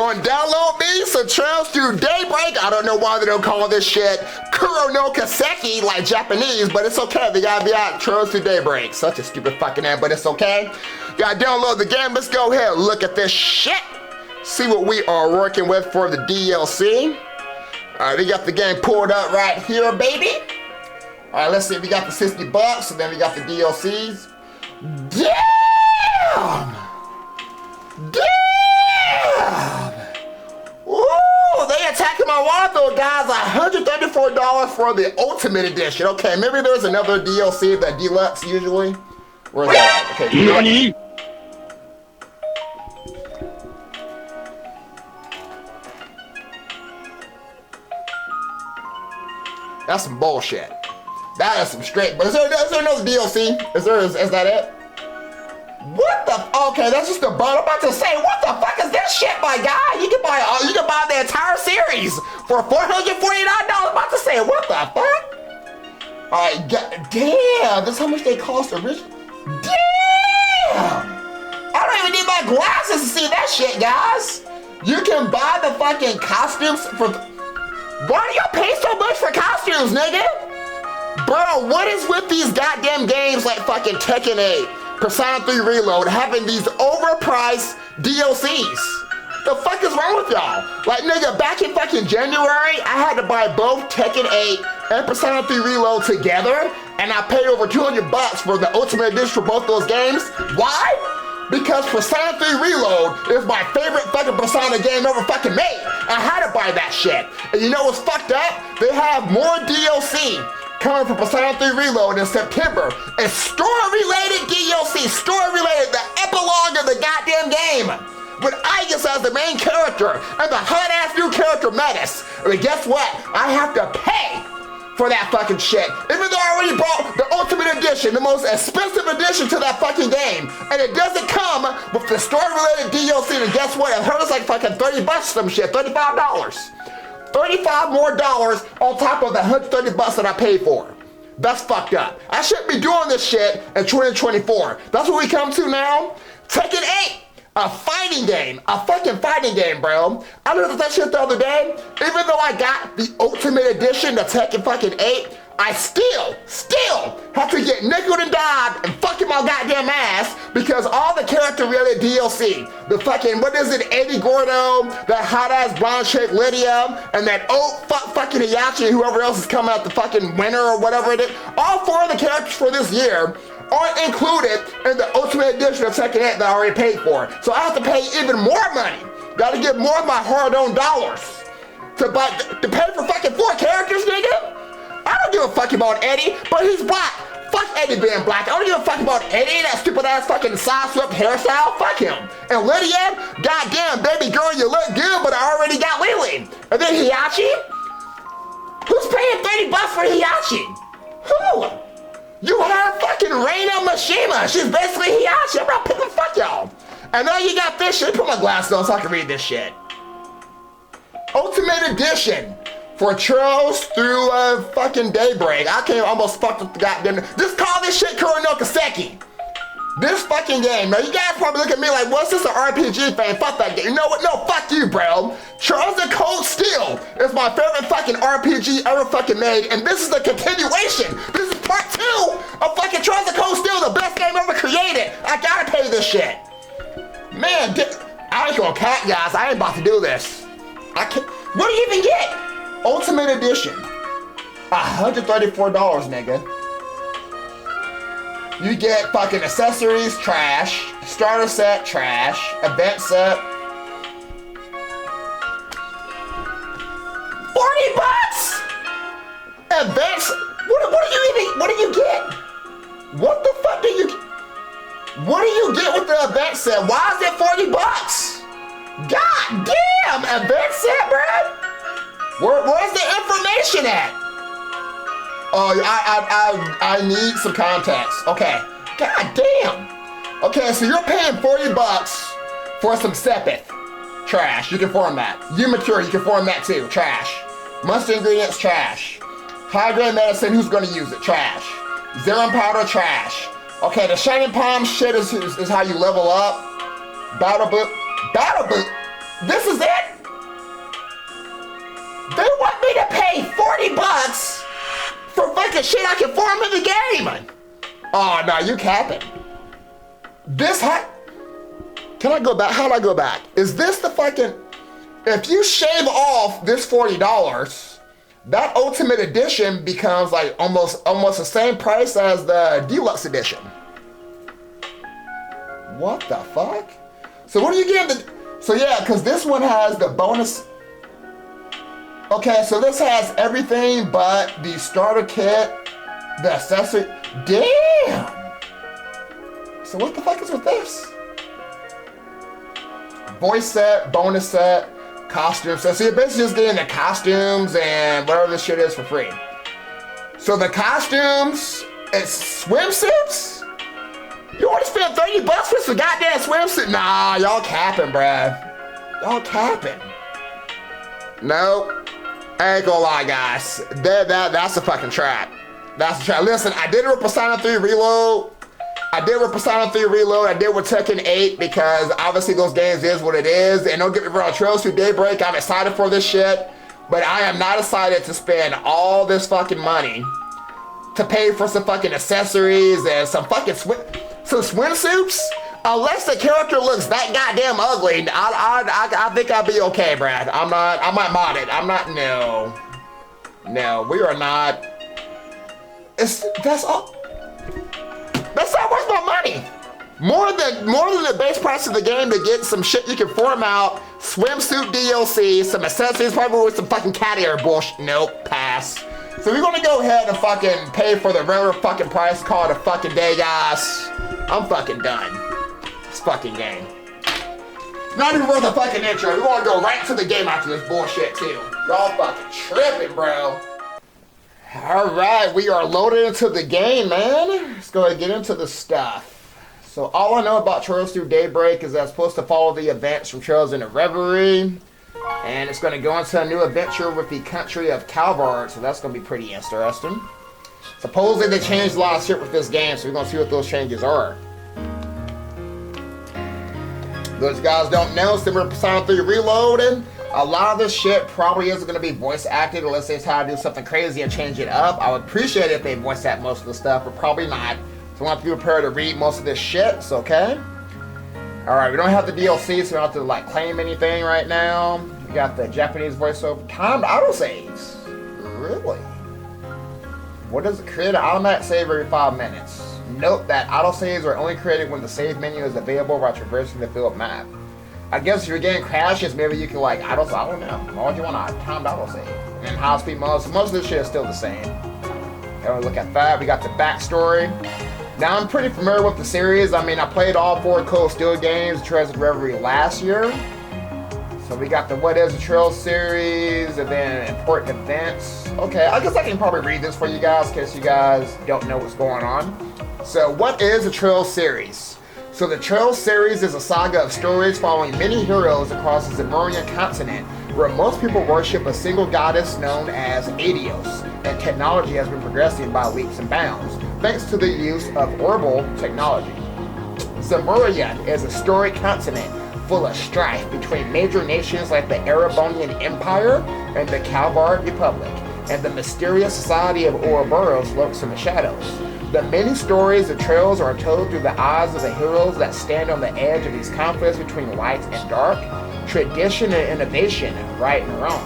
going to download me some trails through Daybreak. I don't know why they don't call this shit Kuro no Kaseki like Japanese, but it's okay. They gotta be out trails through Daybreak. Such a stupid fucking name, but it's okay. Gotta download the game. Let's go ahead and look at this shit. See what we are working with for the DLC. Alright, we got the game pulled up right here, baby. Alright, let's see. We got the $60, and then we got the DLCs. Damn! Ooh, they attacking my wallet though, guys. $134 for the Ultimate Edition. Okay, maybe there's another DLC, the Deluxe usually. Where's that at? Okay, NANI? That's some bullshit. That is some straight. But is there another DLC? Is that it? What the? Okay, that's just the bottom. I'm about to say, what the fuck is this shit, my guy? You can buy the entire series for $449. I'm about to say, what the fuck? All right, damn. That's how much they cost originally. Damn. I don't even need my glasses to see that shit, guys. You can buy the fucking costumes for. Why do y'all pay so much for costumes, nigga? Bro, what is with these goddamn games like fucking Tekken 8, Persona 3 Reload, having these overpriced DLCs? The fuck is wrong with y'all? Like, nigga, back in fucking January, I had to buy both Tekken 8 and Persona 3 Reload together, and I paid over $200 for the Ultimate Edition for both those games. Why? Because Persona 3 Reload is my favorite fucking Persona game ever fucking made. I had to buy that shit. And you know what's fucked up? They have more DLC coming from Persona 3 Reload in September. It's story-related DLC, story-related, the epilogue of the goddamn game. With Aegis as the main character and the hot-ass new character Metis. And guess what? I have to pay for that fucking shit. Even though I already bought the Ultimate Edition, the most expensive edition to that fucking game, and it doesn't come with the story-related DLC, and guess what? I heard it's like fucking $30 some shit, $35. $35 more dollars on top of the $130 that I paid for. That's fucked up. I shouldn't be doing this shit in 2024. That's what we come to now. Tekken 8. A fighting game, a fucking fighting game, bro. I looked at that shit the other day. Even though I got the Ultimate Edition, the Tekken fucking 8, I still have to get nickeled and dimed and fucking my goddamn ass because all the character-related DLC, the fucking, what is it, Eddie Gordo, that hot-ass blonde-shaped Lydia, and that old fucking Hiyachi and whoever else is coming out the fucking winter or whatever it is, all 4 of the characters for this year aren't included in the Ultimate Edition of Tekken 8 that I already paid for. So I have to pay even more money. Gotta give more of my hard-earned dollars to pay for fucking 4 characters, nigga. I don't give a fuck about Eddie, but he's black. Fuck Eddie being black. I don't give a fuck about Eddie, that stupid-ass fucking side-swept hairstyle. Fuck him. And Lydia, goddamn, baby girl, you look good, but I already got Lily. And then Hiyachi? Who's paying $30 for Hiyachi? Who? You have fucking Reina Mishima. She's basically Hiyachi. I'm not picking fuck y'all. And now you got this shit. Put my glasses on so I can read this shit. Ultimate Edition for Trails through fucking Daybreak. I can't almost fuck with the goddamn. Just call this shit Kuro no Kaseki. This fucking game. Now you guys probably look at me like, what's this an RPG fan? Fuck that game. You know what? No, fuck you, bro. Charles the Cold Steel is my favorite fucking RPG ever fucking made, and this is the continuation. This is part 2 of fucking Charles the Cold Steel, the best game ever created. I gotta pay this shit. Man, I ain't gonna count, guys. I ain't about to do this. I can't. What do you even get? Ultimate Edition. $134, nigga. You get fucking accessories, trash. Starter set, trash. Event set. $40? Events? What do you get? What the fuck do you get? What do you get with the event set? Why is it $40? God damn, event set, bruh? Where's the information at? Oh, I need some context. Okay. God damn. Okay, so you're paying $40 for some Sepith. Trash. You can format. U-Mature, you can format too. Trash. Must ingredients, trash. High-grade medicine, who's gonna use it? Trash. Zerum powder, trash. Okay, the Shining Palm shit is how you level up. Battle boot. This is it? They want me to pay $40 for fucking shit I can farm in the game. Oh, no, you capping. Can I go back? How do I go back? Is this the fucking... If you shave off this $40, that Ultimate Edition becomes like almost the same price as the Deluxe Edition. What the fuck? So what are you getting? So yeah, because this one has the bonus. Okay, so this has everything but the starter kit, the accessory. Damn! So what the fuck is with this? Voice set, bonus set, costume set. So you're basically just getting the costumes and whatever this shit is for free. So the costumes, it's swimsuits? You want to spend $30 for some goddamn swimsuit? Nah, y'all capping, bruh. Y'all capping. No, I ain't gonna lie, guys. That's a fucking trap. That's a trap. Listen, I did it with Persona 3 Reload. I did with Persona 3 Reload. I did with Tekken 8 because obviously those games is what it is. And don't get me wrong, Trails through Daybreak, I'm excited for this shit. But I am not excited to spend all this fucking money to pay for some fucking accessories and some fucking swimsuits. Unless the character looks that goddamn ugly, I think I'll be okay, Brad. I might mod it. No, we are not. That's all. That's not worth my money. More than the base price of the game to get some shit you can form out, swimsuit DLC, some accessories, probably with some fucking cat ear bullshit. Nope, pass. So we're gonna go ahead and fucking pay for the regular fucking price, call it a fucking day, guys. I'm fucking done. This fucking game. Not even worth a fucking intro. We wanna go right to the game after this bullshit too. Y'all fucking tripping, bro. Alright, we are loaded into the game, man. Let's go ahead and get into the stuff. So all I know about Trails Through Daybreak is that I'm supposed to follow the events from Trails into Reverie. And it's going to go into a new adventure with the country of Calvard, so that's going to be pretty interesting. Supposedly they changed a lot of shit with this game, so we're going to see what those changes are. Those guys don't know, similar to Persona 3 Reloaded, a lot of this shit probably isn't going to be voice acted unless they try to do something crazy and change it up. I would appreciate it if they voice act most of the stuff, but probably not. So I want to be prepared to read most of this shit, so okay. Alright, we don't have the DLC, so we don't have to like claim anything right now. We got the Japanese voiceover. Timed autosaves. Really? What does it create? An automatic save every 5 minutes. Note that autosaves are only created when the save menu is available while traversing the field map. I guess if you're getting crashes, maybe you can like I don't know. Why would you want a timed autosave? And high speed mode, so most of this shit is still the same. Okay, look at that. We got the backstory. Now I'm pretty familiar with the series. I mean, I played all 4 Cold Steel games, Trails of Reverie last year. So we got the What Is a Trail series, and then important events. Okay, I guess I can probably read this for you guys in case you guys don't know what's going on. So what is a Trail series? So the Trail series is a saga of stories following many heroes across the Zemurian continent, where most people worship a single goddess known as Adios, and technology has been progressing by leaps and bounds, thanks to the use of orbital technology. Zemuria is a storied continent full of strife between major nations like the Erebonian Empire and the Calvard Republic, and the mysterious society of Ouroboros lurks in the shadows. The many stories of Trails are told through the eyes of the heroes that stand on the edge of these conflicts between light and dark, tradition and innovation, right and wrong,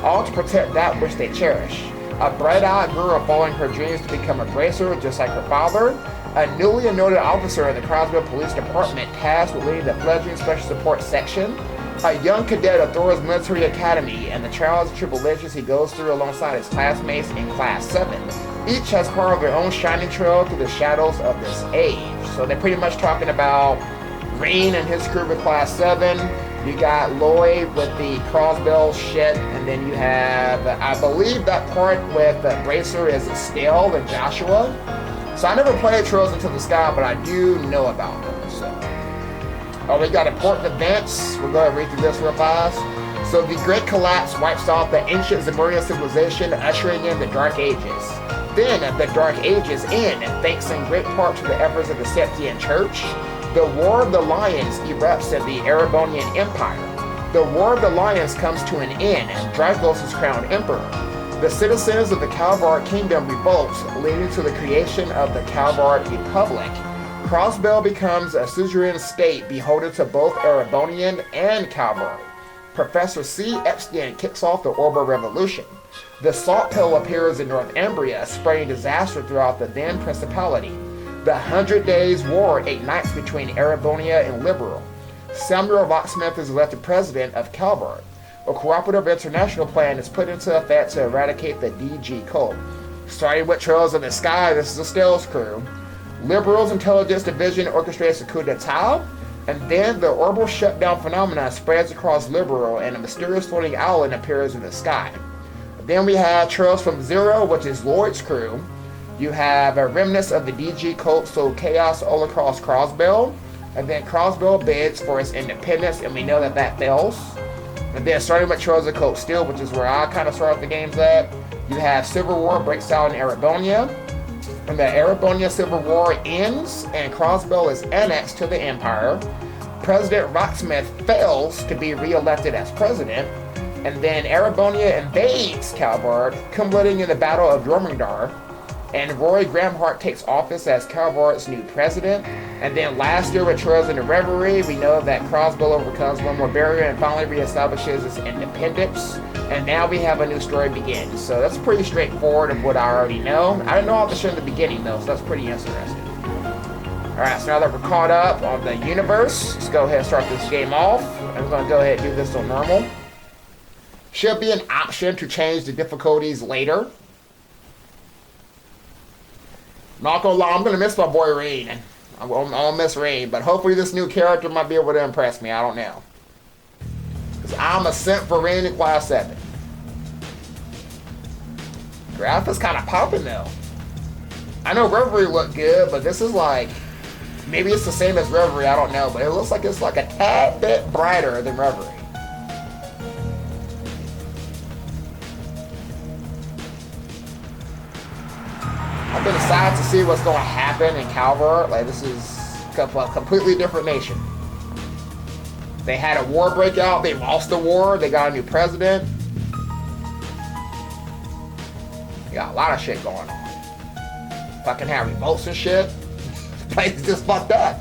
all to protect that which they cherish. A bright-eyed girl following her dreams to become a bracer just like her father, a newly anointed officer in the Crosville Police Department tasked with leading the fledgling Special Support Section, a young cadet of Thor's Military Academy, and the trials and tribulations he goes through alongside his classmates in Class 7. Each has part of their own shining trail through the shadows of this age. So they're pretty much talking about Green and his crew with Class 7. You got Lloyd with the crossbow shit, and then you have, I believe that part with the Bracer is Estelle and Joshua. So I never played Trails Into the Sky, but I do know about them. So, we got important events. We'll go ahead and read through this real fast. So the Great Collapse wipes off the ancient Zemurian civilization, ushering in the Dark Ages. Then the Dark Ages end, thanks in great part to the efforts of the Septian Church. The War of the Lions erupts in the Erebonian Empire. The War of the Lions comes to an end and Dracos is crowned emperor. The citizens of the Calvard kingdom revolt, leading to the creation of the Calvard Republic. Crossbell becomes a suzerain state beholden to both Erebonian and Calvard. Professor C. Epstein kicks off the Orber Revolution. The Salt Pill appears in Northumbria, spreading disaster throughout the then principality. The 100 Days War ignites between Erebonia and Liberal. Samuel Locksmith is elected president of Calvard. A cooperative international plan is put into effect to eradicate the DG cult. Starting with Trails in the Sky, this is a Stills crew. Liberals' intelligence division orchestrates a coup d'etat, and then the orbital shutdown phenomena spreads across Liberal and a mysterious floating island appears in the sky. Then we have Trails from Zero, which is Lloyd's crew. You have a remnants of the DG cult, so chaos all across Crossbell. And then Crossbell bids for its independence, and we know that that fails. And then starting with Trails of Cold Steel, which is where I kind of started the games at, you have Civil War breaks out in Erebonia. And the Erebonia Civil War ends, and Crossbell is annexed to the Empire. President Rocksmith fails to be re-elected as president. And then Erebonia invades Calvard, culminating in the Battle of Jormungandr. And Roy Gramhart takes office as Calvard's new president. And then last year with Trails in the Reverie, we know that Crossbell overcomes one more barrier and finally reestablishes its independence. And now we have a new story begins. So that's pretty straightforward of what I already know. I didn't know all the shit in the beginning though, so that's pretty interesting. Alright, so now that we're caught up on the universe, let's go ahead and start this game off. I'm going to go ahead and do this on normal. Should be an option to change the difficulties later. Not gonna lie, I'm gonna miss my boy Rain. I'm gonna miss Rain, but hopefully this new character might be able to impress me. I don't know. Because I'm a simp for Rain in Class 7. Graphics kind of popping though. I know Reverie looked good, but this is like, maybe it's the same as Reverie, I don't know, but it looks like it's like a tad bit brighter than Reverie. I've been excited to see what's going to happen in Calvard. Like, this is a completely different nation. They had a war break out. They lost the war. They got a new president. They got a lot of shit going on. Fucking have revolts and shit. This place is just fucked up.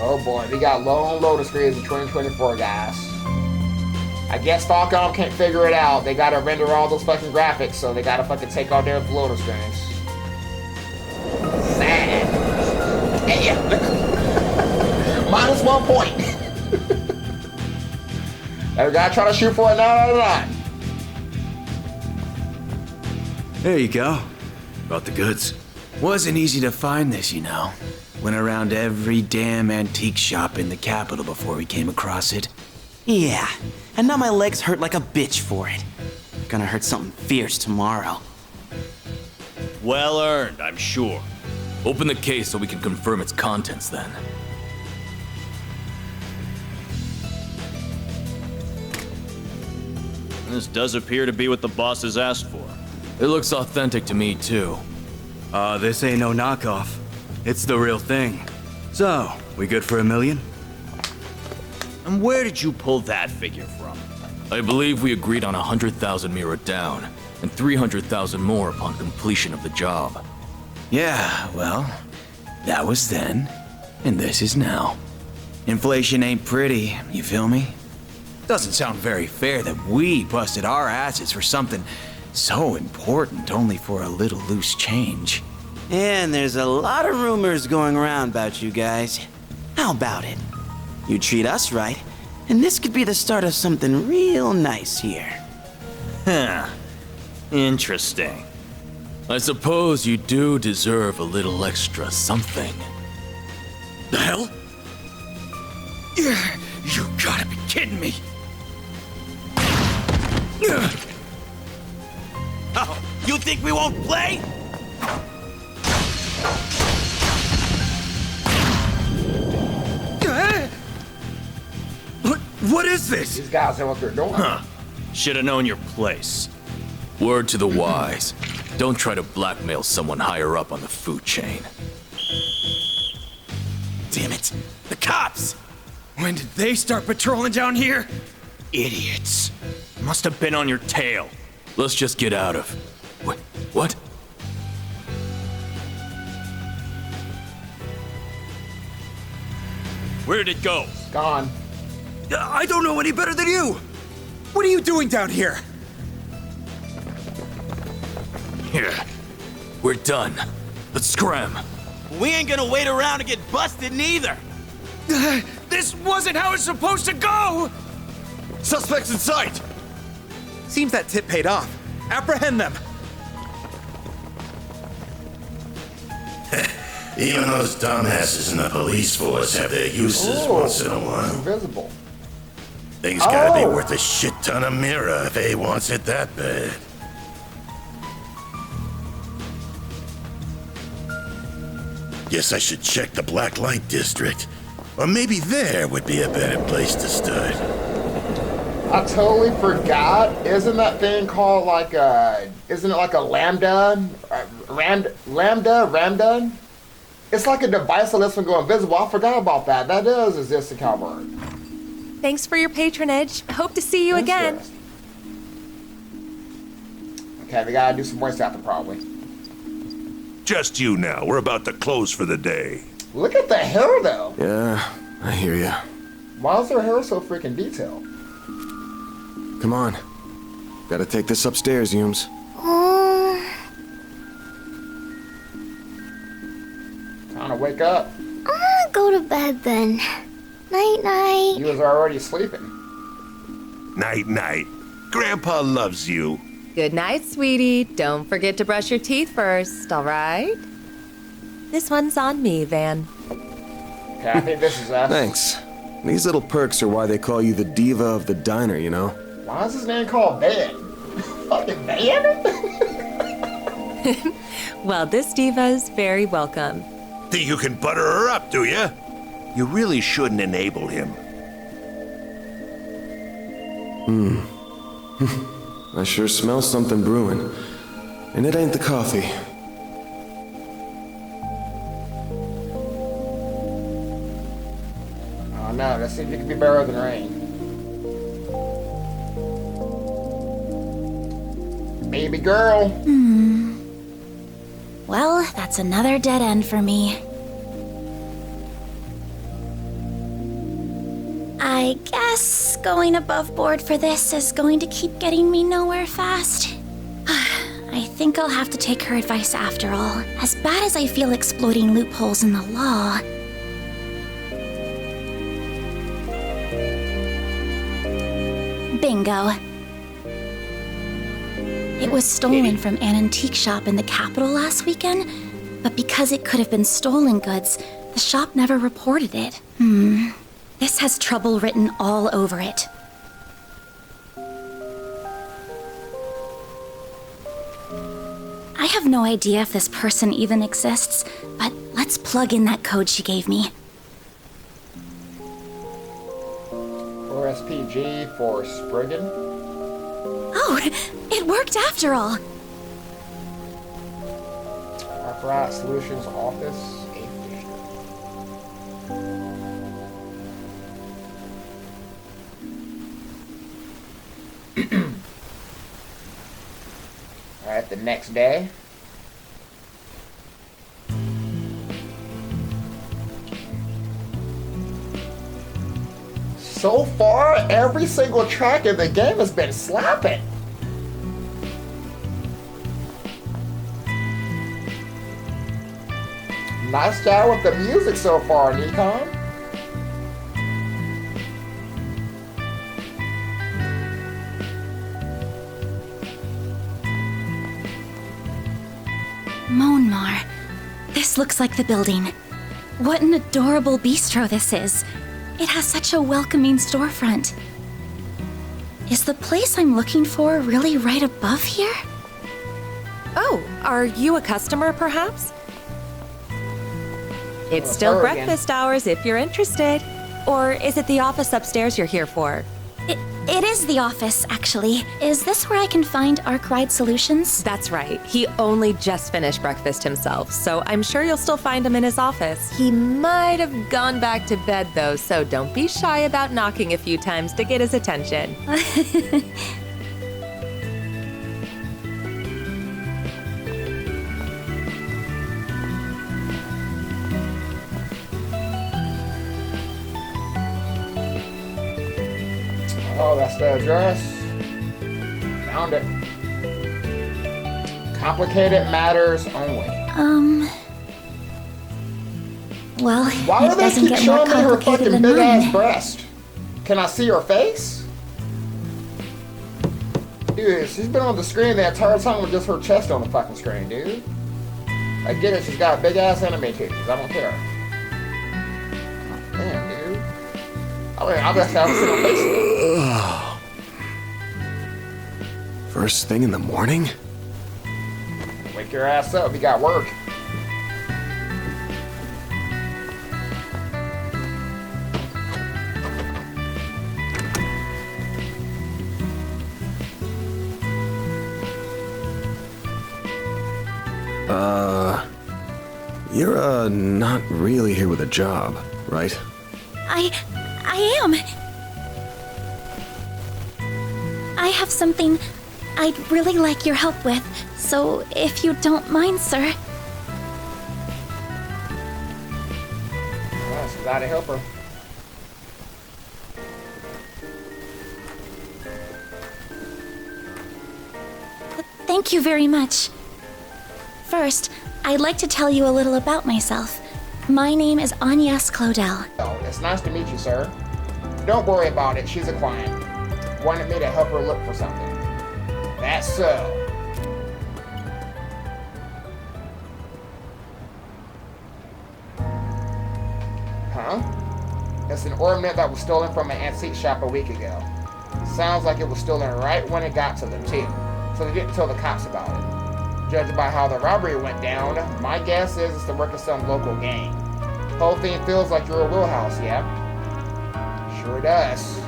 Oh boy, we got long loading screens in 2024, guys. I guess Falcom can't figure it out. They gotta render all those fucking graphics, so they gotta fucking take all their loading screens. Sad. Damn. Minus 1 point. Every guy trying to shoot for a 9 out of 9. There you go. Brought the goods. Wasn't easy to find this, you know. Went around every damn antique shop in the capital before we came across it. Yeah, and now my legs hurt like a bitch for it. Gonna hurt something fierce tomorrow. Well earned, I'm sure. Open the case so we can confirm its contents then. This does appear to be what the boss has asked for. It looks authentic to me too. This ain't no knockoff. It's the real thing. So, we good for $1 million? And where did you pull that figure from? I believe we agreed on 100,000 Mira down, and 300,000 more upon completion of the job. Yeah, well, that was then, and this is now. Inflation ain't pretty, you feel me? Doesn't sound very fair that we busted our asses for something so important only for a little loose change. And there's a lot of rumors going around about you guys. How about it? You treat us right, and this could be the start of something real nice here. Huh. Interesting. I suppose you do deserve a little extra something. The hell? You gotta be kidding me. Oh, you think we won't play? What is this? These guys know what they're doing. Huh. Should've known your place. Word to the wise. Don't try to blackmail someone higher up on the food chain. Damn it. When did they start patrolling down here? Idiots. Must have been on your tail. Let's just get out of. Wait, what? Where did it go? Gone. I don't know any better than you. What are you doing down here? Here. We're done. Let's scram. We ain't gonna wait around to get busted neither. This wasn't how it's supposed to go! Suspects in sight! Seems that tip paid off. Apprehend them. Even those dumbasses in the police force have their uses once in a while. Invisible. Things gotta be worth a shit ton of mirror if A wants it that bad. Guess I should check the Black Light District. Or maybe there would be a better place to start. I totally forgot. Isn't that thing called like a... Isn't it like a lambda? Ramda? It's like a device that lets them go invisible. I forgot about that. That does exist in Calvard. Thanks for your patronage. Hope to see you again. Okay, we gotta do some voice acting probably. Just you now. We're about to close for the day. Look at the hair though. Yeah, I hear ya. Why is their hair so freaking detailed? Come on. Gotta take this upstairs, Yums. Time to wake up. I'm gonna go to bed then. Night-night. You was already sleeping. Night-night. Grandpa loves you. Good night, sweetie. Don't forget to brush your teeth first, all right? This one's on me, Van. Okay, I think this is us. Thanks. These little perks are why they call you the diva of the diner, you know? Why is his name called Van? Fucking Van? Well, this diva's very welcome. Think you can butter her up, do ya? You really shouldn't enable him. I sure smell something brewing. And it ain't the coffee. Oh no, let's see if it can be better than rain. Baby girl. Well, that's another dead end for me. I guess going above board for this is going to keep getting me nowhere fast. I think I'll have to take her advice after all, as bad as I feel exploiting loopholes in the law. Bingo. It was stolen from an antique shop in the capital last weekend, but because it could have been stolen goods, the shop never reported it. This has trouble written all over it. I have no idea if this person even exists, but let's plug in that code she gave me. Or SPG for Spriggan. Oh, it worked after all. Upright Solutions Office, 8th District. Alright, the next day. So far, every single track in the game has been slapping. Nice job with the music so far, Nikon. Monmar. This looks like the building. What an adorable bistro this is. It has such a welcoming storefront. Is the place I'm looking for really right above here? Oh, are you a customer, perhaps? It's Well, still her again. breakfast hours if you're interested. Or is it the office upstairs you're here for? It is the office, actually. Is this where I can find Arc Ride Solutions? That's right. He only just finished breakfast himself, so I'm sure you'll still find him in his office. He might have gone back to bed, though, so don't be shy about knocking a few times to get his attention. Oh, that's the address. Found it. Complicated matters only. Well, Why it do they doesn't keep get more showing me her complicated fucking than big ass mine. breast? Can I see her face? Dude, she's been on the screen the entire time with just her chest on the fucking screen, dude. I get it, she's got big ass anime titties. I don't care. Oh, damn, dude. I mean, I'll just have to see her face. First thing in the morning? Wake your ass up, you got work. You're, not really here with a job, right? I am. I have something I'd really like your help with, so if you don't mind, sir. Well, she's glad to help her. Thank you very much. First, I'd like to tell you a little about myself. My name is Agnes Claudel. Oh, it's nice to meet you, sir. Don't worry about it, she's a client. Wanted me to help her look for something. That's so. Huh? It's an ornament that was stolen from an antique shop a week ago. Sounds like it was stolen right when it got to them, too. So they didn't tell the cops about it. Judging by how the robbery went down, my guess is it's the work of some local gang. Whole thing feels like your wheelhouse, yeah? Sure does.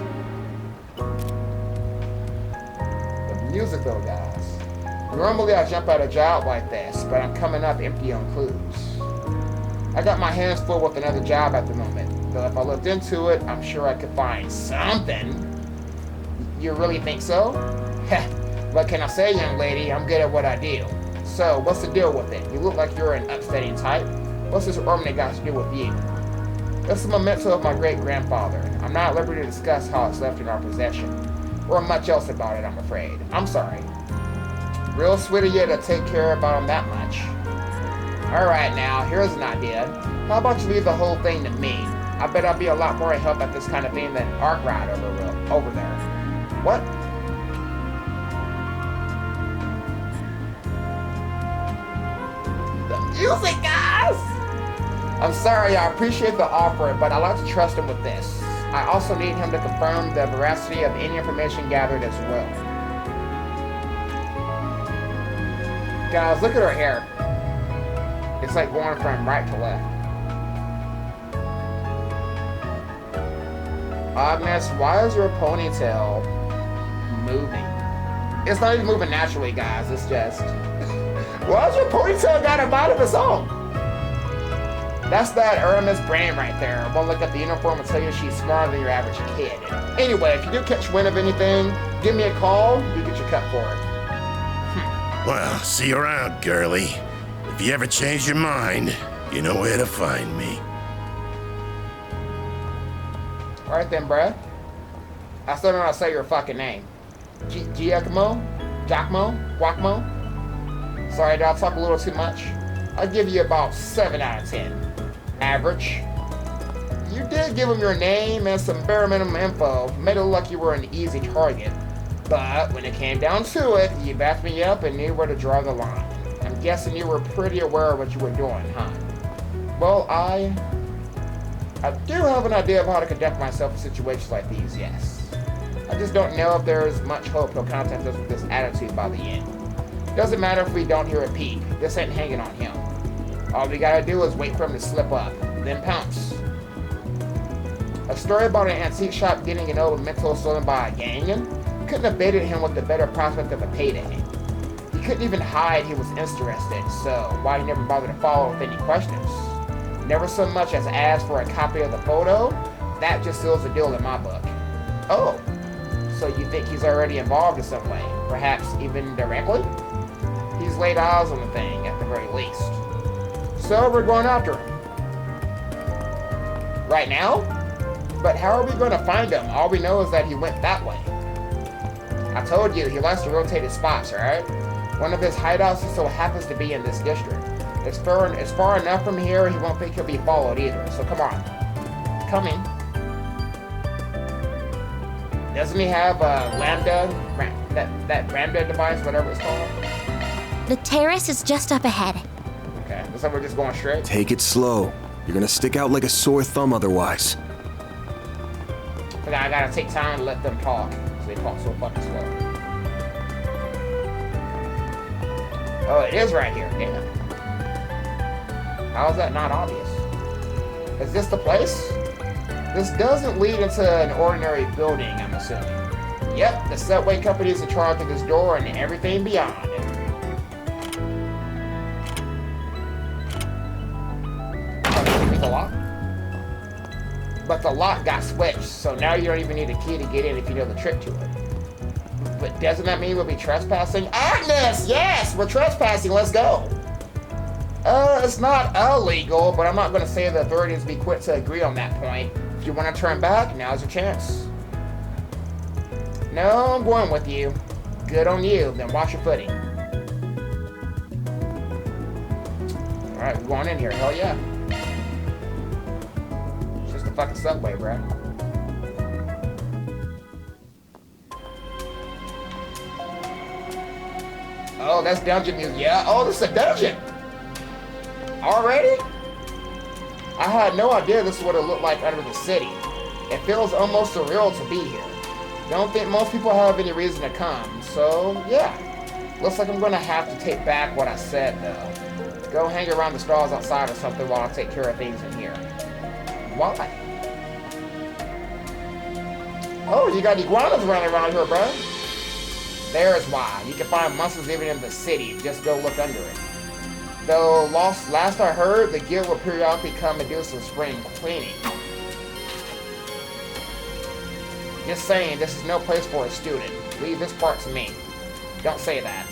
The music though, guys. Normally I jump at a job like this, but I'm coming up empty on clues. I got my hands full with another job at the moment, though if I looked into it, I'm sure I could find something. You really think so? Heh, what can I say, young lady? I'm good at what I do. So, what's the deal with it? You look like you're an upsetting type. What's this ornament got to do with you? It's a memento of my great-grandfather. I'm not at liberty to discuss how it's left in our possession, or much else about it, I'm afraid. I'm sorry. Real sweet of you to take care about him that much. Alright now, here's an idea. How about you leave the whole thing to me? I bet I'll be a lot more help at this kind of thing than Arc Ride over there. What? The music, guys! I'm sorry, I appreciate the offer, but I like to trust him with this. I also need him to confirm the veracity of any information gathered as well. Guys, look at her hair. It's like going from right to left. Agnes, why is your ponytail moving? It's not even moving naturally, guys. It's just... Why is your ponytail got a mind of its own? That's that Irma's brain right there. One look at the uniform and tell you she's smarter than your average kid. Anyway, if you do catch wind of anything, give me a call. You get your cut for it. Well, see you around, girlie. If you ever change your mind, you know where to find me. Alright then, bruh. I still don't know how to say your fucking name. Giacomo? Giacomo? Guacamo? Sorry, did I talk a little too much? I'll give you about 7 out of 10. Average. You did give him your name and some bare minimum info. Made it look like you were an easy target. But when it came down to it, you backed me up and knew where to draw the line. I'm guessing you were pretty aware of what you were doing, huh? Well, I do have an idea of how to conduct myself in situations like these, yes. I just don't know if there's much hope he'll contact us with this attitude by the end. Doesn't matter if we don't hear a peep. This ain't hanging on him. All we gotta do is wait for him to slip up, then pounce. A story about an antique shop getting an old memento stolen by a gang couldn't have baited him with the better prospect of a payday. He couldn't even hide he was interested, so why he never bothered to follow with any questions. Never so much as ask for a copy of the photo, that just seals the deal in my book. Oh, so you think he's already involved in some way, perhaps even directly? He's laid eyes on the thing, at the very least. So we're going after him. Right now? But how are we going to find him? All we know is that he went that way. I told you, he likes to rotate his spots, alright? One of his hideouts so happens to be in this district. It's far enough from here, he won't think he'll be followed either, so come on. Coming. Doesn't he have a Lambda, that Lambda device, whatever it's called? The terrace is just up ahead. Okay, looks like we're just going straight. Take it slow. You're gonna stick out like a sore thumb otherwise. But I gotta take time to let them talk, because they talk so fucking slow. Oh, it is right here, damn. How is that not obvious? Is this the place? This doesn't lead into an ordinary building, I'm assuming. Yep, the subway company is in charge of this door and everything beyond it. The lock? But the lock got switched, so now you don't even need a key to get in if you know the trick to it. But doesn't that mean we'll be trespassing? Agnes! Yes! We're trespassing, let's go! It's not illegal, but I'm not going to say the authorities be quick to agree on that point. If you want to turn back, now's your chance. No, I'm going with you. Good on you, then watch your footing. Alright, we're going in here, hell yeah. It's just a fucking subway, bro. Oh, that's dungeon music, yeah. Oh, this is a dungeon! Already? I had no idea this is what it looked like under the city. It feels almost surreal to be here. Don't think most people have any reason to come, so yeah. Looks like I'm gonna have to take back what I said though. Go hang around the stalls outside or something while I take care of things in here. Why? Oh, you got iguanas running around here, bro. There's why. You can find monsters even in the city. Just go look under it. Though, last I heard, the guild will periodically come and do some spring cleaning. Just saying, this is no place for a student. Leave this part to me. Don't say that.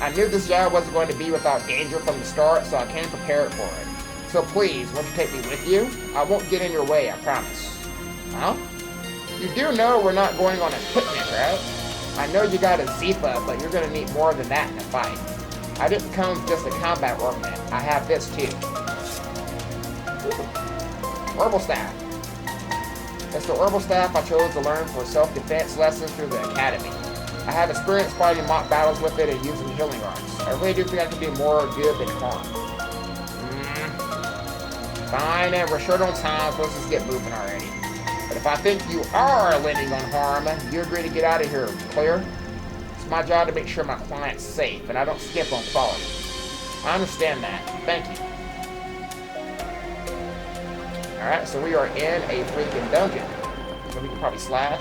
I knew this job wasn't going to be without danger from the start, so I came prepared for it. So please, won't you take me with you? I won't get in your way, I promise. Huh? You do know we're not going on a picnic, right? I know you got a Zipa, but you're going to need more than that in a fight. I didn't come with just a combat ornament. I have this too. Herbal staff. It's the herbal staff I chose to learn for self-defense lessons through the academy. I have experience fighting mock battles with it and using healing arts. I really do think I can do more good than harm. Fine, and we're short on time, so let's just get moving already. But if I think you are landing on harm, you agree to get out of here, clear? It's my job to make sure my client's safe, and I don't skip on quality. I understand that. Thank you. Alright, so we are in a freaking dungeon. So we can probably slash.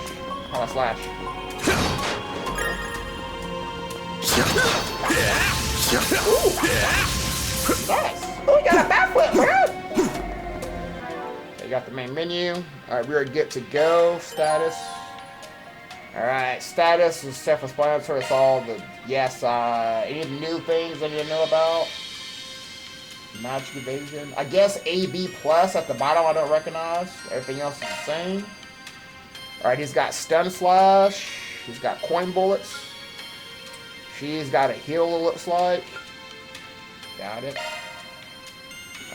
How do I slash? Ooh. Nice. Oh, we got a backflip, bro! You got the main menu. Alright, we are good to go. Status. Alright, status is self-explanatory. It's all the yes, any new things I need to know about? Magic evasion. I guess AB plus at the bottom I don't recognize. Everything else is the same. Alright, he's got stun slash. He's got coin bullets. She's got a heal, it looks like. Got it.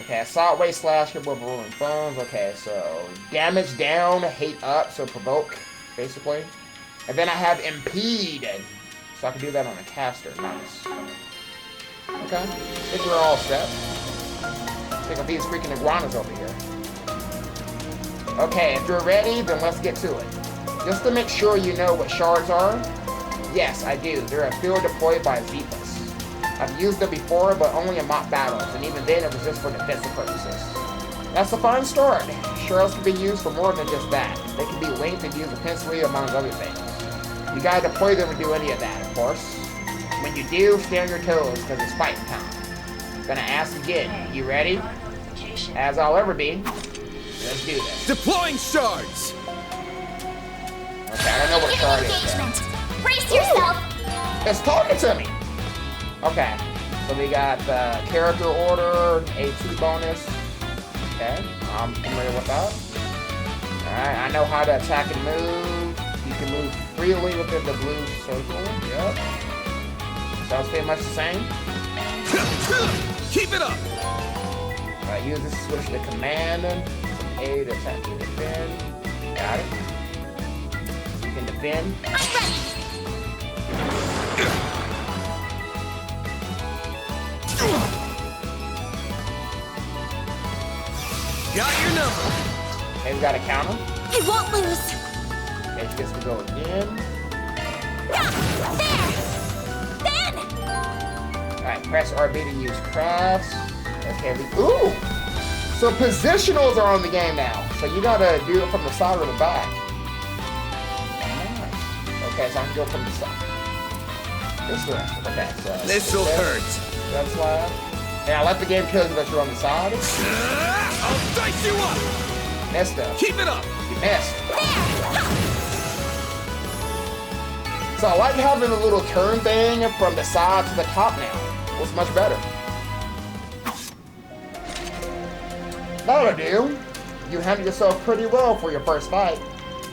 Okay, assault wave slash, hit with rolling phones. Okay, so damage down, hate up, so provoke, basically. And then I have impede, so I can do that on a caster. Nice. Okay, I think we're all set. Think of these freaking iguanas over here. Okay, if you're ready, then let's get to it. Just to make sure you know what shards are. Yes, I do. They're a field deployed by Zephas. I've used them before, but only in mock battles, and even then it was just for defensive purposes. That's a fine start. Shards can be used for more than just that. They can be linked and used offensively among other things. You gotta deploy them to do any of that, of course. When you do, stay on your toes, because it's fighting time. Gonna ask again, you ready? As I'll ever be. Let's do this. Deploying shards! Okay, I don't know what shard is yet. Brace yourself! It's talking to me! Okay, so we got the character order, AT bonus. Okay, I'm familiar with that. Alright, I know how to attack and move. You can move freely within the blue circle. Yep. Sounds pretty much the same. Keep it up! Alright, use this to switch to command. A to attack and defend. Got it. You can defend. Got your number. Okay, we got a counter. I won't lose. Okay, she gets to go again. There! Then! Alright, press RB to use crafts. Okay, ooh! So positionals are on the game now. So you gotta do it from the side or the back. Nice. Okay, so I can go from the side. This way. Okay, so This'll hurt. That's why. Yeah, let the game kill you that you're on the side. I'll dice you up! Missed though. Keep it up! You missed. So I like having the little turn thing from the side to the top now. It's much better. That'll do. You handled yourself pretty well for your first fight.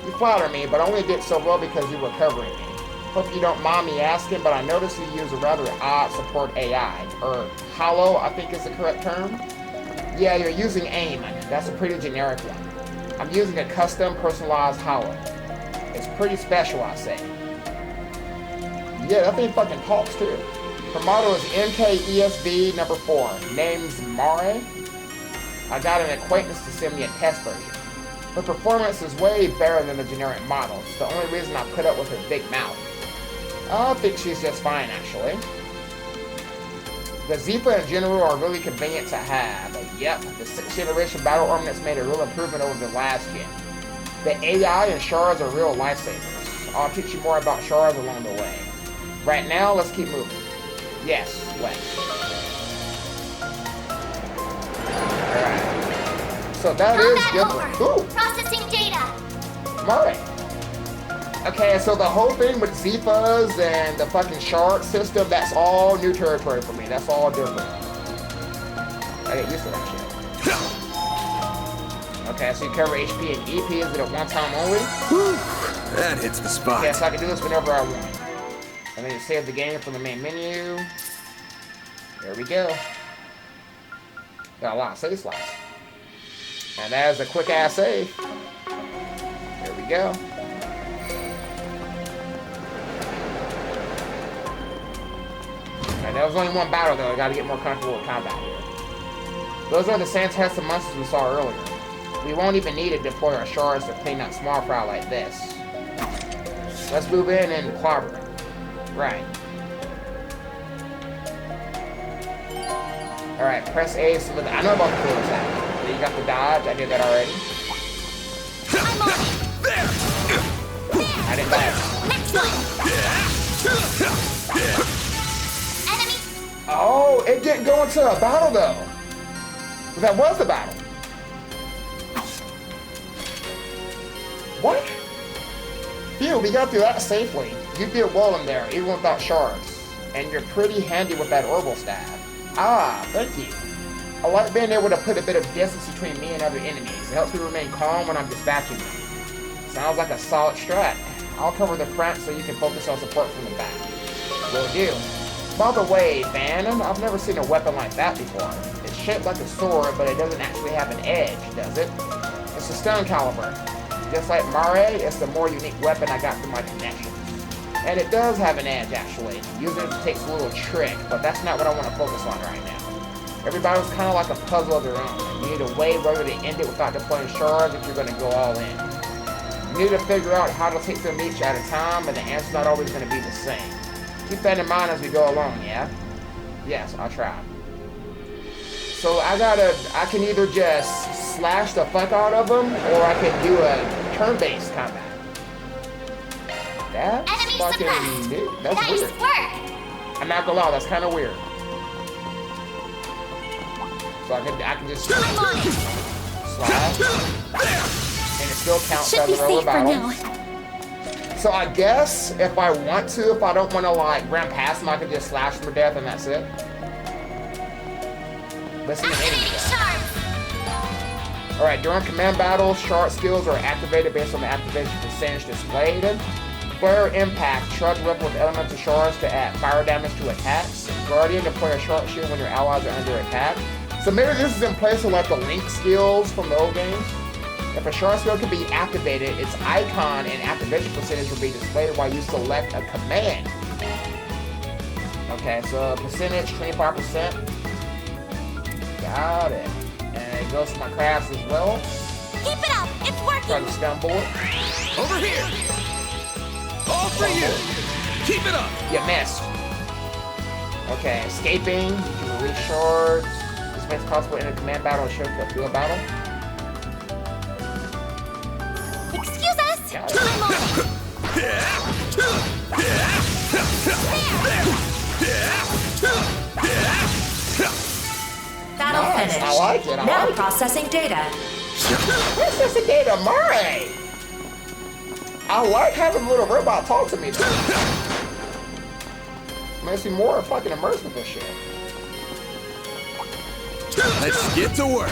You flatter me, but I only did so well because you were covering me. Hope you don't mind me asking, but I noticed you use a rather odd support AI, or hollow, I think is the correct term. Yeah, you're using AIM. That's a pretty generic one. I'm using a custom personalized hollow. It's pretty special, I say. Yeah, that thing fucking talks too. Her model is NKESB number 4. Name's Mare. I got an acquaintance to send me a test version. Her performance is way better than the generic model. It's the only reason I put up with her big mouth. I think she's just fine, actually. The Zipa in general are really convenient to have. Yep, the 6th generation battle armaments made a real improvement over the last gen. The AI and shards are real lifesavers. I'll teach you more about shards along the way. Right now, let's keep moving. Yes, west. Alright. So that is different. Ooh! Processing data. Alright. Okay, so the whole thing with Zipas and the fucking shard system, that's all new territory for me. That's all different. I get used to that shit. Okay, so you cover HP and EP. Is it at one time only? Whew, that hits the spot. Okay, so I can do this whenever I want. And then you save the game from the main menu. There we go. Got a lot of save slots. And that is a quick ass save. There we go. And that was only one battle though. I gotta get more comfortable with combat here. Those are the fantastic monsters we saw earlier. We won't even need to deploy our shards to clean up small fry like this. Let's move in and clobber them. Right. Alright, press A so that I know about the cool attack. So you got the dodge, I did that already. I'm on it. There! I didn't die. Next one. Enemy. Oh, it didn't go into a battle though. That was the battle. What? Phew, we got through that safely. You did well in there, even without shards. And you're pretty handy with that orbital staff. Ah, thank you. I like being able to put a bit of distance between me and other enemies. It helps me remain calm when I'm dispatching them. Sounds like a solid strat. I'll cover the front so you can focus on support from the back. Will do. By the way, Van, I've never seen a weapon like that before. It's shaped like a sword, but it doesn't actually have an edge, does it? It's a stone caliber. Just like Mare, it's the more unique weapon I got from my connections. And it does have an edge, actually. Using it takes a little trick, but that's not what I want to focus on right now. Every battle's kind of like a puzzle of their own. You need a way whether to end it without deploying shards if you're going to go all in. You need to figure out how to take them each at a time, and the answer's not always going to be the same. Keep that in mind as we go along, yeah? Yes, I'll try. So I can either just slash the fuck out of them, or I can do a turn-based combat. That's Enemy fucking suppressed. new. That's Nice weird. work. I'm not gonna lie, that's kind of weird. So I can just I'm on it. slash, and it still counts Should as be a roller safe for battle. now. So I guess if I want to, if I don't want to like run past them, I can just slash them to death and that's it. Let's see the enemy Activating guy. charms. Alright, during command battles, shard skills are activated based on the activation percentage displayed. Flare impact, charge weapon with elemental shards to add fire damage to attacks. Guardian, deploy a shard shield when your allies are under attack. So maybe this is in place of like the Link skills from the old games. If a shard skill can be activated, its icon and activation percentage will be displayed while you select a command. Okay, so percentage 25%. Got it. And it goes to my crafts as well. Keep it up. It's Try working. to stun bullet. Over here! All for you! Keep it up! You missed. Okay, escaping. You can release shards. This makes it possible in a command battle and show to a field battle. Excuse us. Got it. I'm on Battle Nice, finished. I like it, I now like it. processing data. This is the data Murray. I like having a little robot talk to me though. Makes me more fucking immersed with this shit. Let's get to work.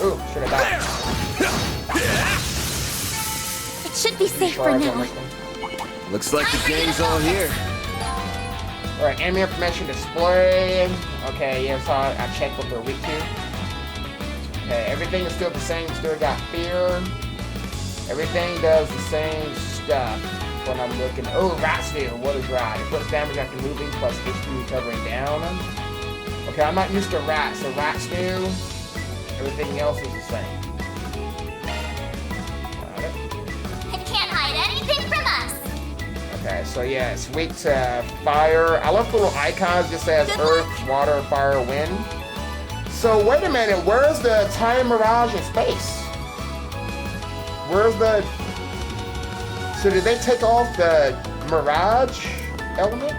Ooh, should have died. It should be safe for Shards on now. this one. Looks like the gang's all here. Alright, enemy information display. Okay, yeah, so I checked what they're weak to. Okay, everything is still the same. Still got fear. Everything does the same stuff. When I'm looking. Oh, rat stew. What is rat? It puts damage after moving plus HP recovering down. Okay, I'm not used to rat, so rat stew. Everything else is the same. Got it. it. Can't hide anything from us. Okay, so yeah, it's weak to fire. I love the little icons, just says Good earth, luck. water, fire, wind. So wait a minute, where's the time mirage in space? Where's the... So did they take off the mirage element?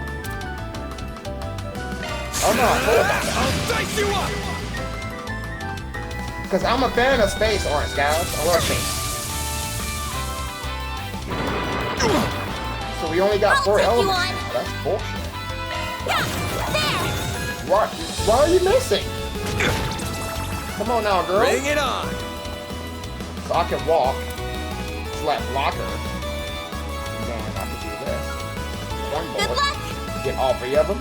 Oh no, hold on. I'll dice you up! Because I'm a fan of space arts, guys. I love space. So we only got I'll 4 take you elements. on. Oh, that's bullshit. Yeah, there. Why are you missing? Come on now, girl. Bring it on. So I can walk. Select blocker. And then I can do this. One Good bullet. luck. Get all 3 of them.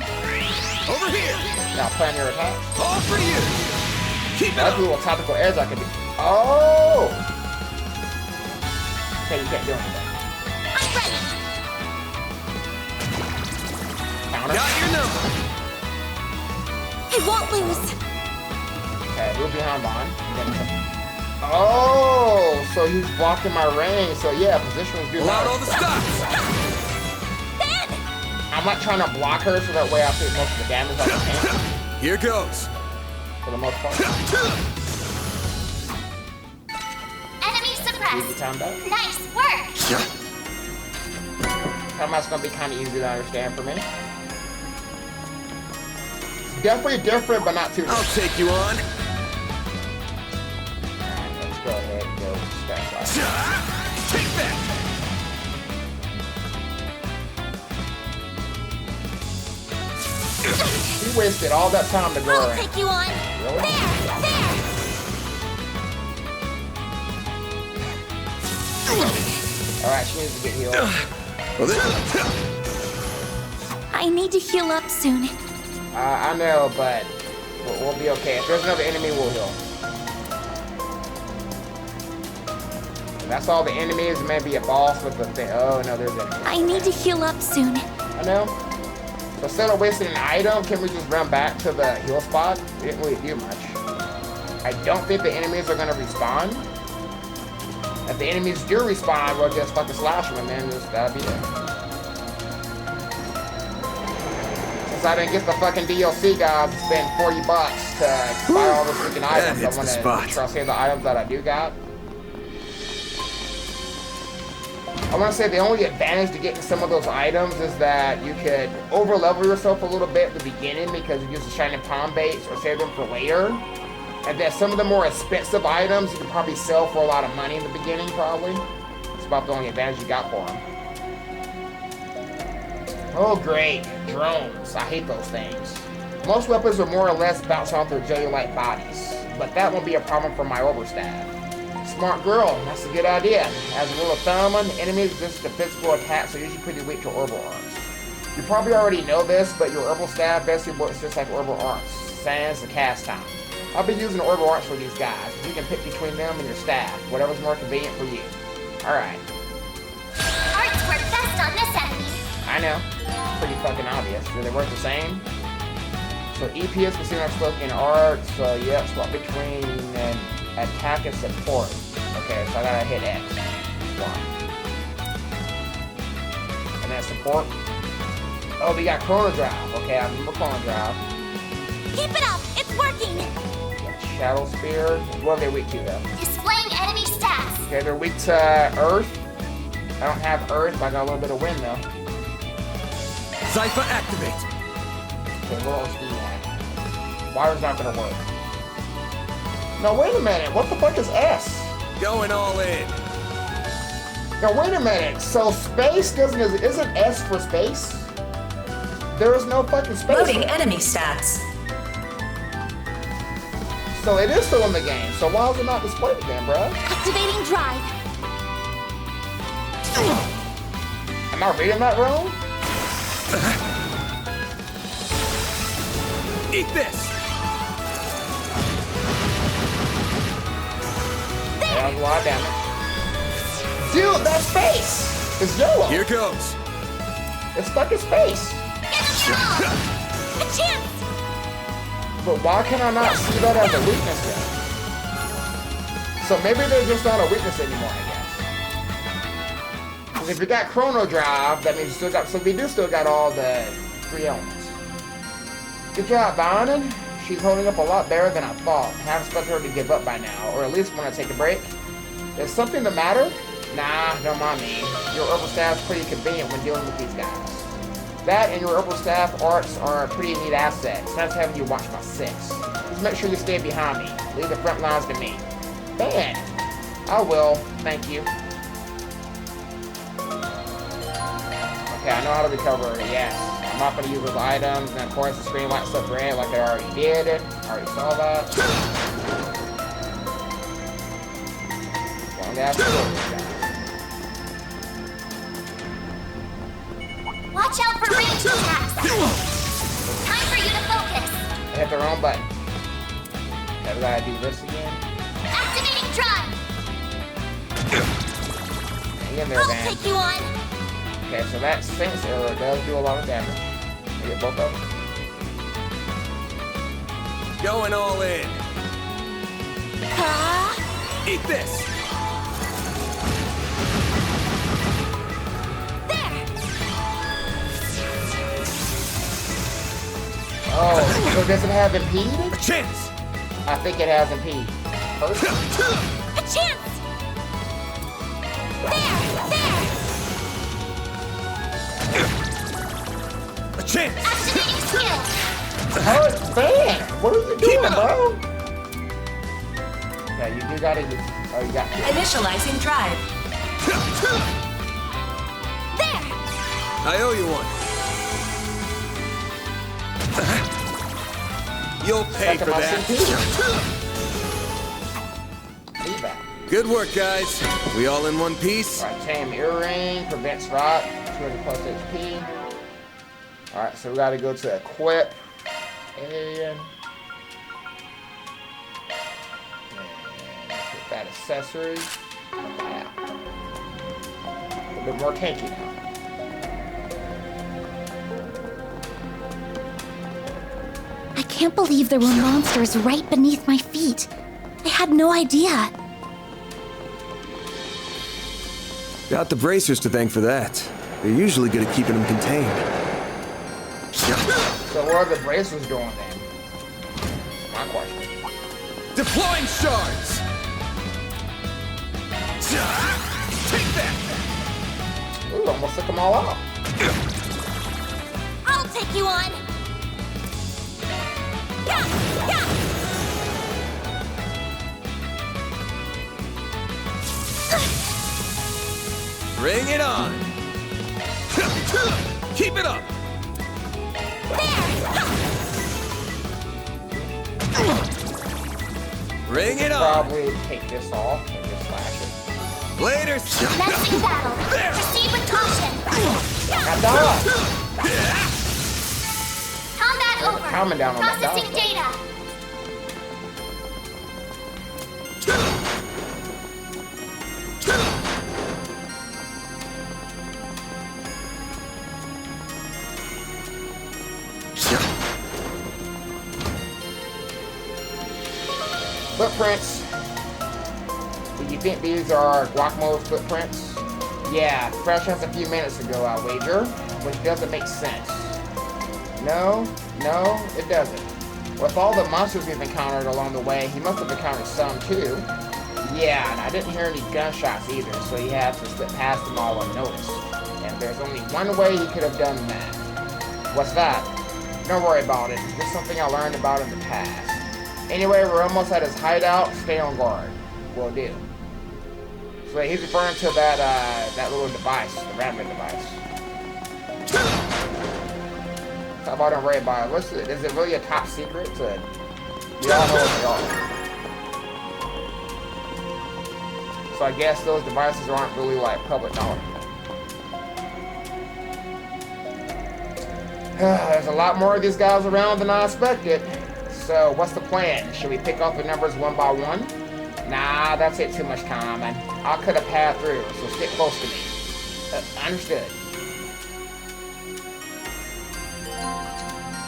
Over here! Now plan your attack. All for you! Keep it That's up! a little tactical edge I can do. Oh! Okay, you can't do anything. I'm ready. Counter. Got your number. I won't lose. Okay, move behind mine. Oh, so he's blocking my range. So yeah, position was good. Pull out all the stops. Ben. I'm not trying to block her so that way I take most of the damage I can. Here goes. For the most part. Enemy Easy suppressed. time back. Nice work. Combat's gonna be kind of easy to understand for me. It's definitely different, but not too I'll different. take you on. Alright, let's go ahead and go special. Take that. You wasted all that time to go I'll around. take you on. Really? There. Alright, she needs to get healed. Well, this... I need to heal up soon. I know, but we'll be okay. If there's another enemy, we'll heal. If that's all the enemies. Maybe a boss with the thing. Oh no, there's enemies. I need to heal up soon. I know. So instead of wasting an item, can we just run back to the heal spot? We didn't really do much. I don't think the enemies are gonna respawn. If the enemies do respawn, we'll just fucking slash them and then just that'll be it. Since I didn't get the fucking DLC, guys, it's been $40 to buy all the freaking items. hits the I spot. want to try to save the items that I do got. I want to say the only advantage to getting some of those items is that you could over-level yourself a little bit at the beginning because you use the Shining Palm Baits or save them for later. And then some of the more expensive items you can probably sell for a lot of money in the beginning, probably. It's about the only advantage you got for them. Oh, great. Drones. I hate those things. Most weapons will more or less bounce off their jelly-like bodies, but that won't be a problem for my overstaff. Smart girl. That's a good idea. As a rule of thumb, enemies resist to physical attacks are usually pretty weak to herbal arts. You probably already know this, but your herbal staff basically works just like herbal arts, sans the cast time. I'll be using herbal arts for these guys. You can pick between them and your staff, whatever's more convenient for you. Alright. Arts work best on this enemy. I know. Pretty fucking obvious. Do they work the same? So EP is considered a slope in art, so yeah, swap between an attack and support. Okay, so I gotta hit X. Swap. And then support. Oh, we got Chrono Drive. Okay, I remember Chrono Drive. Keep it up. It's working. Shadow Spear. What are they weak to, though? Displaying enemy stats. Okay, they're weak to Earth. I don't have Earth, but I got a little bit of wind, though. Cypher activate. Okay, what else do you want? Water's not gonna work. No, wait a minute. What the fuck is S? Going all in. Now, wait a minute. So space isn't S for space? There is no fucking space. Loading there. enemy stats. So it is still in the game. So why is it not displayed again, bruh? Activating drive. Am I reading that wrong? Eat this. That was a lot of damage. Dude, that's space! It's yellow. Here goes. It's fucking space. A chance. But why can I not see that as a weakness then? So maybe they're just not a weakness anymore, I guess. Because if you got Chrono Drive, that means you still got, so we do still got all the 3 elements. Good job, Vionin. She's holding up a lot better than I thought. I haven't expected her to give up by now, or at least when I take a break. Is something the matter? Nah, don't mind me. Your herbal staff's pretty convenient when dealing with these guys. That and your herbal staff arts are a pretty neat asset. It's nice having you watch my 6. Just make sure you stay behind me. Leave the front lines to me. Man, I will. Thank you. Okay, I know how to recover. Yes. I'm not going to use those items, and of course the screen lights up red like I already did. I already saw that. Long ass door, guys. Watch out for range attacks. Time for you to focus. They hit the wrong button. Okay, we gotta do this again. Activating drive. Hang in there, I'll man. take you on. Okay, so that Saints arrow does do a lot of damage. You get both of them. Going all in. Eat this. Oh, so does it have impede? A chance. I think it has impede. First? A chance. There. A chance. Activating skill. Oh, it's banned. What are you doing, bro? Yeah, you do gotta use. Oh, you got to. Initializing drive. There. I owe you one. You'll pay for that. Feedback. Good work, guys. We all in one piece? Alright, tame earring, prevents rot, 200 plus HP. Alright, so we gotta go to equip. And put that accessory. Yeah. A little bit more tanky now. I can't believe there were monsters right beneath my feet. I had no idea. Got the bracers to thank for that. They're usually good at keeping them contained. So what are the bracelets doing then? My question. Deploying shards! Take that! Ooh, almost took them all out. I'll take you on. Yeah, yeah. Bring it on! Keep it up! Bring it on! Probably take this off and just slash it. Later! Commencing battle. Proceed with caution. Got dog! Combat over. Calming down on that Processing dog. data. Footprints. Do you think these are Guacamole's footprints? Yeah, fresh as a few minutes ago, I wager. Which doesn't make sense. No, it doesn't. With all the monsters we've encountered along the way, he must have encountered some too. Yeah, and I didn't hear any gunshots either, so he had to slip past them all unnoticed. And there's only one way he could have done that. What's that? Don't worry about it. It's just something I learned about in the past. Anyway, we're almost at his hideout. Stay on guard. Will do. So he's referring to that little device, the rabbit device. How about don't worry about it? What's it? Is it really a top secret? We all know what they are. So I guess those devices aren't really like public knowledge. There's a lot more of these guys around than I expected. So what's the plan? Should we pick off the numbers one by one? Nah, that's it too much time, and I could have passed through, so stick close to me. Understood.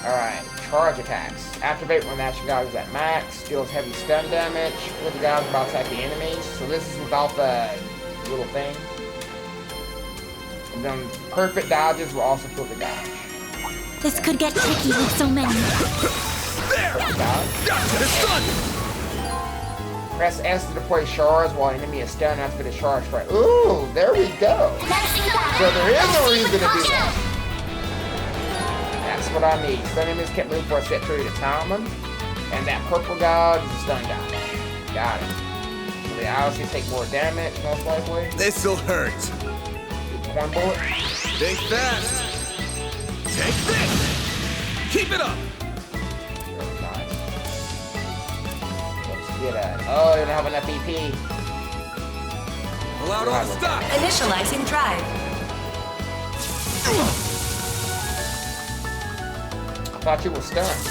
Alright, charge attacks. Activate when the action guy is at max, deals heavy stun damage with the guys about attacking enemies. So this is without the little thing. And then perfect dodges will also fill the dodge. This could get tricky with so many. There! Gotcha! It's done! Press S to deploy shards while enemy is stunned after the charge strike. Ooh, there we go. So there is no reason to do that. That's what I need. Stun enemies can't move for a set period of time. And that purple dodge is a stun dodge. Got it. So they obviously take more damage, most likely. This'll hurt. One bullet. Think fast. Take this! Keep it up! Very nice. Let's get at it. Oh, you don't have enough EP. Allowed on stop! Initializing drive. I thought you were stunned.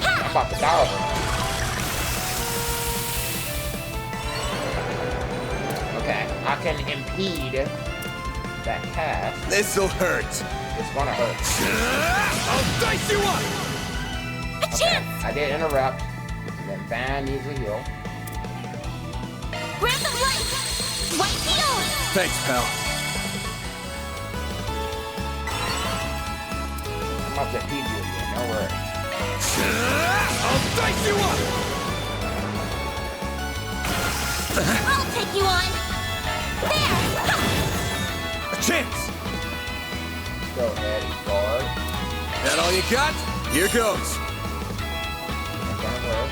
I'm about to die over now. Okay, I can impede that cast. This'll hurt. It's gonna hurt. I'll dice you up! A chance! I did interrupt. And then Van needs a heal. Grant of light! White heal! Thanks, pal. I'm about to feed you again, don't worry. I'll dice you up! I'll take you on! There! A chance! Go ahead and guard. That all you got? Here goes. That's gonna hurt.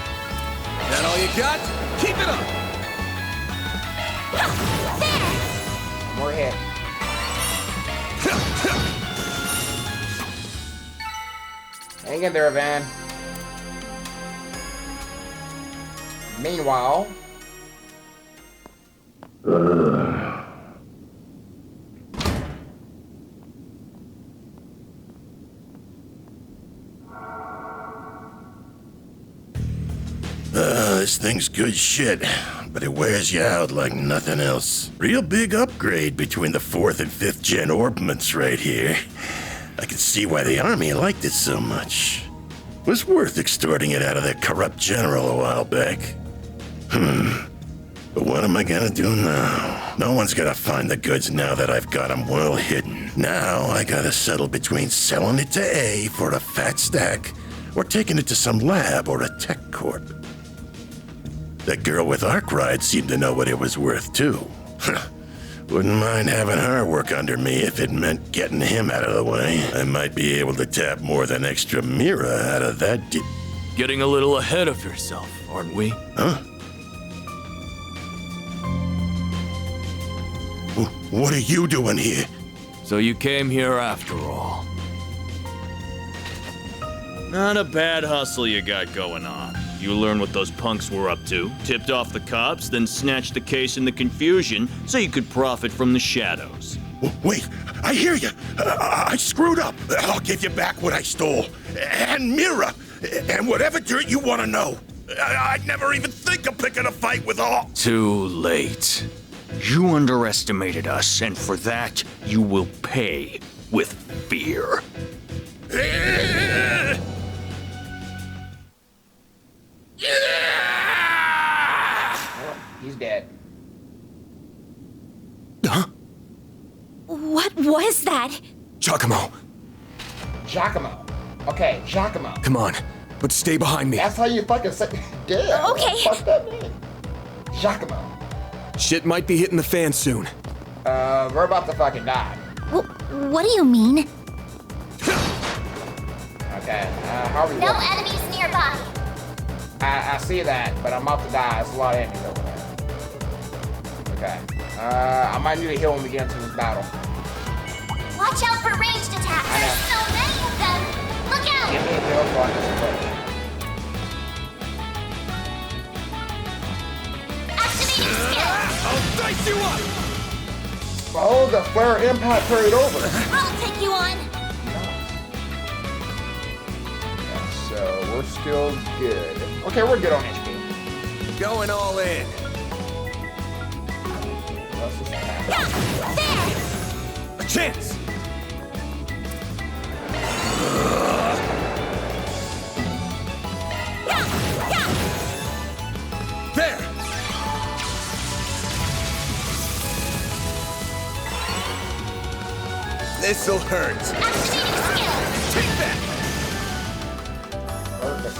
That all you got? Keep it up! There! More hit. Hang in there, Van. Meanwhile... This thing's good shit, but it wears you out like nothing else. Real big upgrade between the 4th and 5th gen orbments right here. I can see why the army liked it so much. Was worth extorting it out of that corrupt general a while back. But what am I gonna do now? No one's gonna find the goods now that I've got them well hidden. Now I gotta settle between selling it to A for a fat stack or taking it to some lab or a tech corp. That girl with Arkwright seemed to know what it was worth too. Wouldn't mind having her work under me if it meant getting him out of the way. I might be able to tap more than extra Mira out of that Getting a little ahead of yourself, aren't we? Huh? What are you doing here? So you came here after all. Not a bad hustle you got going on. You learned what those punks were up to, tipped off the cops, then snatched the case in the confusion so you could profit from the shadows. Wait, I hear you. I screwed up. I'll give you back what I stole. And Mira. And whatever dirt you want to know. I'd never even think of picking a fight with all. Too late. You underestimated us, and for that, you will pay with fear. He's dead. Huh? What was that? Giacomo, Giacomo. Okay, Giacomo. come on. But stay behind me. That's how you fucking say. Damn. Okay. What the fuck that mean? Giacomo. Shit might be hitting the fan soon. We're about to fucking die. What do you mean? Okay. How are we No looking? enemies nearby. I see that, but I'm about to die. There's a lot of enemies over there. Okay. I might need to heal when we get into this battle. Watch out for ranged attacks. I know. There's so many of them. Look out! Give me a heal so I can switch. Activating skill. I'll dice you up! Oh, the flare impact carried over. I'll take you on. So we're still good. Okay, we're good on HP. Going all in. Let's just attack. Yeah, there. A chance! Yeah, yeah. There! This'll hurt. Activating skill. Take that! Perfect.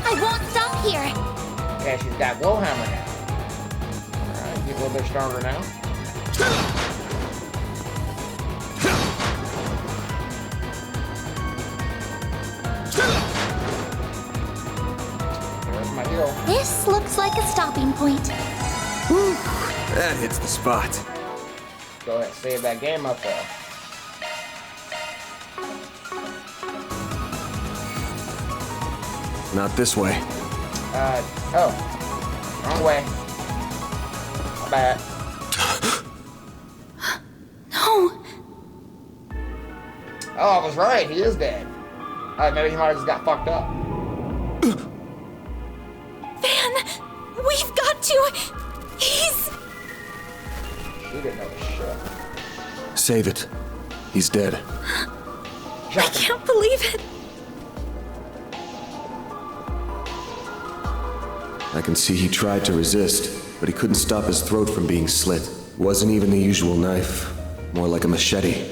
I won't stop here. Okay, she's got Glowhammer now. Alright, get a little bit stronger now. There's my heal. This looks like a stopping point. Whew, that hits the spot. Go ahead, save that game up there. Not this way. Oh. Wrong way. My bad. No. Oh, I was right. He is dead. Maybe he might have just got fucked up. Van, we've got to. He's. She didn't know shit. Save it. He's dead. I can't believe it. I can see he tried to resist, but he couldn't stop his throat from being slit. Wasn't even the usual knife, more like a machete.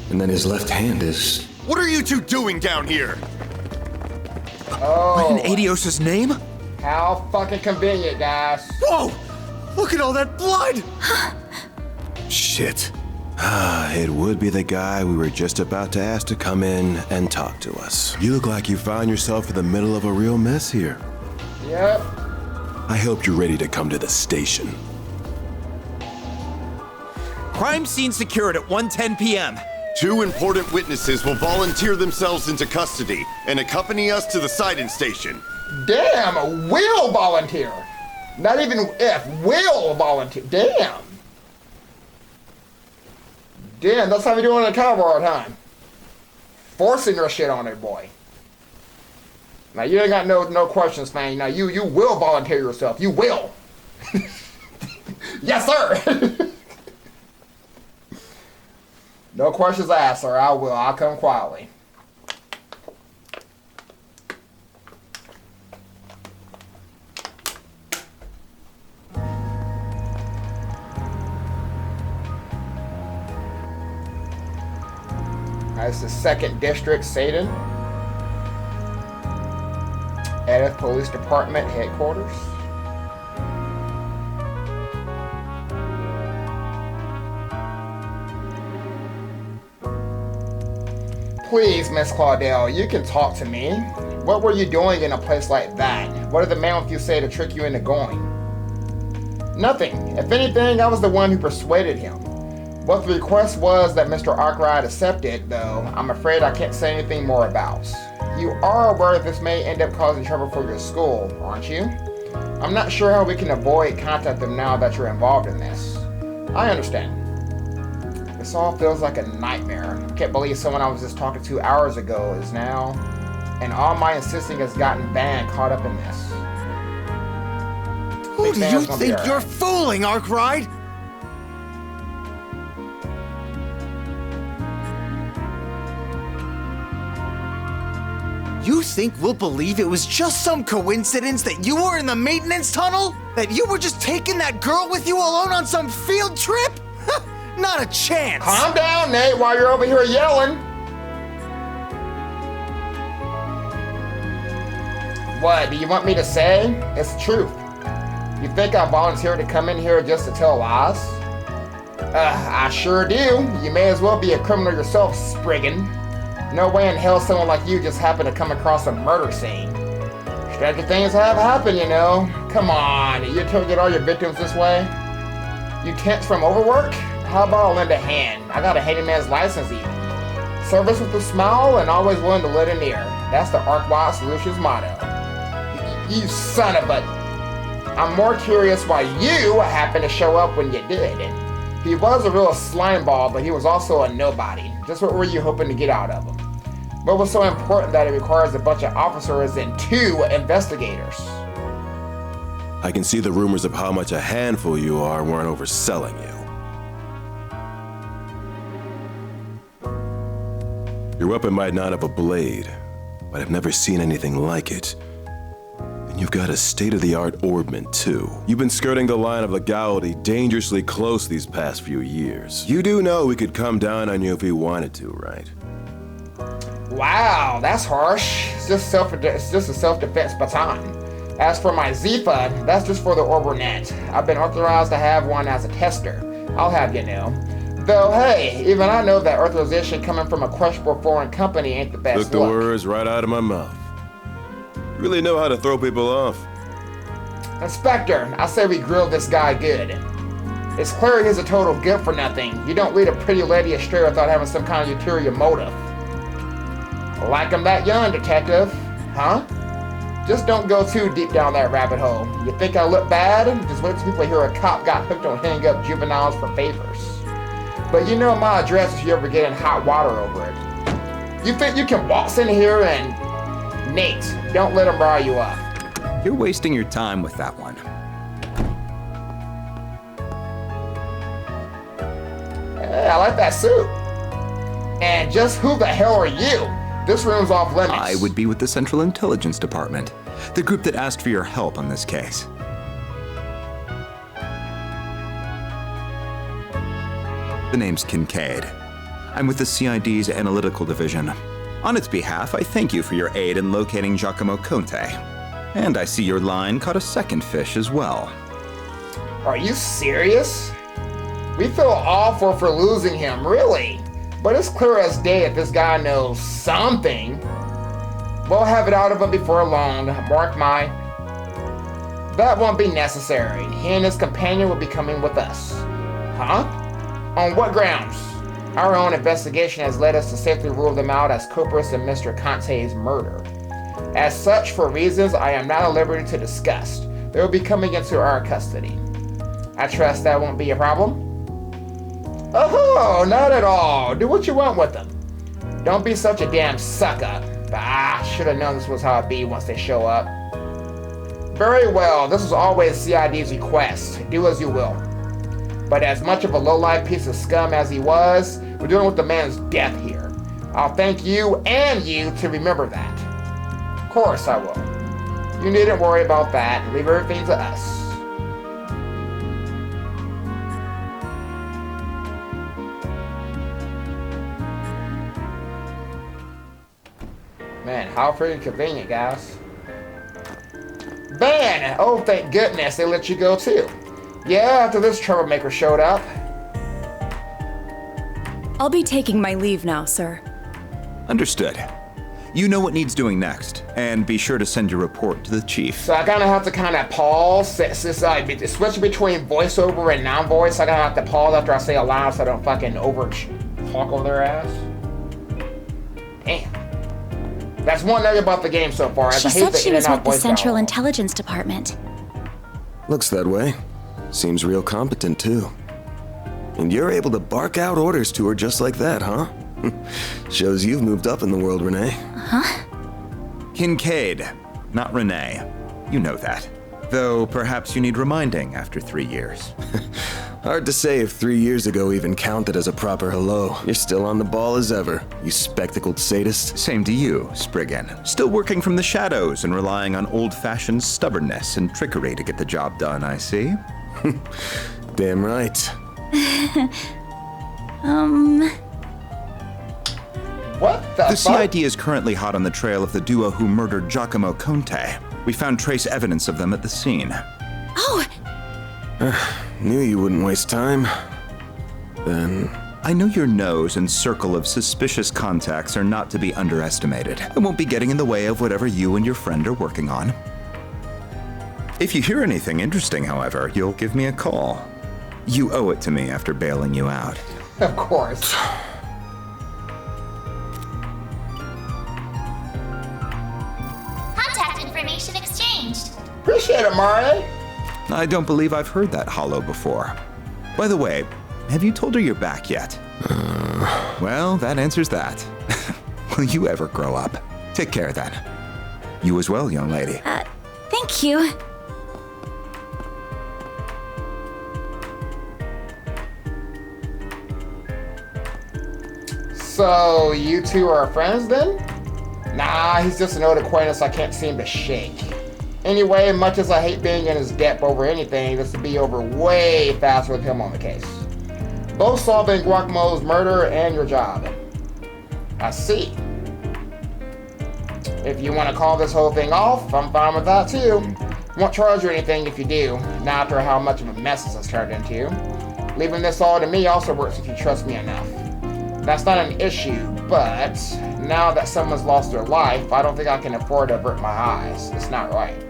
And then his left hand is... What are you two doing down here? Oh. In Adios's name? How fucking convenient, guys. Whoa! Look at all that blood! Shit. It would be the guy we were just about to ask to come in and talk to us. You look like you found yourself in the middle of a real mess here. Yep. I hope you're ready to come to the station. Crime scene secured at 1:10 p.m. 2 important witnesses will volunteer themselves into custody and accompany us to the sighting station. Damn, will volunteer. Not even if, will volunteer. Damn. Damn, that's how we do it in Calvard all the time. Forcing your shit on it, boy. Now you ain't got no questions, man. Now you will volunteer yourself. You will. Yes, sir. No questions asked, sir. I will. I'll come quietly. That's the 2nd District, Satan. Edith Police Department headquarters. Please, Miss Claudel, you can talk to me. What were you doing in a place like that? What did the man with you say to trick you into going? Nothing. If anything, I was the one who persuaded him. What the request was that Mr. Arkwright accepted, though, I'm afraid I can't say anything more about. You are aware that this may end up causing trouble for your school, aren't you? I'm not sure how we can avoid contacting them now that you're involved in this. I understand. This all feels like a nightmare. I can't believe someone I was just talking to hours ago is now, and all my insisting has gotten Van caught up in this. Who do you think you're fooling, Arkwright? You think we'll believe it was just some coincidence that you were in the maintenance tunnel? That you were just taking that girl with you alone on some field trip? Not a chance! Calm down, Nate, while you're over here yelling. What do you want me to say? It's the truth. You think I volunteered to come in here just to tell lies? I sure do. You may as well be a criminal yourself, Spriggan. No way in hell someone like you just happened to come across a murder scene. Stranger things have happened, you know. Come on, you target all your victims this way? You tense from overwork? How about I lend a hand? I got a handyman's license even. Service with a smile and always willing to lend an ear. That's the Arkwright Solutions motto. You son of a... I'm more curious why you happened to show up when you did. He was a real slimeball, but he was also a nobody. Just what were you hoping to get out of him? What was so important that it requires a bunch of officers and 2 investigators? I can see the rumors of how much a handful you are weren't overselling you. Your weapon might not have a blade, but I've never seen anything like it. And you've got a state-of-the-art orbment, too. You've been skirting the line of legality dangerously close these past few years. You do know we could come down on you if we wanted to, right? Wow, that's harsh. It's just a self-defense baton. As for my Zifa, that's just for the Orbernet. I've been authorized to have one as a tester. I'll have you know. Though, hey, even I know that authorization coming from a questionable foreign company ain't the best Took the words right out of my mouth. You really know how to throw people off. Inspector, I say we grill this guy good. It's clear he's a total good-for-nothing. You don't lead a pretty lady astray without having some kind of ulterior motive. Like him that young, detective. Huh? Just don't go too deep down that rabbit hole. You think I look bad? Just wait till people hear a cop got hooked on hanging up juveniles for favors. But you know my address if you ever get in hot water over it. You think you can waltz in here and... Nate, don't let him rile you up. You're wasting your time with that one. Hey, I like that suit. And just who the hell are you? This room's off limits. I would be with the Central Intelligence Department, the group that asked for your help on this case. The name's Kincaid. I'm with the CID's Analytical Division. On its behalf, I thank you for your aid in locating Giacomo Conte. And I see your line caught a second fish as well. Are you serious? We feel awful for losing him, really. But it's clear as day that this guy knows something. We'll have it out of him before long, mark my... That won't be necessary. He and his companion will be coming with us. Huh? On what grounds? Our own investigation has led us to safely rule them out as culprits in Mr. Conte's murder. As such, for reasons I am not at liberty to discuss, they will be coming into our custody. I trust that won't be a problem? Oh, not at all. Do what you want with them. Don't be such a damn sucker. Should have known this was how it'd be once they show up. Very well, this was always CID's request. Do as you will. But as much of a low-life piece of scum as he was, we're dealing with the man's death here. I'll thank you and you to remember that. Of course I will. You needn't worry about that. Leave everything to us. How freaking convenient, guys. Van! Oh, thank goodness they let you go too. Yeah, after this troublemaker showed up. I'll be taking my leave now, sir. Understood. You know what needs doing next, and be sure to send your report to the chief. So I kind of have to kind of pause, switch between voiceover and non-voice. I kind of have to pause after I say a line so I don't fucking talk over their ass. Damn. That's one thing about the game so far. She said she was with the Central Intelligence Department. Looks that way. Seems real competent, too. And you're able to bark out orders to her just like that, huh? Shows you've moved up in the world, Renee. Huh? Kincaid, not Renee. You know that. Though perhaps you need reminding after 3 years. Hard to say if 3 years ago even counted as a proper hello. You're still on the ball as ever, you spectacled sadist. Same to you, Spriggan. Still working from the shadows and relying on old-fashioned stubbornness and trickery to get the job done, I see. Damn right. What the The fuck? CID is currently hot on the trail of the duo who murdered Giacomo Conte. We found trace evidence of them at the scene. Oh! Knew you wouldn't waste time. Then... I know your nose and circle of suspicious contacts are not to be underestimated. I won't be getting in the way of whatever you and your friend are working on. If you hear anything interesting, however, you'll give me a call. You owe it to me after bailing you out. Of course. Contact information exchanged. Appreciate it, Mario. I don't believe I've heard that hollow before. By the way, have you told her you're back yet? Well, that answers that. Will you ever grow up? Take care then. You as well, young lady. Thank you. So, you two are friends then? Nah, he's just an old acquaintance I can't seem to shake. Anyway, much as I hate being in his debt over anything, this would be over way faster with him on the case. Both solving Guacamo's murder and your job. I see. If you want to call this whole thing off, I'm fine with that too. Won't charge you anything if you do, not after how much of a mess this has turned into. Leaving this all to me also works if you trust me enough. That's not an issue, but now that someone's lost their life, I don't think I can afford to avert my eyes. It's not right.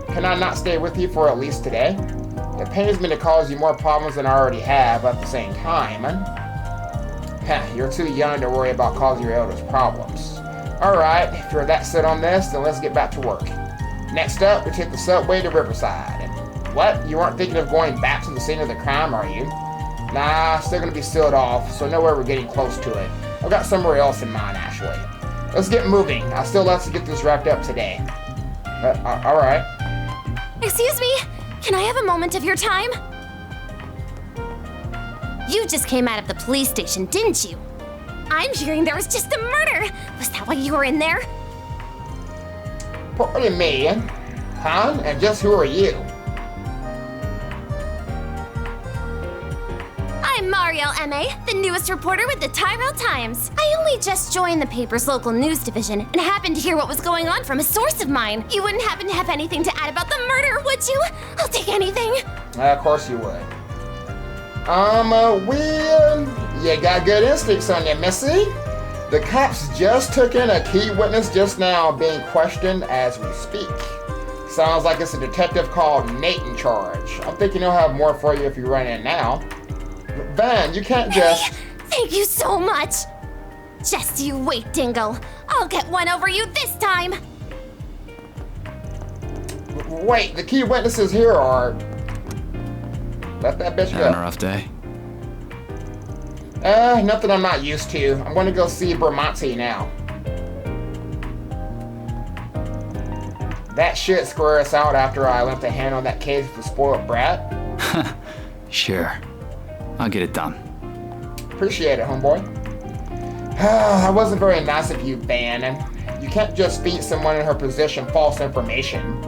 Can I not stay with you for at least today? It pains me to cause you more problems than I already have, but at the same time, you're too young to worry about causing your elders problems. Alright, if you're that set on this, then let's get back to work. Next up, we take the subway to Riverside. What? You aren't thinking of going back to the scene of the crime, are you? Nah, still gonna be sealed off, so no way we're getting close to it. I've got somewhere else in mind, actually. Let's get moving. I still have to get this wrapped up today. Alright. Excuse me? Can I have a moment of your time? You just came out of the police station, didn't you? I'm hearing there was just a murder. Was that why you were in there? Pardon me, huh? And just who are you? I'm Marielle M.A., the newest reporter with the Tyrell Times. I only just joined the paper's local news division and happened to hear what was going on from a source of mine. You wouldn't happen to have anything to add about the murder, would you? I'll take anything. Of course you would. You got good instincts on you, Missy. The cops just took in a key witness just now being questioned as we speak. Sounds like it's a detective called Nate in charge. I'm thinking he'll have more for you if you run in now. Van, you can't just... Thank you so much. Just you wait, Dingle. I'll get one over you this time. Wait, the key witnesses here are... Let that bitch go. Having a rough day? Nothing I'm not used to. I'm gonna go see Bramante now. That shit square us out after I left a hand on that case with the spoiled brat. Sure. I'll get it done. Appreciate it, homeboy. That wasn't very nice of you, Van. And you can't just feed someone in her position false information.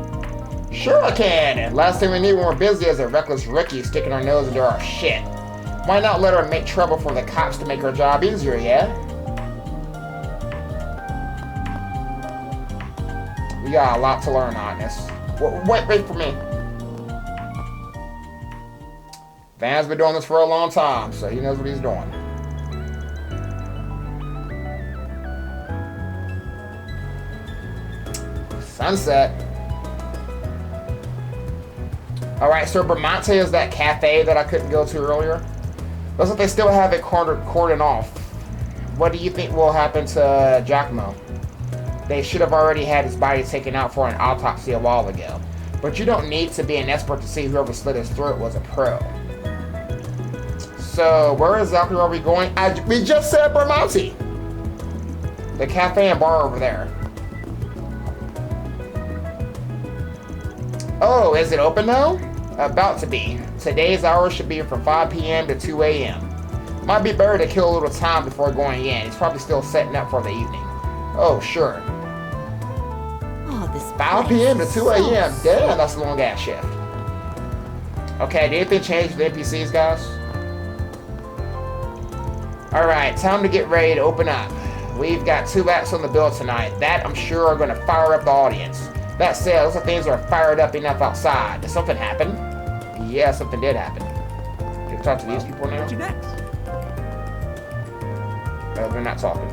Sure I can. Last thing we need when we're busy is a reckless rookie sticking her nose into our shit. Why not let her make trouble for the cops to make her job easier, yeah? We got a lot to learn on this. Wait for me. Van's been doing this for a long time, so he knows what he's doing. Sunset. Alright, so Bramante is that cafe that I couldn't go to earlier. Looks like they still have it cordoned off. What do you think will happen to Giacomo? They should have already had his body taken out for an autopsy a while ago. But you don't need to be an expert to see whoever slit his throat was a pro. So, where exactly are we going? We just said Bramante! The cafe and bar over there. Oh, is it open now? About to be. Today's hours should be from 5 p.m. to 2 a.m. Might be better to kill a little time before going in. He's probably still setting up for the evening. Oh, sure. Oh, this 5 p.m. to 2 a.m. Damn, that's a long ass shift. Okay, did anything change with the NPCs, guys? Alright, time to get ready to open up. We've got 2 acts on the bill tonight. That, I'm sure, are going to fire up the audience. That said, looks like things are fired up enough outside. Did something happen? Yeah, something did happen. Can you talk to these people now? What's your next? They're not talking.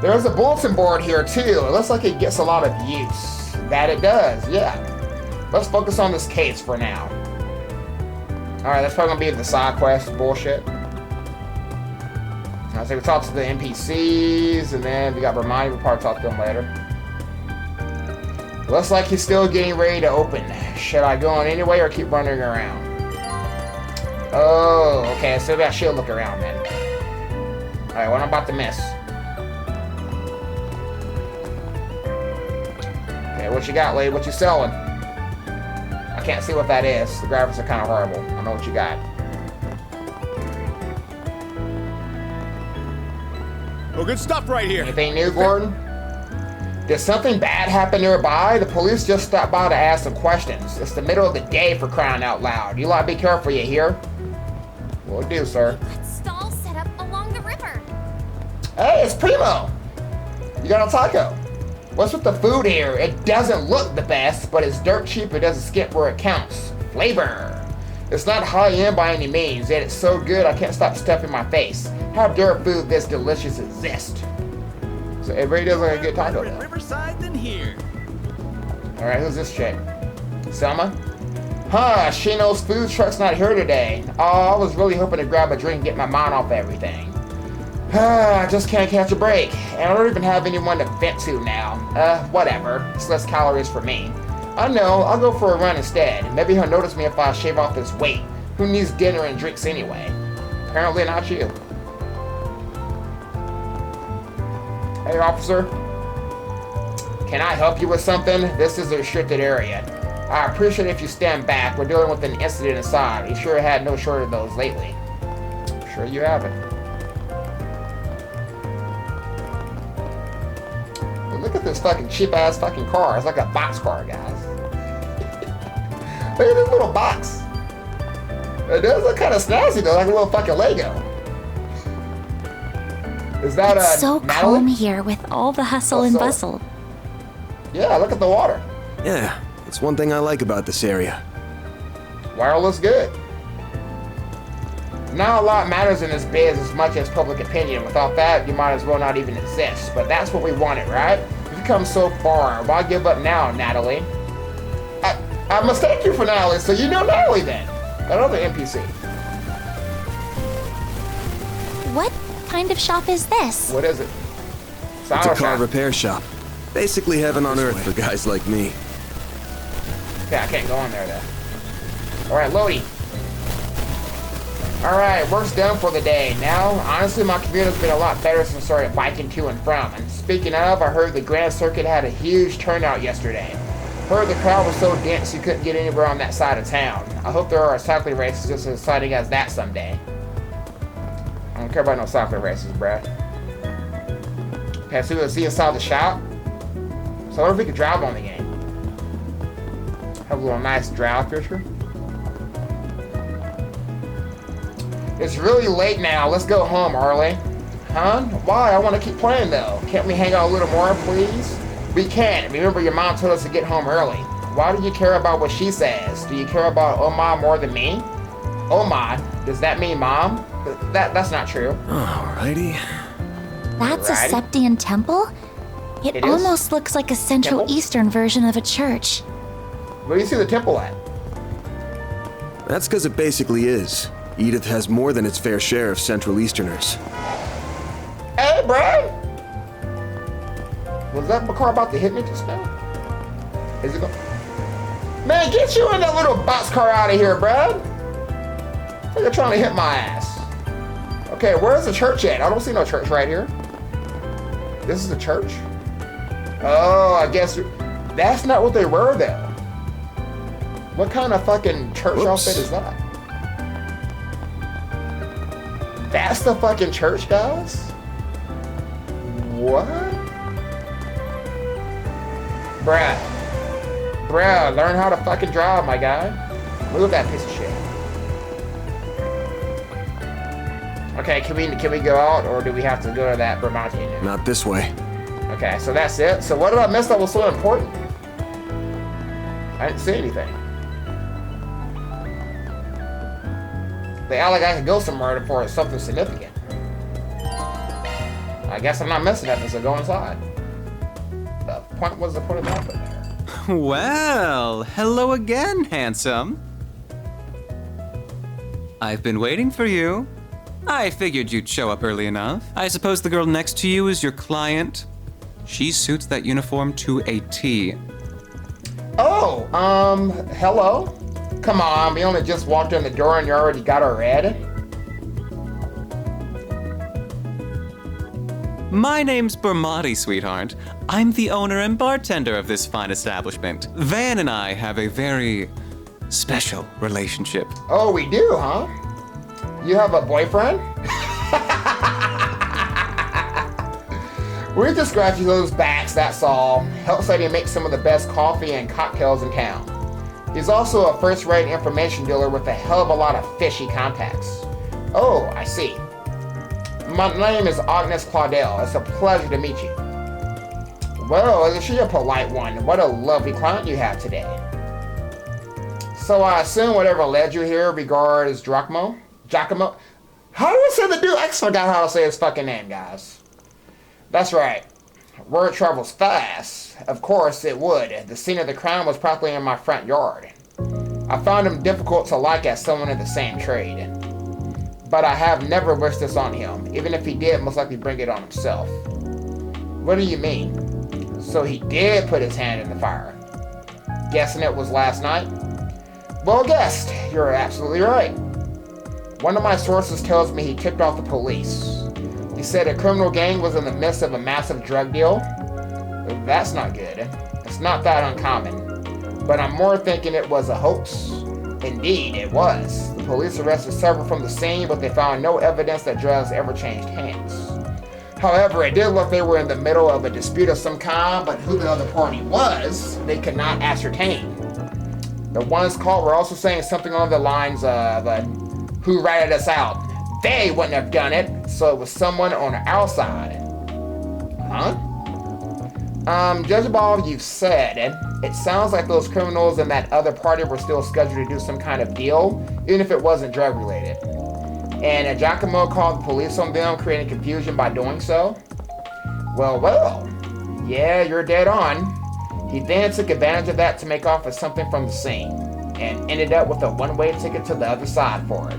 There's a bulletin board here too. It looks like it gets a lot of use. That it does, yeah. Let's focus on this case for now. Alright, that's probably gonna be the side quest bullshit. I think we talk to the NPCs, and then we got Bramante. We'll probably talk to them later. Looks like he's still getting ready to open. Should I go in anyway or keep running around? Oh, okay, so maybe I should look around then. Alright, what I'm about to miss. Okay, what you got, lady? What you selling? I can't see what that is. The graphics are kind of horrible. I know what you got. Oh, good stuff right here. Anything new, Gordon? Did something bad happen nearby? The police just stopped by to ask some questions. It's the middle of the day, for crying out loud. You lot be careful, you hear? Will do, sir. Stall set up along the river. Hey, it's Primo! You got a taco? What's with the food here? It doesn't look the best, but it's dirt cheap. It doesn't skip where it counts. Flavor! It's not high-end by any means, yet it's so good I can't stop stuffing my face. How dare food this delicious exist? So everybody does like a good taco though. Riverside than here. Alright, who's this chick? Selma? Huh, she knows food truck's not here today. Oh, I was really hoping to grab a drink and get my mind off everything. I just can't catch a break. And I don't even have anyone to vent to now. Whatever. It's less calories for me. I know, I'll go for a run instead. Maybe he'll notice me if I shave off this weight. Who needs dinner and drinks anyway? Apparently not you. Hey, officer. Can I help you with something? This is a restricted area. I appreciate if you stand back. We're dealing with an incident inside. You sure had no short of those lately. Sure you haven't. But look at this fucking cheap-ass fucking car. It's like a box car, guys. Look at this little box. It does look kind of snazzy, though, like a little fucking Lego. Is that it's so Natalie? calm here with all the hustle and bustle. Yeah, look at the water. Yeah, that's one thing I like about this area. Water looks good. Not a lot matters in this biz as much as public opinion. Without that, you might as well not even exist. But that's what we wanted, right? We've come so far. Why give up now, Natalie? I mistake you for Natalie, so you know Natalie then. Another NPC. What kind of shop is this? What is it? It's a car repair shop. Basically heaven on earth for guys like me. Okay, I can't go in there though. Alright, Lodi. Alright, work's done for the day. Now, honestly, my commute has been a lot better since I started biking to and from. And speaking of, I heard the Grand Circuit had a huge turnout yesterday. Heard the crowd was so dense you couldn't get anywhere on that side of town. I hope there are cycling races just as exciting as that someday. I don't care about no cycling races, bruh. Okay, so we'll see inside the shop. So I wonder if we could drive on the game. Have a little nice drive feature. It's really late now. Let's go home, Arlie. Huh? Why? I want to keep playing though. Can't we hang out a little more, please? We can. Remember, your mom told us to get home early. Why do you care about what she says? Do you care about Oma more than me? Oma? Does that mean mom? That's not true. Alrighty. That's a Septian temple? It almost looks like a Central Eastern version of a church. Where do you see the temple at? That's because it basically is. Edith has more than its fair share of Central Easterners. Hey, Brad! Was that car about to hit me just now? Is it going? Man, get you in that little boxcar out of here, Brad! They're trying to hit my ass. Okay, where's the church at? I don't see no church right here. This is a church? Oh, I guess that's not what they were, though. What kind of fucking church outfit is that? That's the fucking church, guys? What? Bruh, learn how to fucking drive, my guy. Move that piece of shit. Okay, can we go out, or do we have to go to that Bramante now? Not this way. Okay, so that's it. So what did I miss that was so important? I didn't see anything. They act like I could go somewhere for something significant. I guess I'm not missing nothing, so go inside. The point was to put it up in there. Well, hello again, handsome. I've been waiting for you. I figured you'd show up early enough. I suppose the girl next to you is your client? She suits that uniform to a T. Oh, hello? Come on, we only just walked in the door and you already got her red? My name's Bermati, sweetheart. I'm the owner and bartender of this fine establishment. Van and I have a very special relationship. Oh, we do, huh? You have a boyfriend? We just scratch those backs, that's all. Helps Eddie make some of the best coffee and cocktails in town. He's also a first-rate information dealer with a hell of a lot of fishy contacts. Oh, I see. My name is Agnes Claudel. It's a pleasure to meet you. Well, is she a polite one? What a lovely client you have today. So I assume whatever led you here regards Giacomo? How do I say the dude? I forgot how to say his fucking name, guys. That's right. Word travels fast. Of course it would. The scene of the crime was practically in my front yard. I found him difficult to like as someone in the same trade. But I have never wished this on him. Even if he did, most likely bring it on himself. What do you mean? So he did put his hand in the fire. Guessing it was last night? Well guessed. You're absolutely right. One of my sources tells me he tipped off the police. He said a criminal gang was in the midst of a massive drug deal. That's not good. It's not that uncommon. But I'm more thinking it was a hoax. Indeed, it was. The police arrested several from the scene, but they found no evidence that drugs ever changed hands. However, it did look they were in the middle of a dispute of some kind, but who the other party was, they could not ascertain. The ones caught were also saying something along the lines of, who ratted us out? They wouldn't have done it, so it was someone on our side. Huh? Judging by all you've said, it sounds like those criminals in that other party were still scheduled to do some kind of deal, even if it wasn't drug related. And Giacomo called the police on them, creating confusion by doing so. Well. Yeah, you're dead on. He then took advantage of that to make off with something from the scene, and ended up with a one-way ticket to the other side for it.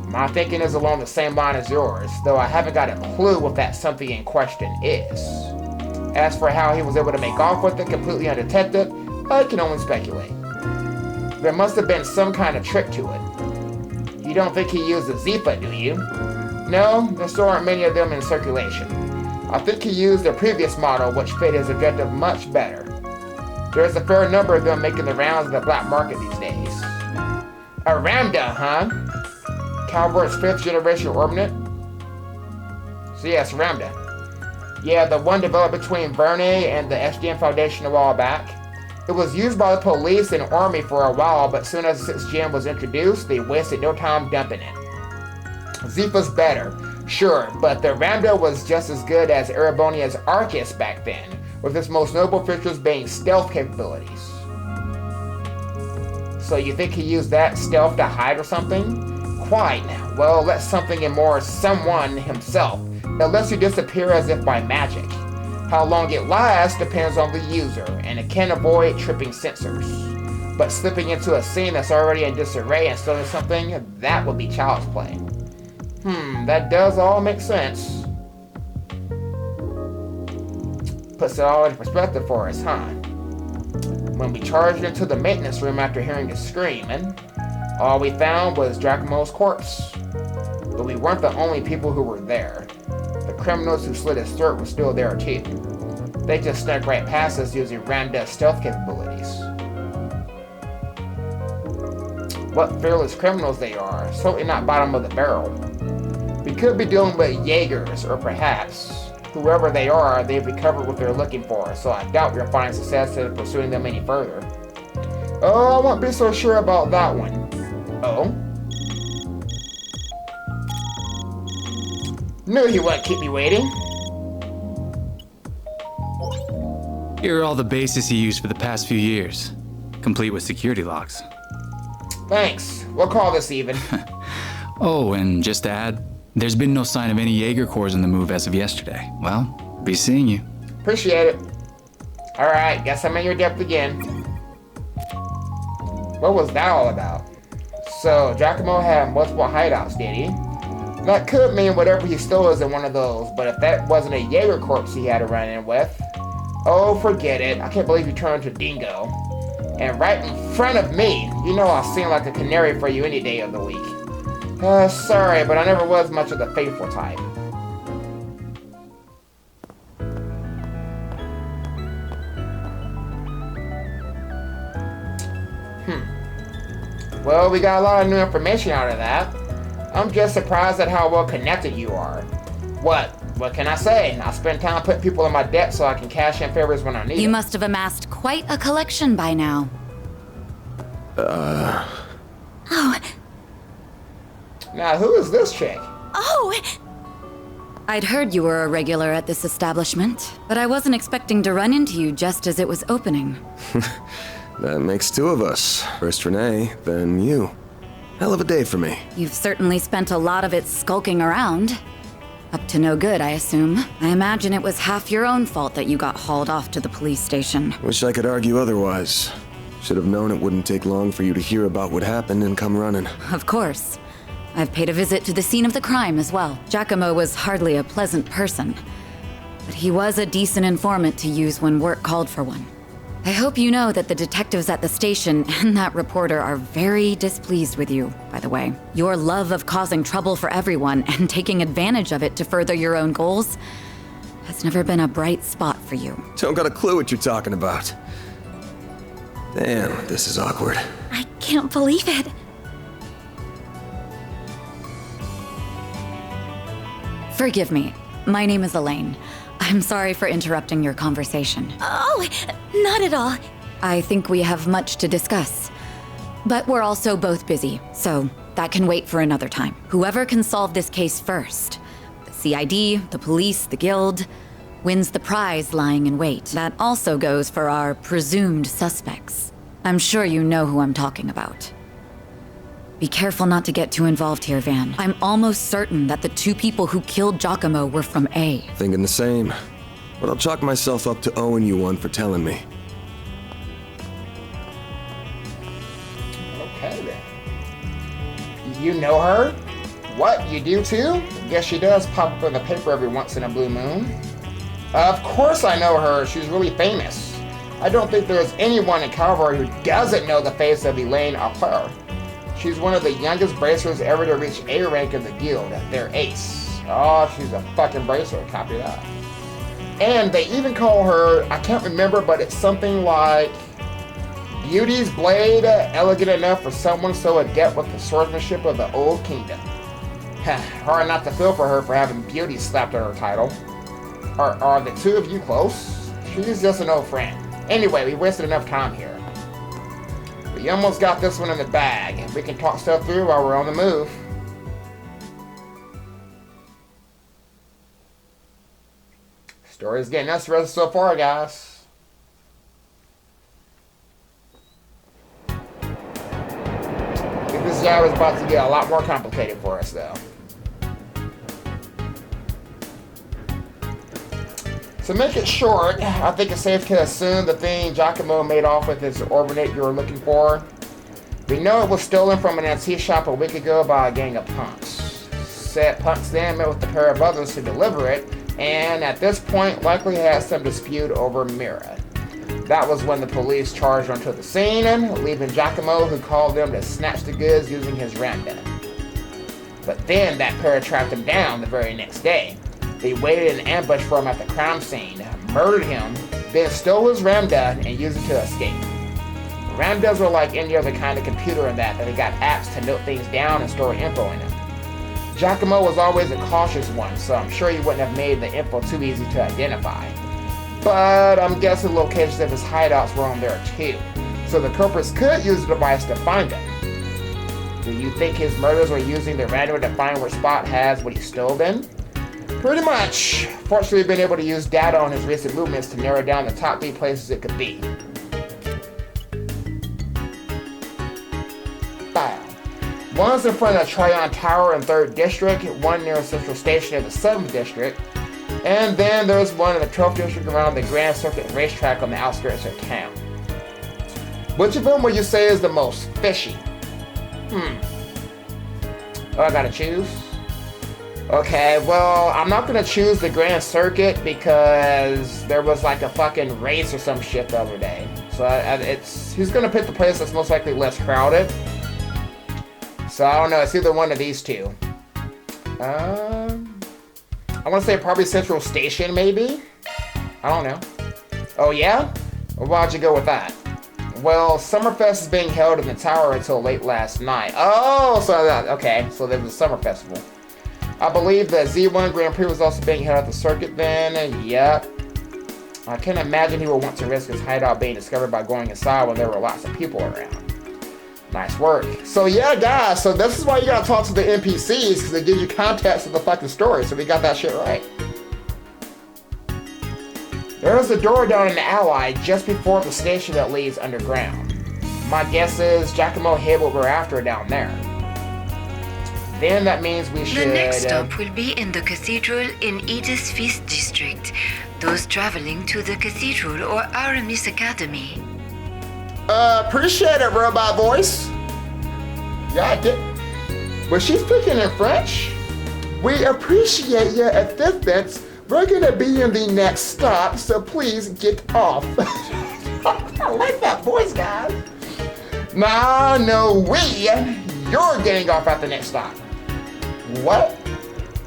My thinking is along the same line as yours, though I haven't got a clue what that something in question is. As for how he was able to make off with it completely undetected, I can only speculate. There must have been some kind of trick to it. You don't think he used a Zipa, do you? No, there still aren't many of them in circulation. I think he used a previous model which fit his objective much better. There's a fair number of them making the rounds of the black market these days. A Ramda, huh? Calvard's 5th generation orbit? So yes, Ramda. Yeah, the one developed between Verne and the SDM Foundation a while back. It was used by the police and army for a while, but soon as the 6th gen was introduced, they wasted no time dumping it. Zifa's better, sure, but the Ramdo was just as good as Erebonia's Arcus back then, with its most notable features being stealth capabilities. So you think he used that stealth to hide or something? Quite. Well, let something and more someone himself. It lets you disappear as if by magic. How long it lasts depends on the user, and it can avoid tripping sensors. But slipping into a scene that's already in disarray and stealing something, that would be child's play. That does all make sense. Puts it all into perspective for us, huh? When we charged into the maintenance room after hearing the screaming, all we found was Giacomo's corpse. But we weren't the only people who were there. The criminals who slit his throat were still there too. They just snuck right past us using Ramda's stealth capabilities. What fearless criminals they are, certainly not bottom of the barrel. We could be dealing with Jaegers, or perhaps, whoever they are, they've recovered what they're looking for, so I doubt we'll find success in pursuing them any further. Oh, I won't be so sure about that one. Oh? Knew he wouldn't keep me waiting. Here are all the bases he used for the past few years, complete with security locks. Thanks. We'll call this even. Oh, and just to add, there's been no sign of any Jaeger Corps in the move as of yesterday. Well, be seeing you. Appreciate it. Alright, guess I'm in your depth again. What was that all about? So, Giacomo had multiple hideouts, did he? That could mean whatever he stole is in one of those, but if that wasn't a Jaeger Corps he had to run in with, oh, forget it. I can't believe you turned to Dingo. And right in front of me, you know I'll sing like a canary for you any day of the week. Sorry, but I never was much of the faithful type. Well, we got a lot of new information out of that. I'm just surprised at how well connected you are. What can I say? I spend time putting people in my debt so I can cash in favors when I need You them. must have amassed quite a collection by now. Oh. Now, who is this chick? Oh! I'd heard you were a regular at this establishment, but I wasn't expecting to run into you just as it was opening. That makes two of us. First Renee, then you. Hell of a day for me. You've certainly spent a lot of it skulking around. Up to no good, I assume. I imagine it was half your own fault that you got hauled off to the police station. Wish I could argue otherwise. Should have known it wouldn't take long for you to hear about what happened and come running. Of course. I've paid a visit to the scene of the crime as well. Giacomo was hardly a pleasant person, but he was a decent informant to use when work called for one. I hope you know that the detectives at the station and that reporter are very displeased with you, by the way. Your love of causing trouble for everyone and taking advantage of it to further your own goals has never been a bright spot for you. Don't got a clue what you're talking about. Damn, this is awkward. I can't believe it. Forgive me. My name is Elaine. I'm sorry for interrupting your conversation. Oh, not at all. I think we have much to discuss. But we're also both busy, so that can wait for another time. Whoever can solve this case first, the CID, the police, the guild, wins the prize lying in wait. That also goes for our presumed suspects. I'm sure you know who I'm talking about. Be careful not to get too involved here, Van. I'm almost certain that the two people who killed Giacomo were from A. Thinking the same. But I'll chalk myself up to owing you one for telling me. Okay then. You know her? What, you do too? Guess she does pop up in the paper every once in a blue moon. Of course I know her. She's really famous. I don't think there's anyone in Calvard who doesn't know the face of Elaine Auclair. She's one of the youngest bracers ever to reach A rank in the guild. They're ace. Oh, she's a fucking bracer. Copy that. And they even call her, I can't remember, but it's something like Beauty's Blade, elegant enough for someone so adept with the swordsmanship of the Old Kingdom. Hard not to feel for her for having Beauty slapped on her title. Are the two of you close? She's just an old friend. Anyway, we wasted enough time here. We almost got this one in the bag. We can talk stuff through while we're on the move. Story's getting interesting so far, guys. I think this guy was about to get a lot more complicated for us, though. To make it short, I think it's safe to assume the thing Giacomo made off with is the Orbinate you were looking for. We know it was stolen from an antique shop a week ago by a gang of punks. Said punks then met with a pair of others to deliver it, and at this point likely had some dispute over Mira. That was when the police charged onto the scene, leaving Giacomo, who called them to snatch the goods using his ramda. But then that pair tracked him down the very next day. They waited in ambush for him at the crime scene, murdered him, then stole his ramda and used it to escape. Ramdas were like any other kind of computer in that they got apps to note things down and store info in them. Giacomo was always a cautious one, so I'm sure he wouldn't have made the info too easy to identify. But I'm guessing locations of his hideouts were on there too, so the culprits could use the device to find him. Do you think his murderers were using the random to find which spot has what he stole in? Pretty much. Fortunately, we've been able to use data on his recent movements to narrow down the top 3 places it could be. One's in front of the Tryon Tower in 3rd District, one near Central Station in the 7th District, and then there's one in the 12th District around the Grand Circuit racetrack on the outskirts of town. Which of them would you say is the most fishy? Oh, I gotta choose? Okay, well, I'm not gonna choose the Grand Circuit because there was like a fucking race or some shit the other day. So he's gonna pick the place that's most likely less crowded. So I don't know, it's either one of these two. I want to say probably Central Station, maybe? I don't know. Oh yeah? Well, why'd you go with that? Well, Summerfest is being held in the tower until late last night. Oh, okay, so there was a summer festival. I believe the Z1 Grand Prix was also being held at the circuit then, and yep. I can't imagine he would want to risk his hideout being discovered by going inside when there were lots of people around. Nice work. So yeah, guys, so this is why you gotta talk to the NPCs, because they give you context of the fucking story, so we got that shit right. There's a door down in the alley just before the station that leads underground. My guess is Giacomo hid what we're after down there. Then that means we should... The next stop will be in the cathedral in Edith's 5th District. Those traveling to the cathedral or Aramis Academy. Appreciate it, robot voice. Yeah, I did. Was she speaking in French? We appreciate your assistance. We're gonna be in the next stop, so please get off. I like that voice, guys. Nah, no, you're getting off at the next stop. What?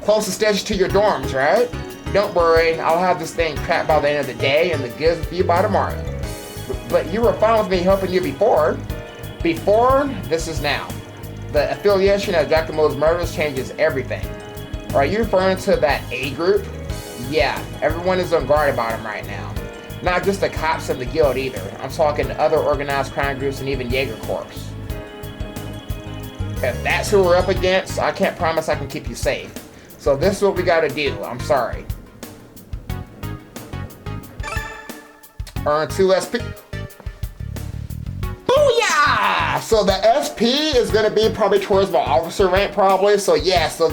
Closest station to your dorms, right? Don't worry, I'll have this thing cracked by the end of the day and the goods with you by tomorrow. But you were fine with me helping you before. Before, this is now. The affiliation of Giacomo's murders changes everything. Are you referring to that A group? Yeah, everyone is on guard about him right now. Not just the cops and the guild either. I'm talking other organized crime groups and even Jaeger Corps. If that's who we're up against, I can't promise I can keep you safe. So this is what we gotta do. I'm sorry. Earn 2 SP. Booyah! So the SP is gonna be probably towards my officer rank probably. So yeah, so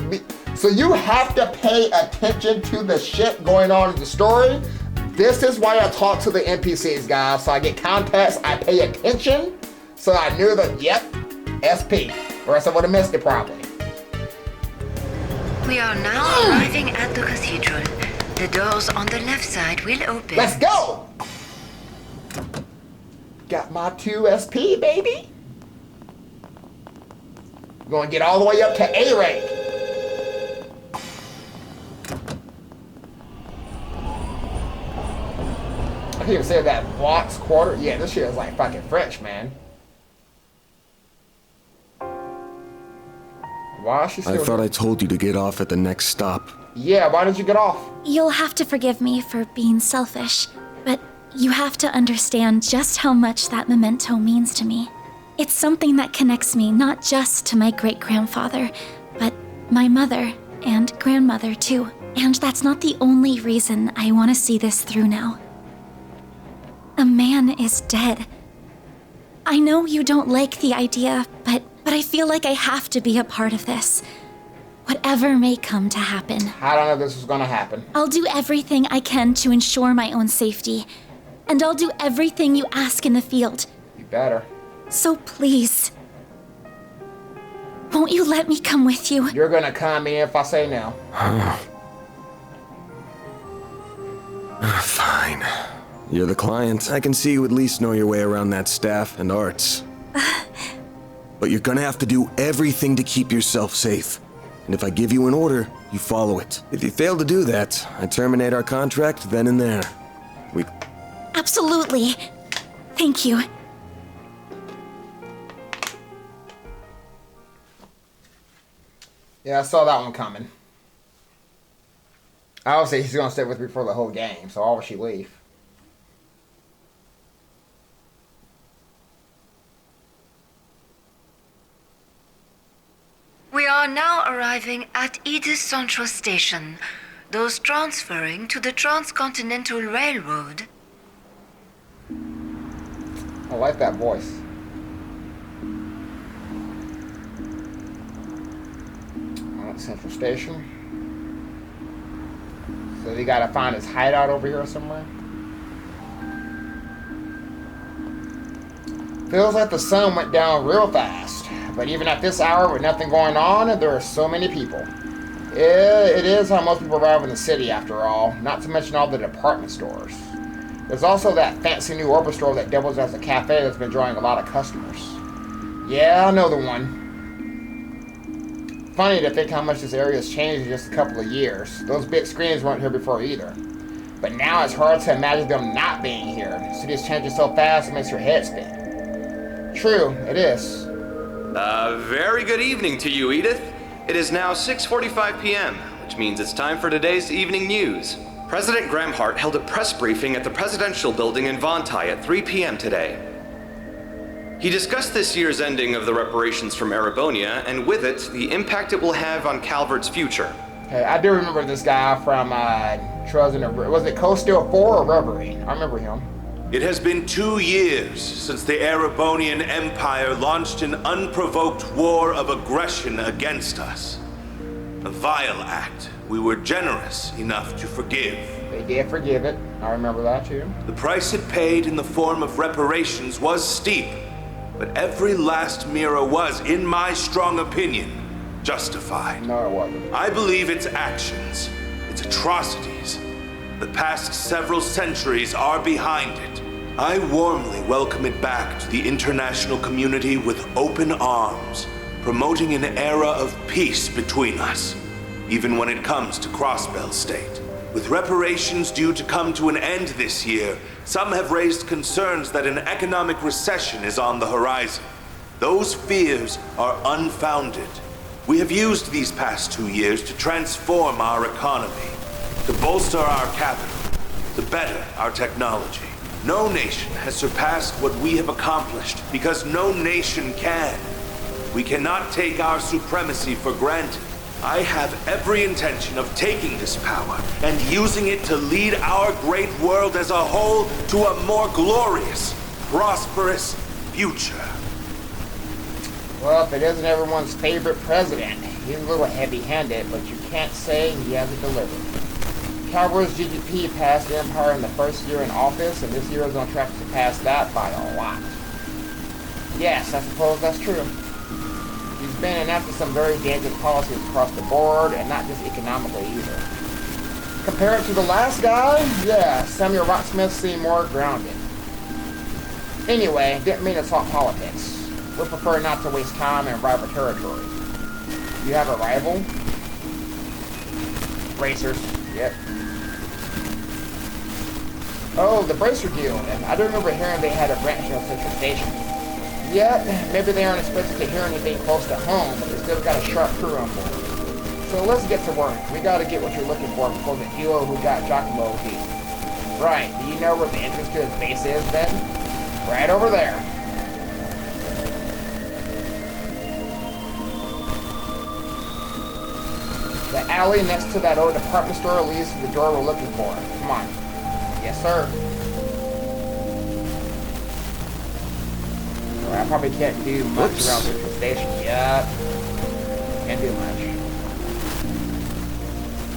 you have to pay attention to the shit going on in the story. This is why I talk to the NPCs, guys. So I get context, I pay attention. So I knew that, yep, SP. Or else I would have missed it probably. We are now arriving at the cathedral. The doors on the left side will open. Let's go! Got my 2 SP, baby. Gonna get all the way up to A rank. I can't even say that. Watts quarter. Yeah, this shit is like fucking French, man. Why is she still I thought I told you to get off at the next stop. Yeah, why did you get off? You'll have to forgive me for being selfish, but you have to understand just how much that memento means to me. It's something that connects me not just to my great-grandfather, but my mother and grandmother too. And that's not the only reason I want to see this through now. A man is dead. I know you don't like the idea, but I feel like I have to be a part of this. Whatever may come to happen. I don't know if this is gonna happen. I'll do everything I can to ensure my own safety. And I'll do everything you ask in the field. You better. So please, won't you let me come with you? You're gonna come in if I say no. Fine. You're the client. I can see you at least know your way around that staff and arts. But you're gonna have to do everything to keep yourself safe. And if I give you an order, you follow it. If you fail to do that, I terminate our contract then and there. Absolutely. Thank you. Yeah, I saw that one coming. Obviously, she's gonna stay with me for the whole game, so why would she leave? We are now arriving at Edith Central Station. Those transferring to the Transcontinental Railroad. I like that voice. Central Station. So we gotta find his hideout over here somewhere. Feels like the sun went down real fast. But even at this hour with nothing going on, there are so many people. It is how most people arrive in the city after all, not to mention all the department stores. There's also that fancy new Orbit store that doubles as a cafe that's been drawing a lot of customers. Yeah, I know the one. Funny to think how much this area has changed in just a couple of years. Those big screens weren't here before either. But now it's hard to imagine them not being here. The city's changing so fast it makes your head spin. True, it is. Very good evening to you, Edith. It is now 6:45 p.m., which means it's time for today's evening news. President Gramhart held a press briefing at the Presidential Building in Vontai at 3 p.m. today. He discussed this year's ending of the reparations from Erebonia, and with it, the impact it will have on Calvard's future. Okay, I do remember this guy from was it Cold Steel 4 or Reverie? I remember him. It has been 2 years since the Erebonian Empire launched an unprovoked war of aggression against us. A vile act we were generous enough to forgive. They did forgive it. I remember that too. The price it paid in the form of reparations was steep, but every last Mira was, in my strong opinion, justified. No, it wasn't. I believe its actions, its atrocities, the past several centuries are behind it. I warmly welcome it back to the international community with open arms, promoting an era of peace between us, even when it comes to Crossbell State. With reparations due to come to an end this year, some have raised concerns that an economic recession is on the horizon. Those fears are unfounded. We have used these past 2 years to transform our economy, to bolster our capital, to better our technology. No nation has surpassed what we have accomplished because no nation can. We cannot take our supremacy for granted. I have every intention of taking this power and using it to lead our great world as a whole to a more glorious, prosperous future. Well, if it isn't everyone's favorite president, he's a little heavy-handed, but you can't say he hasn't delivered. Calvard's GDP passed the Empire in the first year in office, and this year is on track to surpass that by a lot. Yes, I suppose that's true. He's been enacting some very dangerous policies across the board, and not just economically either. Compared to the last guy, yeah, Samuel Rocksmith seemed more grounded. Anyway, didn't mean to talk politics. We prefer not to waste time in rival territory. You have a rival? Racers, yep. Oh, the Bracer Guild. I do remember hearing they had a branch on Central Station. Yeah, maybe they aren't expected to hear anything close to home, but they still got a sharp crew on board. So let's get to work. We gotta get what you're looking for before the duo who got Giacomo beat. Right, do you know where the entrance to his base is, Ben? Right over there. The alley next to that old department store leads to the door we're looking for. Come on. Yes, sir. Well, I probably can't do much around Central Station yet. Can't do much.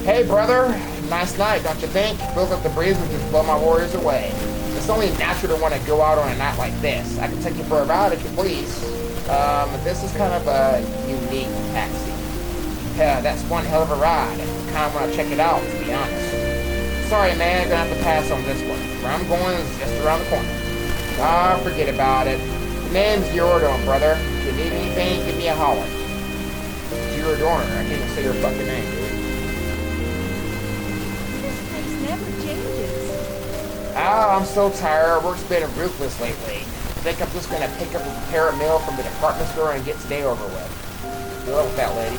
Hey, brother. Nice night, don't you think? Feels like the breeze would just blow my worries away. It's only natural to want to go out on a night like this. I can take you for a ride if you please. This is kind of a unique taxi. Yeah, that's one hell of a ride. Kind of want to check it out, to be honest. Sorry, man, gonna have to pass on this one. Where I'm going is just around the corner. Ah, forget about it. The name's Eurodorn, brother. If you need anything, give me a holler. Eurodorn, I can't even say your fucking name, dude. This place never changes. Ah, I'm so tired. Work's been ruthless lately. I think I'm just gonna pick up and prepare a meal from the department store and get today over with. Good luck with that, lady.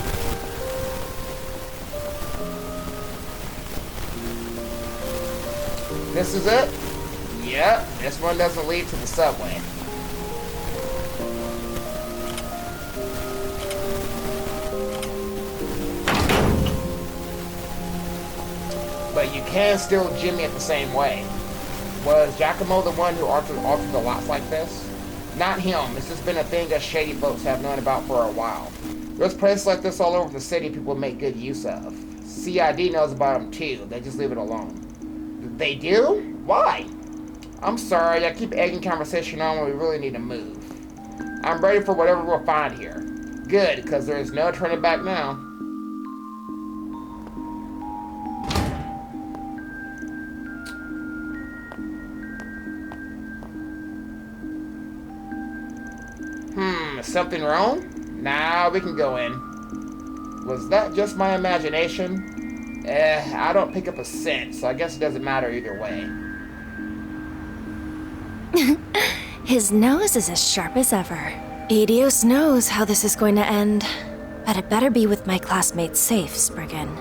This is it? Yep, this one doesn't lead to the subway. But you can still jimmy it the same way. Was Giacomo the one who altered the lots like this? Not him. It's just been a thing us shady folks have known about for a while. There's places like this all over the city people make good use of. CID knows about them too. They just leave it alone. They do? Why? I'm sorry. I keep egging conversation on when we really need to move. I'm ready for whatever we'll find here. Good, because there is no turning back now. Something wrong? Nah, we can go in. Was that just my imagination? I don't pick up a scent, so I guess it doesn't matter either way. His nose is as sharp as ever. Adios knows how this is going to end. But it better be with my classmates safe, Spriggan.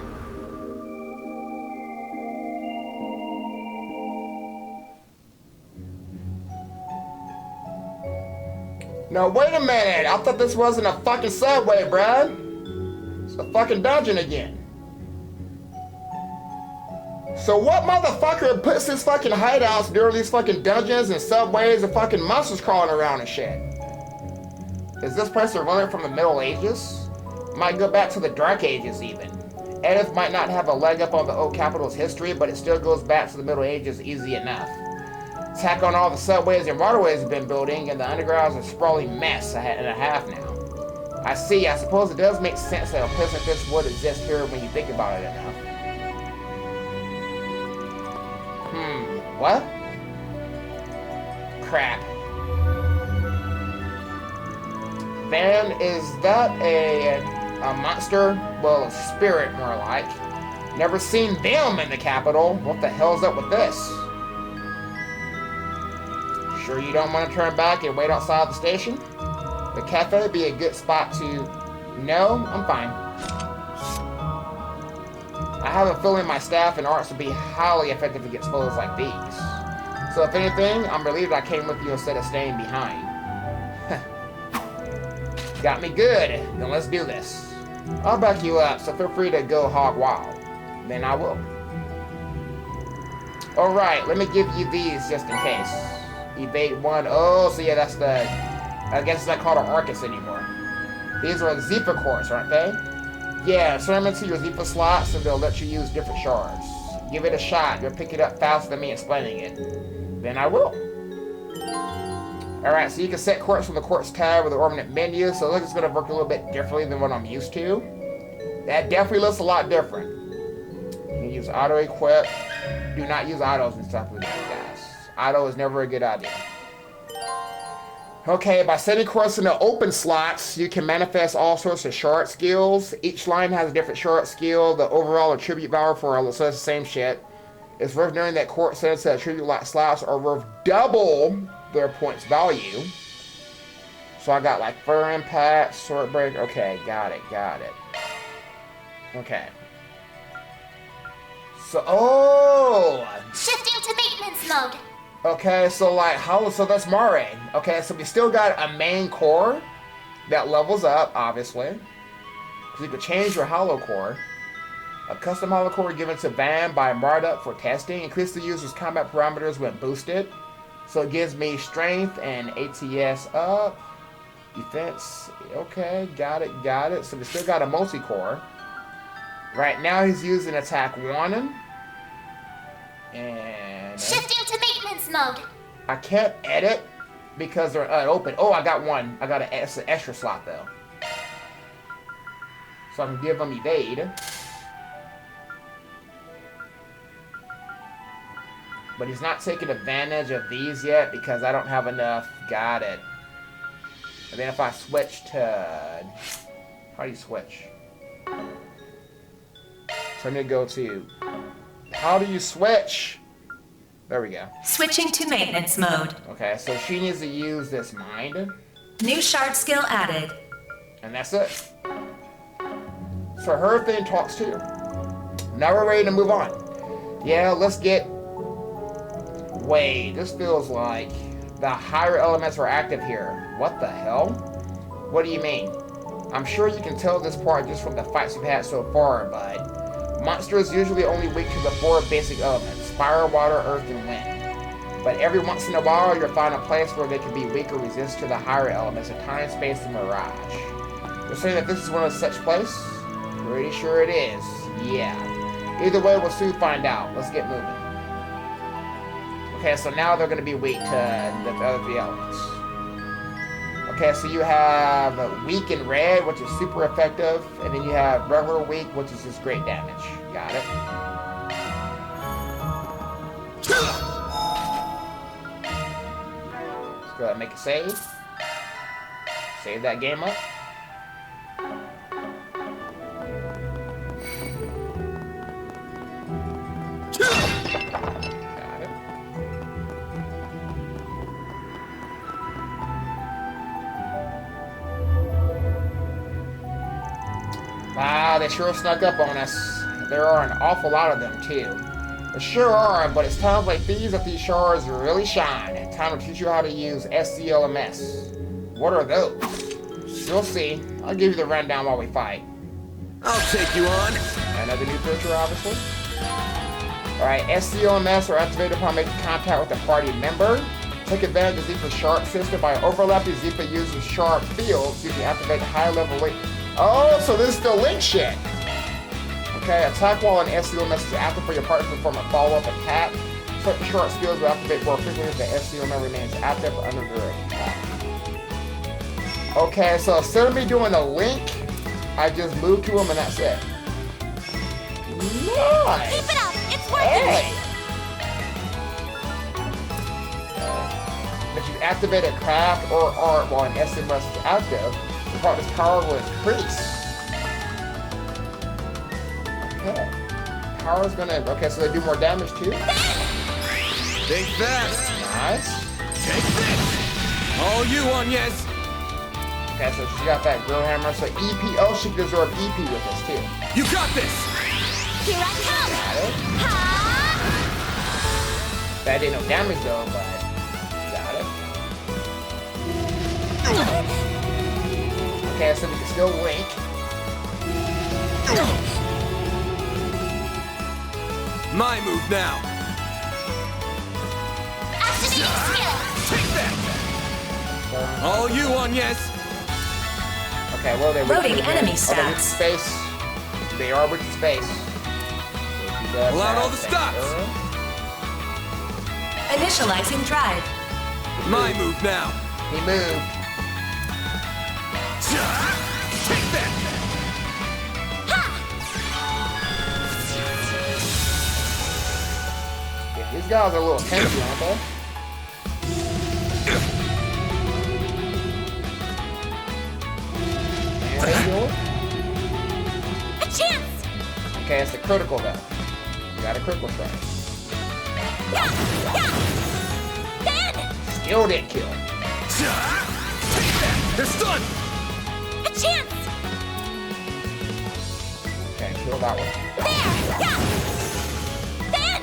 No, wait a minute! I thought this wasn't a fucking subway, bruh! It's a fucking dungeon again. So what motherfucker puts his fucking hideouts near these fucking dungeons and subways and fucking monsters crawling around and shit? Is this place a relic from the Middle Ages? Might go back to the Dark Ages even. Edith might not have a leg up on the old capital's history, but it still goes back to the Middle Ages easy enough. Tack on all the subways and waterways have been building, and the underground's a sprawling mess and a half now. I see. I suppose it does make sense that a place like this would exist here when you think about it enough. What? Crap. Van, is that a monster? Well, a spirit, more like. Never seen them in the capital. What the hell's up with this? Sure you don't want to turn back and wait outside the station? The cafe would be a good spot to... No, I'm fine. I have a feeling my staff and arts would be highly effective against foes like these. So if anything, I'm relieved I came with you instead of staying behind. Got me good. Then let's do this. I'll back you up, so feel free to go hog wild. Then I will. Alright, let me give you these just in case. Evade 1. Oh, so yeah, that's the... I guess it's not called an Arcus anymore. These are Zephyr cores, aren't they? Yeah, turn them into your Zephyr slots and they'll let you use different shards. Give it a shot. You'll pick it up faster than me explaining it. Then I will. Alright, so you can set quartz from the quartz tab with the ornament menu, so it looks like it's going to work a little bit differently than what I'm used to. That definitely looks a lot different. You can use auto-equip. Do not use autos and stuff with these guys. Auto is never a good idea. Okay, by setting quartz in the open slots, you can manifest all sorts of shard skills. Each line has a different shard skill. The overall attribute value for all, so it's the same shit. It's worth knowing that quartz set into attribute like slots are worth double their points value. So I got like Fur Impact, Sword Break. Okay, got it. Okay. So, oh! Shifting to maintenance mode. Okay, so like, so that's Mare. Okay, so we still got a main core that levels up, obviously. So you can change your hollow core. A custom holocore given to Van by Marduk for testing. Increase the user's combat parameters when boosted. So it gives me strength and ATS up. Defense. Okay, got it. So we still got a multi-core. Right now he's using attack 1. And... Shifting to maintenance mode. I can't edit because they're open. Oh, I got one. I got an extra slot though. So I can give him evade. But he's not taking advantage of these yet because I don't have enough. Got it. And then if I switch to... How do you switch? So I'm going to go to... How do you switch? There we go. Switching to maintenance mode. Okay, so she needs to use this mind. New shard skill added. And that's it. So her thing talks too. Now we're ready to move on. Yeah, let's get... Wait, this feels like the higher elements are active here. What the hell? What do you mean? I'm sure you can tell this part just from the fights we've had so far, but monsters usually only weak to the 4 basic elements: fire, water, earth, and wind. But every once in a while, you'll find a place where they can be weak or resist to the higher elements of time, space, and mirage. You're saying that this is one of such places? Pretty sure it is. Yeah. Either way, we'll soon find out. Let's get moving. Okay, so now they're going to be weak to the other 3 elements. Okay, so you have weak in red, which is super effective, and then you have regular weak, which is just great damage. Got it. Let's go ahead and make a save. Save that game up. Wow, they sure snuck up on us. There are an awful lot of them, too. There sure are, but it's times like these that these shards really shine. Time to teach you how to use SCLMS. What are those? You'll see. I'll give you the rundown while we fight. I'll take you on. Another new feature, obviously. Alright, SCLMS are activated upon making contact with a party member. Take advantage of Zipa's sharp system by overlapping Zipa uses sharp fields. You can activate high-level weight. Oh, so this is the link shit. Okay, attack while an SCLMS is active for your partner to perform a follow-up attack. Certain short skills will activate more frequently if the SCLMS remains active under their attack. Okay, so instead of me doing a link, I just move to him and that's it. Nice! Keep it up! It's working! Hey. If you activate a craft or art while an SCLMS is active, the partner's power will increase. Okay. Power's gonna... Okay, so they do more damage too? Think fast. Nice. Take this. All you on, yes. Okay, so she got that girl hammer. So EP... Oh, she can absorb EP with this too. You got this. Here I come! Got it. Ha! That did no damage though, but... Got it. Okay, so we can still link. My move now. Activating skill! Take that. All you on, yes. Okay, well they Loading enemy stats. Oh, with space. They are with space. So pull out all the stops. Initializing drive. My move now. He moved. Take that. Yeah, these guys are a little heavy, aren't they? And they heal it. A chance! Okay, it's a critical though. You got a critical strike. Ben! Still didn't kill. They're stunned. A chance! Okay, kill that one. There! Yeah! Ben!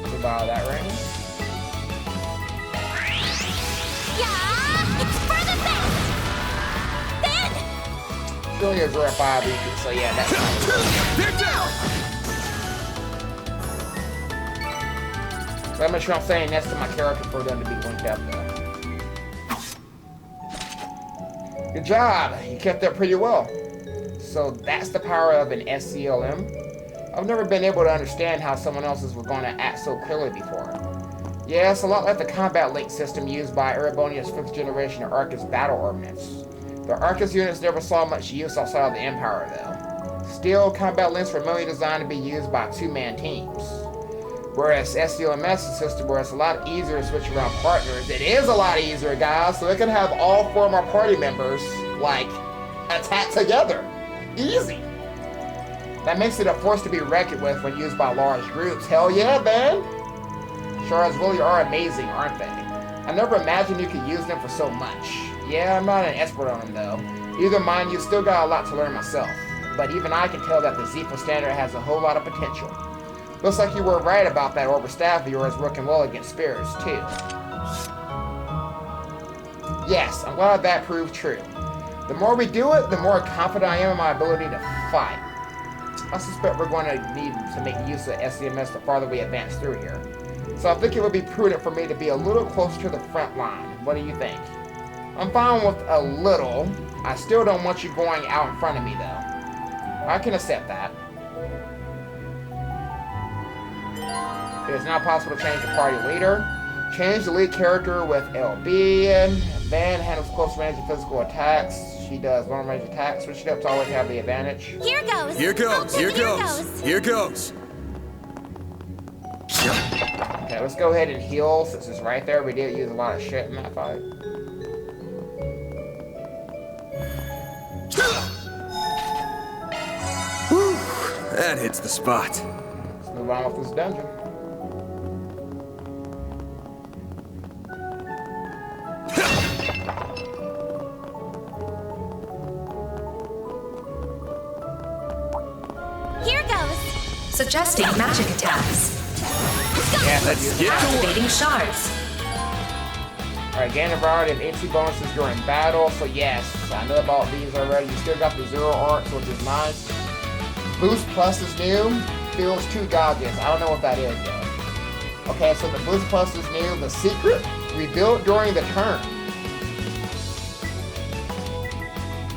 Move out of that range. Yeah! It's for the best! still is 0.5 EP, so yeah, that's so I'm sure I'm saying next to my character for them to be linked up though. Good job, you kept up pretty well. So that's the power of an SCLM. I've never been able to understand how someone else's was going to act so clearly before. Yeah, it's a lot like the combat link system used by Erebonia's 5th generation Arcus battle ordnance. The Arcus units never saw much use outside of the Empire though. Still, combat links were mainly designed to be used by 2-man teams. Whereas SCLM's system where it's a lot easier to switch around partners. It is a lot easier, guys, so it can have all 4 of our party members, like, attack together. Easy. That makes it a force to be reckoned with when used by large groups. Hell yeah, man! Shards really are amazing, aren't they? I never imagined you could use them for so much. Yeah, I'm not an expert on them though. Either mind you, still got a lot to learn myself. But even I can tell that the Zephyr standard has a whole lot of potential. Looks like you were right about that Orber staff of yours working well against spirits, too. Yes, I'm glad that proved true. The more we do it, the more confident I am in my ability to fight. I suspect we're going to need to make use of SCMS the farther we advance through here. So I think it would be prudent for me to be a little closer to the front line. What do you think? I'm fine with a little. I still don't want you going out in front of me, though. I can accept that. It is now possible to change the party leader. Change the lead character with LB. Van handles close range of physical attacks. She does long range attacks. Switch it up to always have the advantage. Here goes. Here goes. Here goes. Here goes. Okay, let's go ahead and heal since it's right there. We did use a lot of shit in that fight. Whew, that hits the spot. Let's move on with this dungeon. Here goes. Suggesting magic attacks. Yeah, let's get Activating shards. Alright, gain a variety of AC bonuses during battle, so yes, I know about these already. You still got the 0 arcs, which is nice. Boost Plus is new. Feels 2 dodges. I don't know what that is though. Okay, so the Boost Plus is new. The secret, rebuilt during the turn.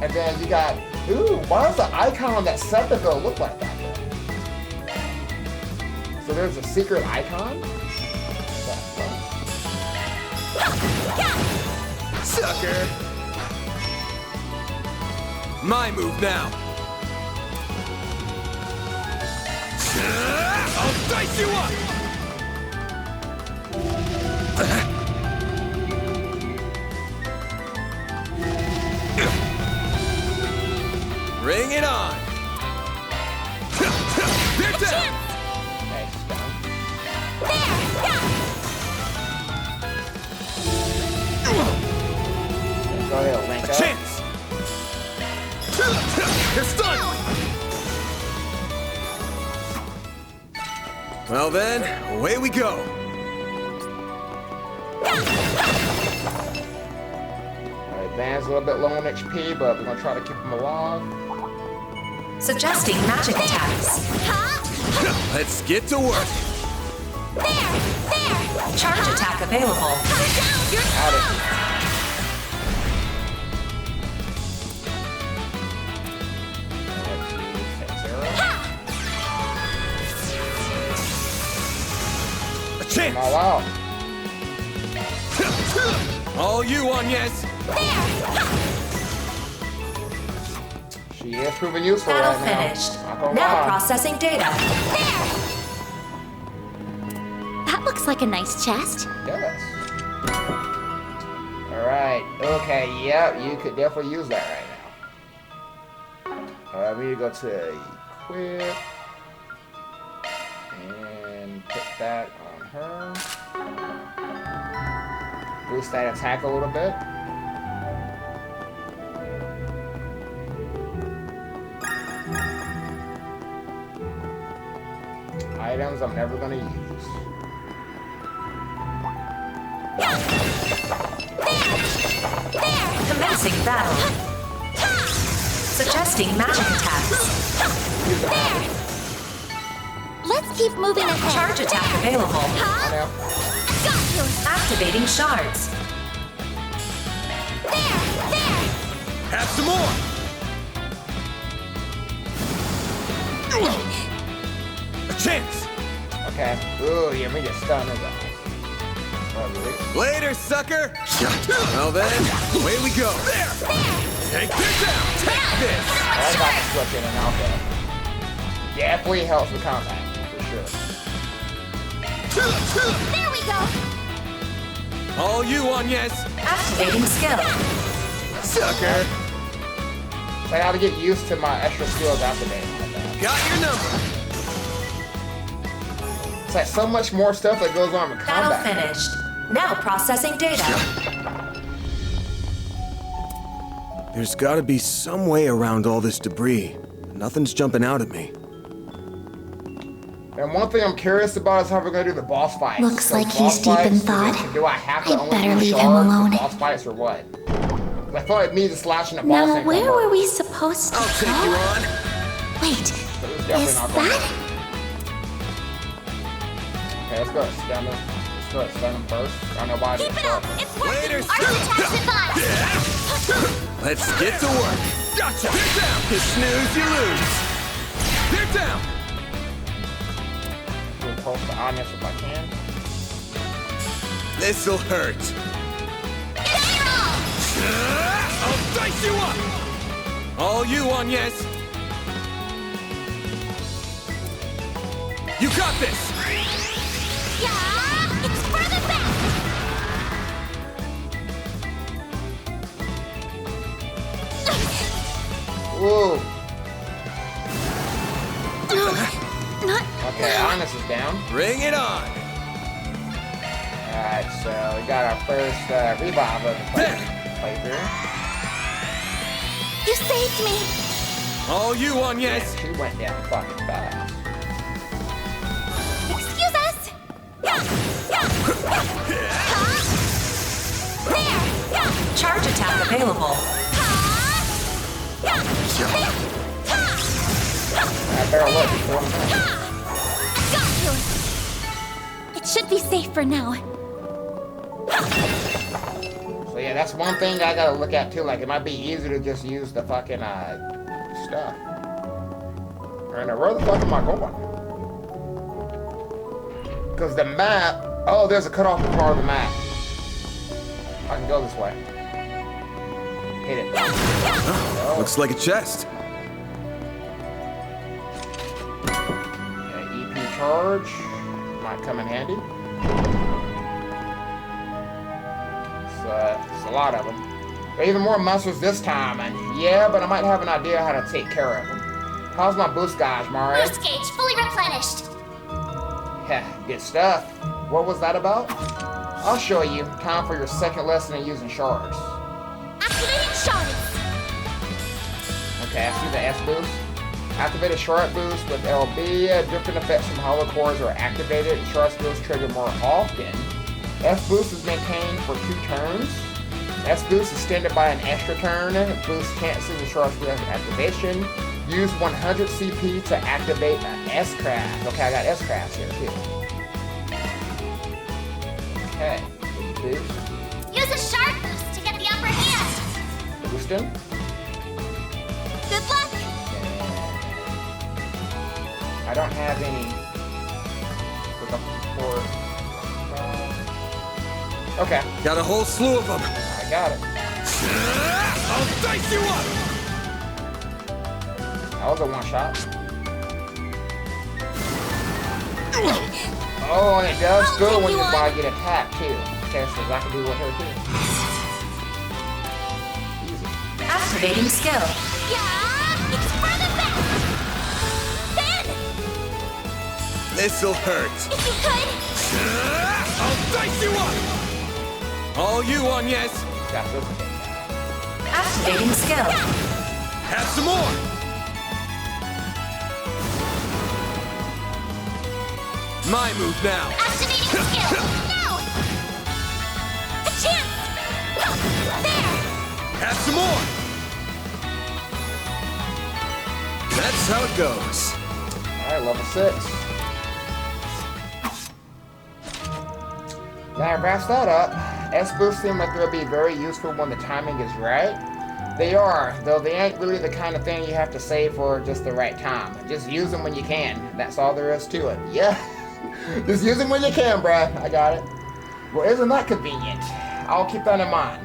And then you got, ooh, why does the icon on that Sepulchre look like that though? So there's a secret icon? Sucker! My move now. I'll dice you up! Bring it on! They're down! Go ahead, link A up. chance! You're stunned! Well then, away we go! Alright, Van's a little bit low on HP, but we're gonna try to keep him alive. Suggesting magic attacks. Let's get to work! Charge attack available. Got it. A chance! All out. All you, Agnes! She is proving useful Battle right now. finished. Not gonna Now lie. processing data. That looks like a nice chest. Yes. Alright, okay, yep, you could definitely use that right now. Alright, we need to go to equip. And put that on her. Boost that attack a little bit. Items I'm never gonna use. Commencing battle. Suggesting magic attacks. There! Let's keep moving ahead. Charge attack available. Huh? Got you! Activating shards. There! Have some more! A chance! Okay. Ooh, you made it stun his ass. Later, sucker! Well then, away we go. There! Take this out! Take this! I was about to switch in and out there. Definitely helps with combat, for sure. There we go! All you on, yes! Activating skill. Sucker! So I gotta get used to my extra skills activating. Got your number! It's like so much more stuff that goes on with Battle combat. finished. Now processing data. There's gotta be some way around all this debris. Nothing's jumping out at me. And one thing I'm curious about is how we're gonna do the boss fights. Looks So like boss he's deep in fights, thought. Do I have to I'd only better do leave him shards alone. for boss fights or what? I feel like me just slashing a boss Now, ain't where gonna were work. we supposed to I'll take you go? on! Wait, So it's is definitely not gonna that? work. Okay, let's go ahead and stun him. Let's go ahead and stun him first. I don't know why I Keep didn't it up! start. It's working! Later, Arch attacks advised! Let's get to work! Gotcha! They're down! You snooze, you lose! They're down! Do a pulse to Agnes if I can. This'll hurt! I'll dice you up! All you on, yes! You got this! Yeah! It's further back! Whoa! Not... Okay, Agnes is down. Bring it on! Alright, so we got our first revive of the playthrough. You saved me! All you on, yes! She went down fucking fast. Excuse us! Yeah! There! Yeah! Charge attack available. I better look before I'm done. Got you! It should be safe for now. So yeah, that's one thing I gotta look at too. Like, it might be easier to just use the fucking stuff. And where the fuck am I going? Because the map. Oh, there's a cutoff part of the map. I can go this way. Hit it. Oh. Looks like a chest. Okay, EP charge might come in handy. It's a lot of them. But even more monsters this time, and yeah, but I might have an idea how to take care of them. How's my boost gauge, Mario? Boost gauge fully replenished. Yeah, good stuff. What was that about? I'll show you. Time for your second lesson in using shards. Activating shards. Okay, I see the S boost. Activate a shard boost with LB. Different effects from hollow cores are activated. Shard skills trigger more often. S boost is maintained for 2 turns. S boost is extended by an extra turn. Boost chances of shard skill activation. Use 100 CP to activate an S-craft. Okay, I got S-crafts here too. Okay, boost. Use a shard boost to get the upper hand. Boosting. Good luck. I don't have any. Okay. Got a whole slew of them. I got it. I'll dice you up. That was a one shot. Oh, and it does good when you get attacked too. Okay, so I can do with her too. Easy. Activating skill. Yeah, it's further back. Ben, This'll hurt. if you could. I'll dice you up. All you on, yes. Got this. Activating skill. Have some more. My move now. Activating skill. Now. A chance. There. Have some more. That's how it goes. Alright, level 6. Now, wraps that up. S-boosts seem like they'll be very useful when the timing is right. They are, though they ain't really the kind of thing you have to save for just the right time. Just use them when you can. That's all there is to it. Yeah. Just use them when you can, bruh. I got it. Well, isn't that convenient? I'll keep that in mind.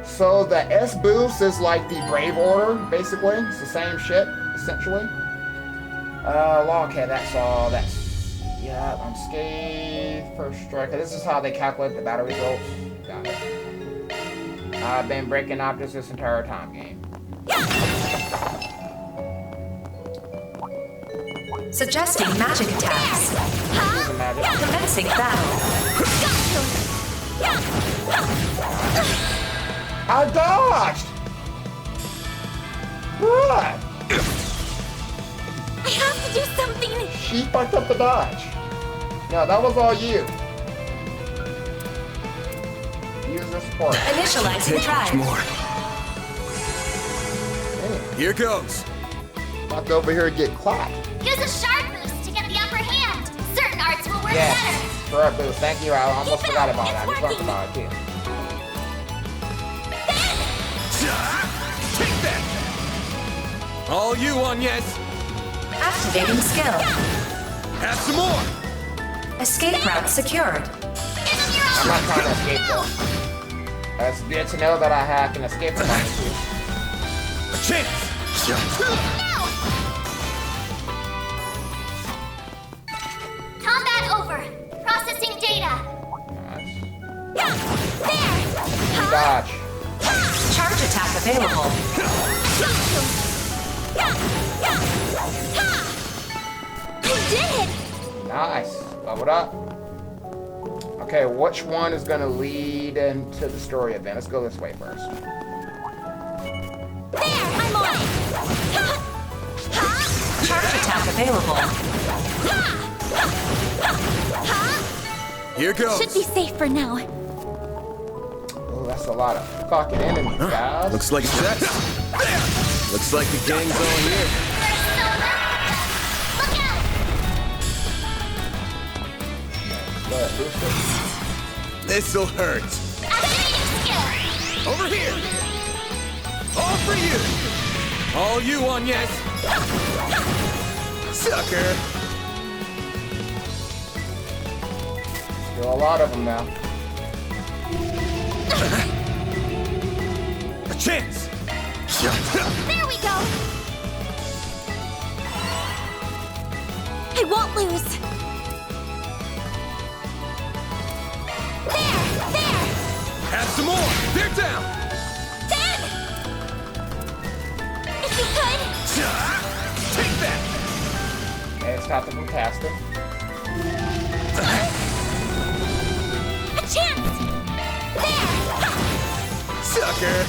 So the S-boost is like the Brave Order, basically. It's the same shit, essentially. Okay, that's all. That's, yeah, unscathed, first strike. This is how they calculate the battle results. Got it. I've been breaking objects this entire time, game. Suggesting magic attacks. Commencing battle. I dodged! What? I have to do something! She fucked up the dodge. No, that was all you. User support. Initializing drive. More. Here goes. About to over here and get clapped. Use a sharp boost to get the upper hand. Certain arts will work better. Sharp boost. Thank you. I almost forgot about that. I just talked about it too. Take that! All you on, yes? Activating skill. Have some more! Escape route secured. I'm not trying to escape though. It's good to know that I can escape from my issues. A chance! Combat over. Processing data. There! Dodge. Charge attack available. I did it! Nice. Leveled up. Okay, which one is going to lead into the story event? Let's go this way first. There! I'm on it! Charge attack available. Here goes. Should be safe for now. Oh, that's a lot of fucking enemies, guys. Looks like a test. Looks like the gang's all here. Look out! This'll hurt. Activating skill. Over here. All for you. All you on, yes? Sucker. Still a lot of them now. A chance. There we go. I won't lose. There! Have some more. They're down. Ben! If you could. Take that. Okay, stop them from casting. A chance! There! Sucker.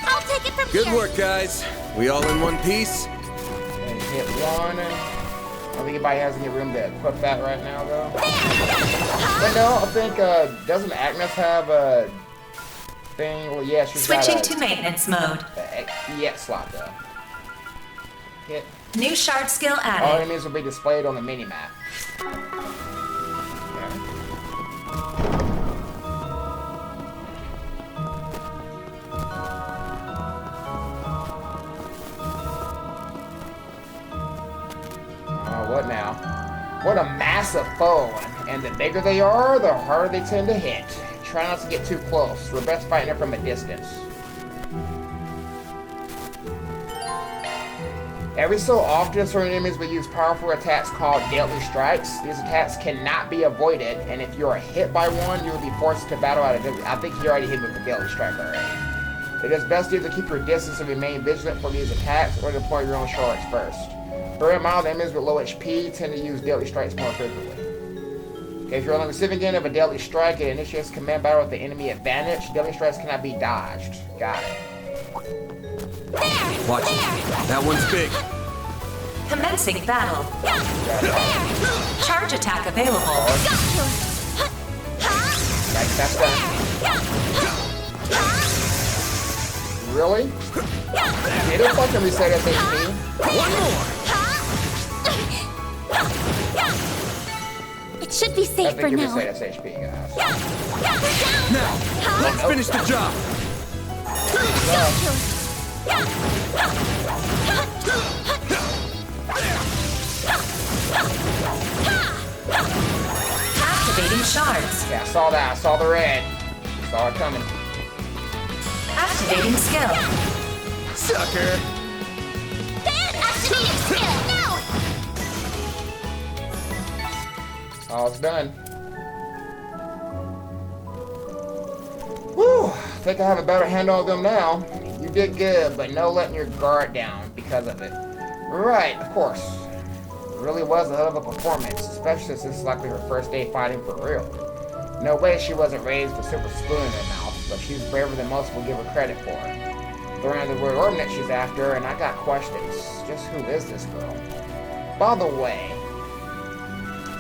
I'll take it from Good here. work, guys. We all in one piece? And hit one. And I don't think anybody has any room to equip that right now, though. But no, I think, doesn't Agnes have a thing? Well, yeah, she's Switching got to maintenance mode. EX slot, though. Hit. New shard skill All added. enemies will be displayed on the mini-map. What now? What a massive foe, and the bigger they are, the harder they tend to hit. Try not to get too close. We're best fighting it from a distance. Every so often, certain enemies will use powerful attacks called deadly strikes. These attacks cannot be avoided, and if you are hit by one, you will be forced to battle out of it. I think he already hit me with the deadly strike already. It is best to keep your distance and remain vigilant for these attacks, or deploy your own shards first. Bear in mind, enemies with low HP tend to use deadly strikes more frequently. Okay, if you're on the receiving end of a deadly strike, it initiates command battle with the enemy advantage. Deadly strikes cannot be dodged. Got it. Watch it. That one's big. Commencing battle. Charge attack available. Right, that's done. Really? They don't fucking reset SHP. One more. It should be safe for now. Reset SHP, guys. Now, let's finish the job. Activating shards. Yeah, I saw that. I saw the red. Saw it coming. Activating skill. Sucker. Activating skill. No. All's done. Whew. I think I have a better handle on them now. You did good, but no letting your guard down because of it. Right, of course. It really was a hell of a performance, especially since this is likely her first day fighting for real. No way she wasn't raised with a silver spoon in her mouth, but she's braver than most will give her credit for. Learning the word ordinance she's after, and I got questions. Just who is this girl? By the way,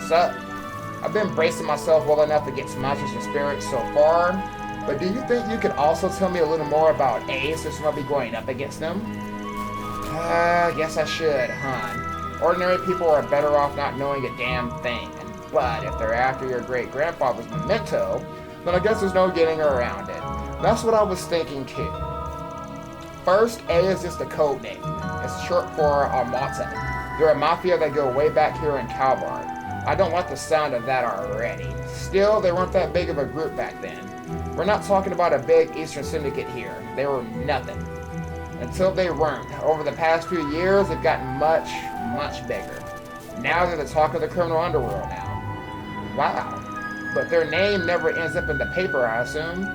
sup? I've been bracing myself well enough against monsters and spirits so far, but do you think you could also tell me a little more about Ace since I'll be going up against them? Guess I should, huh? Ordinary people are better off not knowing a damn thing, but if they're after your great-grandfather's memento, then I guess there's no getting around it. That's what I was thinking too. First, A is just a code name. It's short for Armata. They're a mafia that go way back here in Calvard. I don't like the sound of that already. Still, they weren't that big of a group back then. We're not talking about a big Eastern Syndicate here. They were nothing. Until they weren't. Over the past few years, they've gotten much, much bigger. Now they're the talk of the criminal underworld now. Wow. But their name never ends up in the paper, I assume.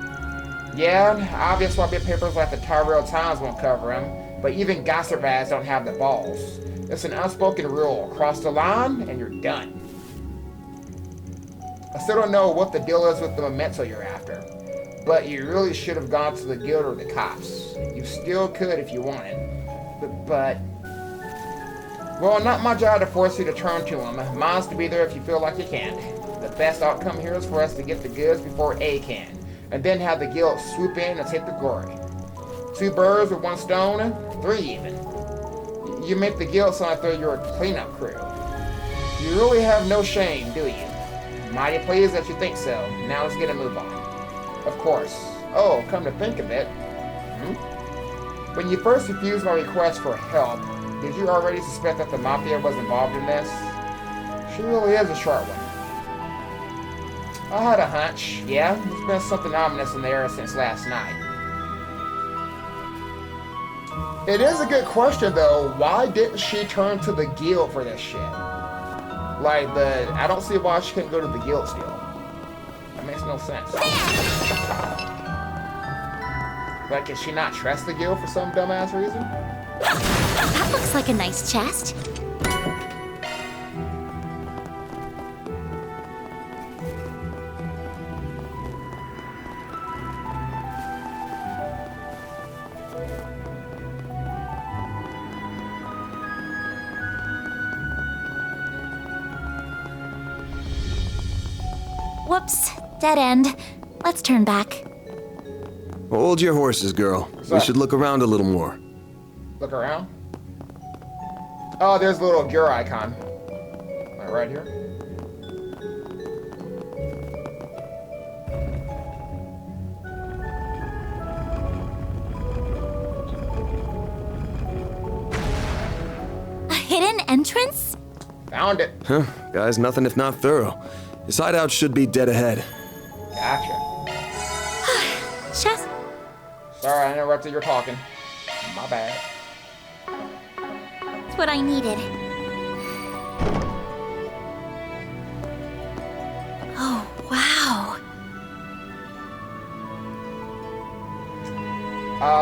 Yeah, obvious why big papers like the Tyrell Times won't cover them, but even gossip ads don't have the balls. It's an unspoken rule. Cross the line, and you're done. I still don't know what the deal is with the memento you're after, but you really should have gone to the guild or the cops. You still could if you wanted, but well, not my job to force you to turn to them. Mine's to be there if you feel like you can. The best outcome here is for us to get the goods before A can, and then have the guild swoop in and take the glory. 2 birds with 1 stone, 3 even. You make the guild sound like they're your cleanup crew. You really have no shame, do you? Mighty pleased that you think so. Now let's get a move on. Of course. Oh, come to think of it. When you first refused my request for help, did you already suspect that the Mafia was involved in this? She really is a sharp one. I had a hunch. Yeah, there's been something ominous in the air since last night. It is a good question, though. Why didn't she turn to the guild for this shit? Like, I don't see why she couldn't go to the guild still. That makes no sense. Like, can she not trust the guild for some dumbass reason? That looks like a nice chest. Whoops, dead end. Let's turn back. Hold your horses, girl. We should look around a little more. Look around? Oh, there's a little gear icon. Right here. A hidden entrance? Found it. Huh, guys, nothing if not thorough. This hideout should be dead ahead. Gotcha. Chest. Sorry, I interrupted your talking. My bad. That's what I needed. Oh, wow.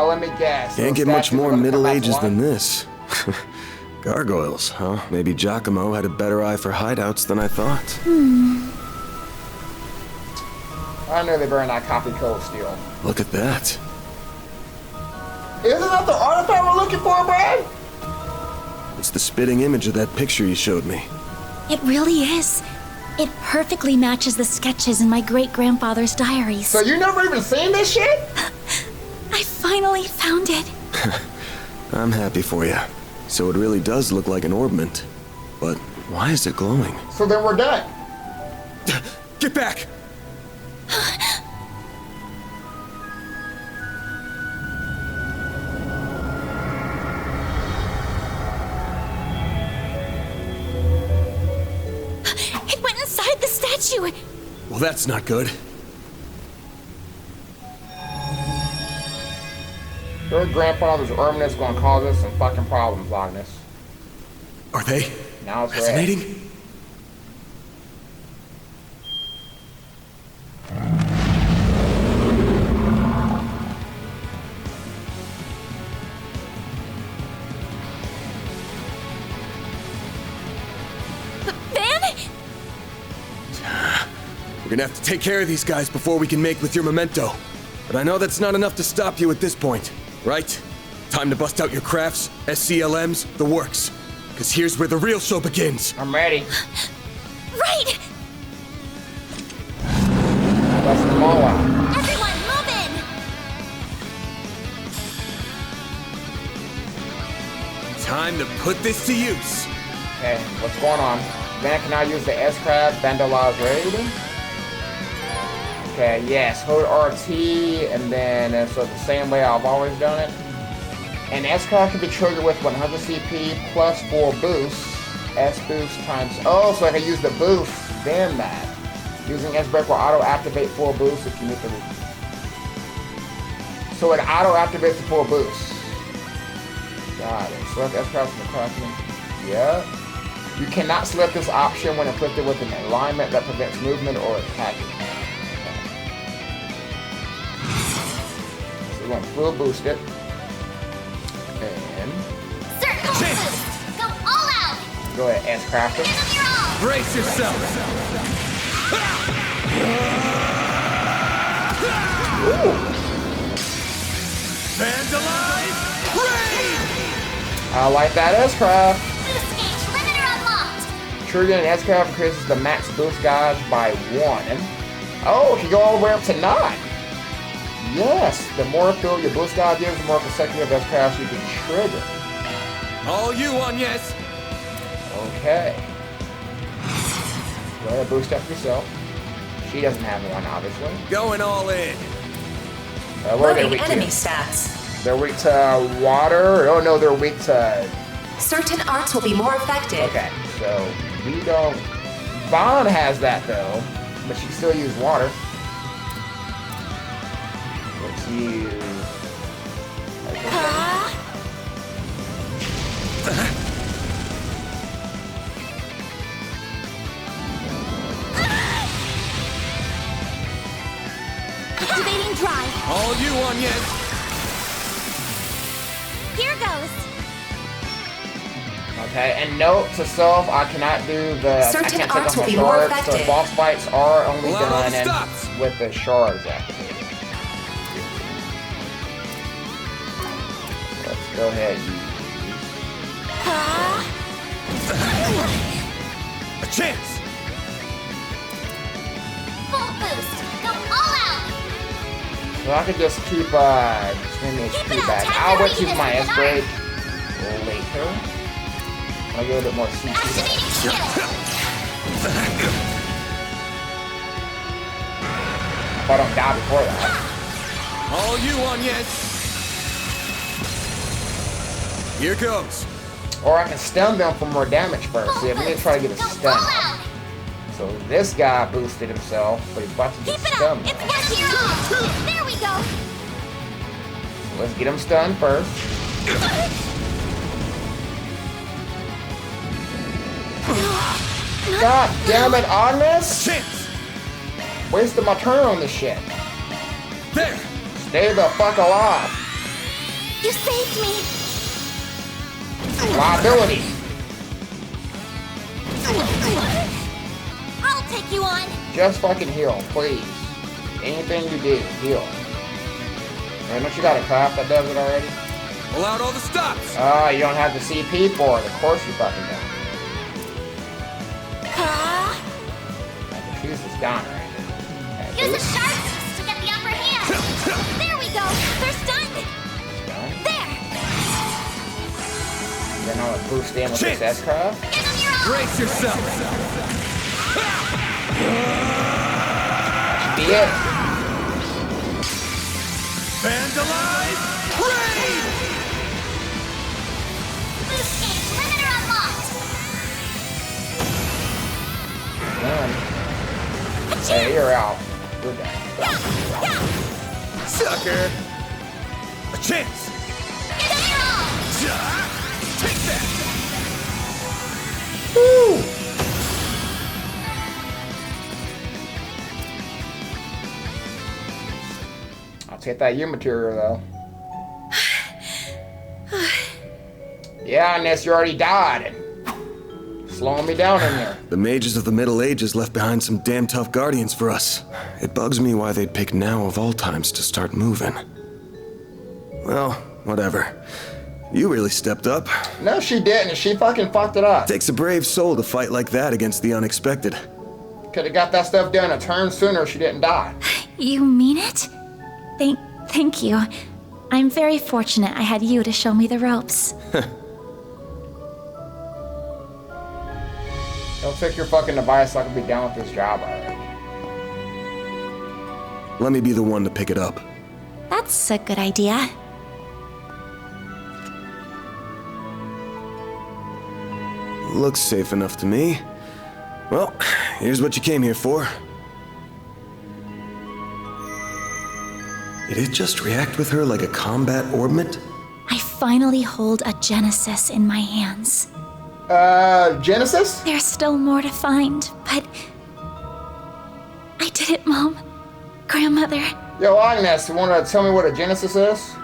Let me guess. Can't get much more Middle Ages than this. Gargoyles, huh? Maybe Giacomo had a better eye for hideouts than I thought. I know they burned that copy code still. Look at that. Isn't that the artifact we're looking for, Brad? It's the spitting image of that picture you showed me. It really is. It perfectly matches the sketches in my great-grandfather's diaries. So you never even seen this shit? I finally found it. I'm happy for you. So it really does look like an orbment. But why is it glowing? So then we're done. Get back! It went inside the statue. Well, that's not good. Your grandfather's ornament is going to cause us some fucking problems, Agnes. Are they? Now it's resonating? red. We're gonna have to take care of these guys before we can make with your memento. But I know that's not enough to stop you at this point, right? Time to bust out your crafts, SCLMs, the works. Because here's where the real show begins. I'm ready. Right! Bust them all out. Everyone, move in! Time to put this to use. Okay, what's going on? Then can I use the S-Craft vandalize raid? Okay, yes, hold RT, and then so the same way I've always done it. And S-Craft can be triggered with 100 CP plus 4 boosts. S-boost times, oh, so I can use the boost, then that. Using S-Break will auto-activate 4 boosts if you meet the... So it auto-activates the 4 boosts. Got it, select S-Craft from the craftsman. Yep. You cannot select this option when inflicted with an alignment that prevents movement or attacking. So we're going to full boost it. And... Circle boost! Go all out! Go ahead, S-Crafter. Brace yourself! Ooh! Vandalize! Raid! I like that S-Craft. Boost gauge limiter unlocked! Triggering an S-Craft increases the max boost gauge by 1. Oh, it can go all the way up to 9. Yes, the more fuel your boost gauge is, the more consecutive S-Crafts you can trigger. All you on, yes! Okay. Go ahead, boost up yourself. She doesn't have one, obviously. Going all in. What are they Loading weak enemy to? stats. They're weak to water. Oh no, they're weak to... Certain arts will be more effective. Okay, so we don't... Vaughn has that though, but she can still use water. Let's use... Activating drive. All you on, yes! Here goes. Okay, and note to self, I cannot do the... Certain I can't arts take off will my be more shards, effective. so boss fights are only Allow all done the stops. with the shards activated. Let's go ahead. A chance! Full boost. Go all out. So I could just keep extreme HP back. I'll wait to use my S-Break later. I'll get a bit more CP. Activating skill. If I don't die before that. All you on, yes! Here goes. Or I can stun them for more damage first. See, I'm gonna try to get a stun. So this guy boosted himself, but he's about to get Keep it up. stunned. It's working. There we go. So let's get him stunned first. God damn it, Agnes! Chance! Wasted my turn on this shit. There! Stay the fuck alive. You saved me. Liability. I'll take you on. Just fucking heal, please. Anything you do, heal. Man, don't you got a craft that does it already? Pull out all the stops! Oh, you don't have the CP for it. Of course you fucking don't. She's just down right now. Use a sharp boost to get the upper hand. There we go. They're stunned. Then I'll boost in with this S-Craft. Brace yourself! Be it. Vandalize! Raid! Boost gauge limiter unlocked! Hey, you're out. You're down. Sucker! A chance! Take that! Woo! I'll take that U material though. Yeah, unless you already died. Slowing me down in there. The mages of the Middle Ages left behind some damn tough guardians for us. It bugs me why they'd pick now of all times to start moving. Well, whatever. You really stepped up. No, she didn't. She fucking fucked it up. Takes a brave soul to fight like that against the unexpected. Could have got that stuff done a turn sooner if she didn't die. You mean it? Thank you. I'm very fortunate I had you to show me the ropes. Don't take your fucking device so I can be down with this job already. Let me be the one to pick it up. That's a good idea. Looks safe enough to me. Well, here's what you came here for. Did it just react with her like a combat orbment? I finally hold a Genesis in my hands. Genesis? There's still more to find, but... I did it, Mom. Grandmother. Yo, Agnes, you want to tell me what a Genesis is?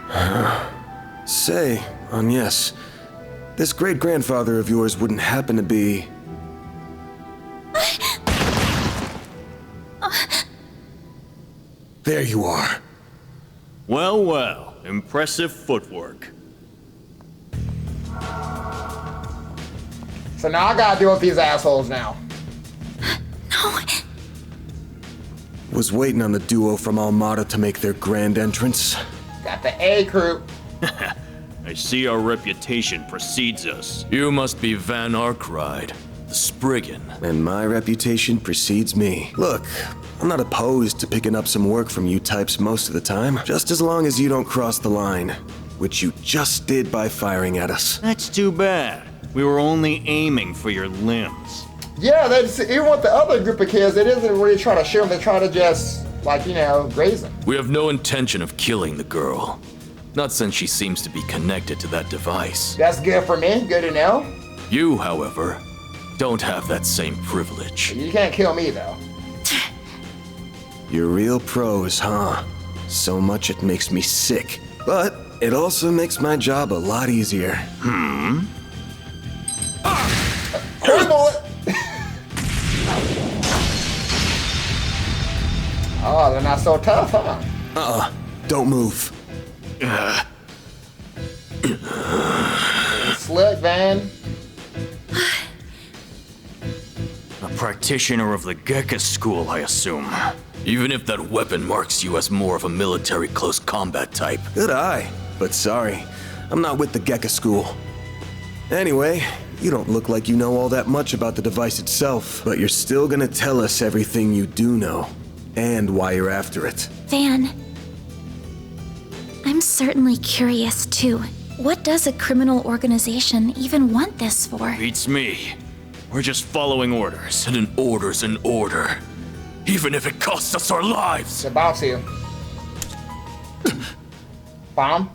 Say, Agnes, this great-grandfather of yours wouldn't happen to be... There you are. Well, well, impressive footwork. So now I gotta deal with these assholes now. No. Was waiting on the duo from Almada to make their grand entrance. Got the A crew. I see our reputation precedes us. You must be Van Arkride, the Spriggan. And my reputation precedes me. Look, I'm not opposed to picking up some work from you types most of the time, just as long as you don't cross the line, which you just did by firing at us. That's too bad. We were only aiming for your limbs. Yeah, even with the other group of kids, it isn't really trying to shoot them. They try to just, like, you know, graze them. We have no intention of killing the girl. Not since she seems to be connected to that device. That's good for me. Good to know. You, however, don't have that same privilege. You can't kill me, though. You're real pros, huh? So much it makes me sick. But it also makes my job a lot easier. Cool bullet! Oh, they're not so tough, huh? Don't move. Slick, Van. A practitioner of the Gekka school, I assume. Even if that weapon marks you as more of a military close combat type. Good eye, but sorry, I'm not with the Gekka school. Anyway, you don't look like you know all that much about the device itself, but you're still gonna tell us everything you do know, and why you're after it. Van, I'm certainly curious too. What does a criminal organization even want this for? Beats me. We're just following orders. And an order's an order. Even if it costs us our lives. It's about to. Bomb?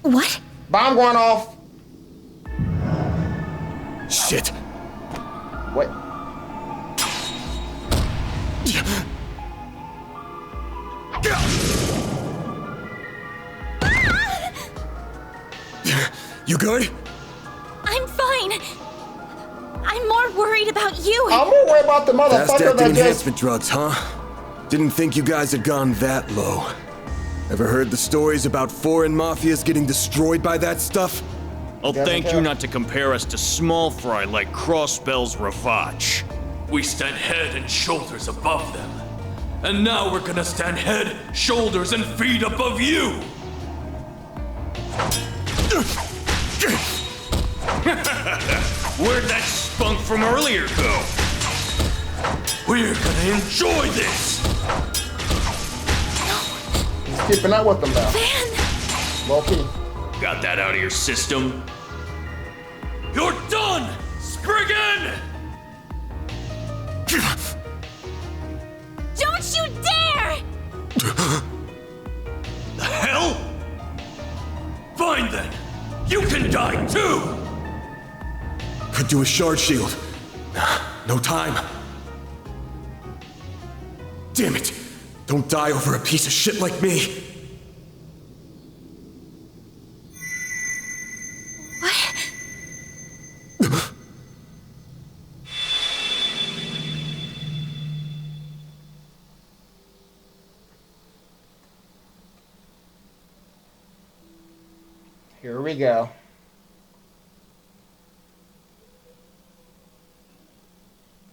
What? Bomb going off. Shit. What? You good? I'm fine. I'm more worried about you. I'm more worried about the motherfucker Fast-acting that just... enhancement drugs, huh? Didn't think you guys had gone that low. Ever heard the stories about foreign mafias getting destroyed by that stuff? I'll thank you not to compare us to small fry like Crossbell's Ravage. We stand head and shoulders above them. And now we're gonna stand head, shoulders, and feet above you! Where'd that spunk from earlier go? We're gonna enjoy this! He's keeping up with them though. Low-key. Got that out of your system? You're done, Spriggan! Don't you dare! The hell? Fine then. You can die too! Could do a shard shield. No time. Damn it! Don't die over a piece of shit like me! Here we go.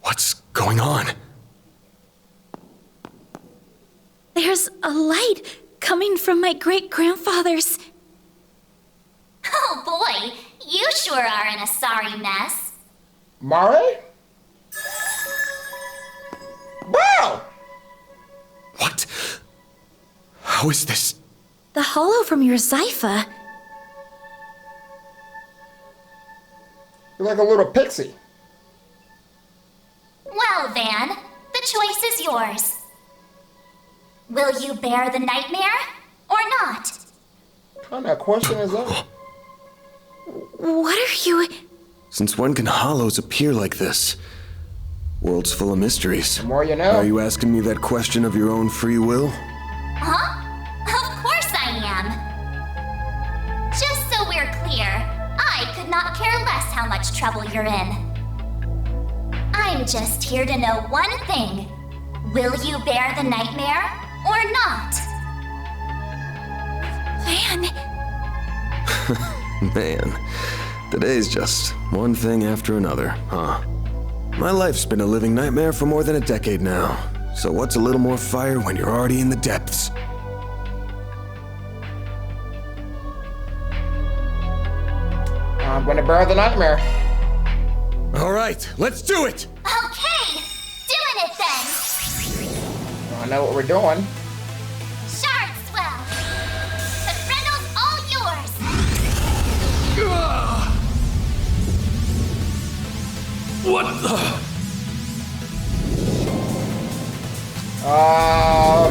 What's going on? There's a light coming from my great-grandfather's. Oh boy, you sure are in a sorry mess. Mare? Wow! What? How is this? The hollow from your Zypha. You're like a little pixie. Well, Van, the choice is yours. Will you bear the nightmare or not? What kind of question is that? What are you... Since when can hollows appear like this? World's full of mysteries. The more you know. Are you asking me that question of your own free will? Huh? Of course I am. Just so we're clear, I could not care less how much trouble you're in. I'm just here to know one thing. Will you bear the nightmare or not? Van... Man, today's just one thing after another, huh? My life's been a living nightmare for more than a decade now. So what's a little more fire when you're already in the depths? I'm gonna bear the nightmare. All right, let's do it! Okay, doing it then. I know what we're doing. Shard swell. The Brindle's all yours. What the?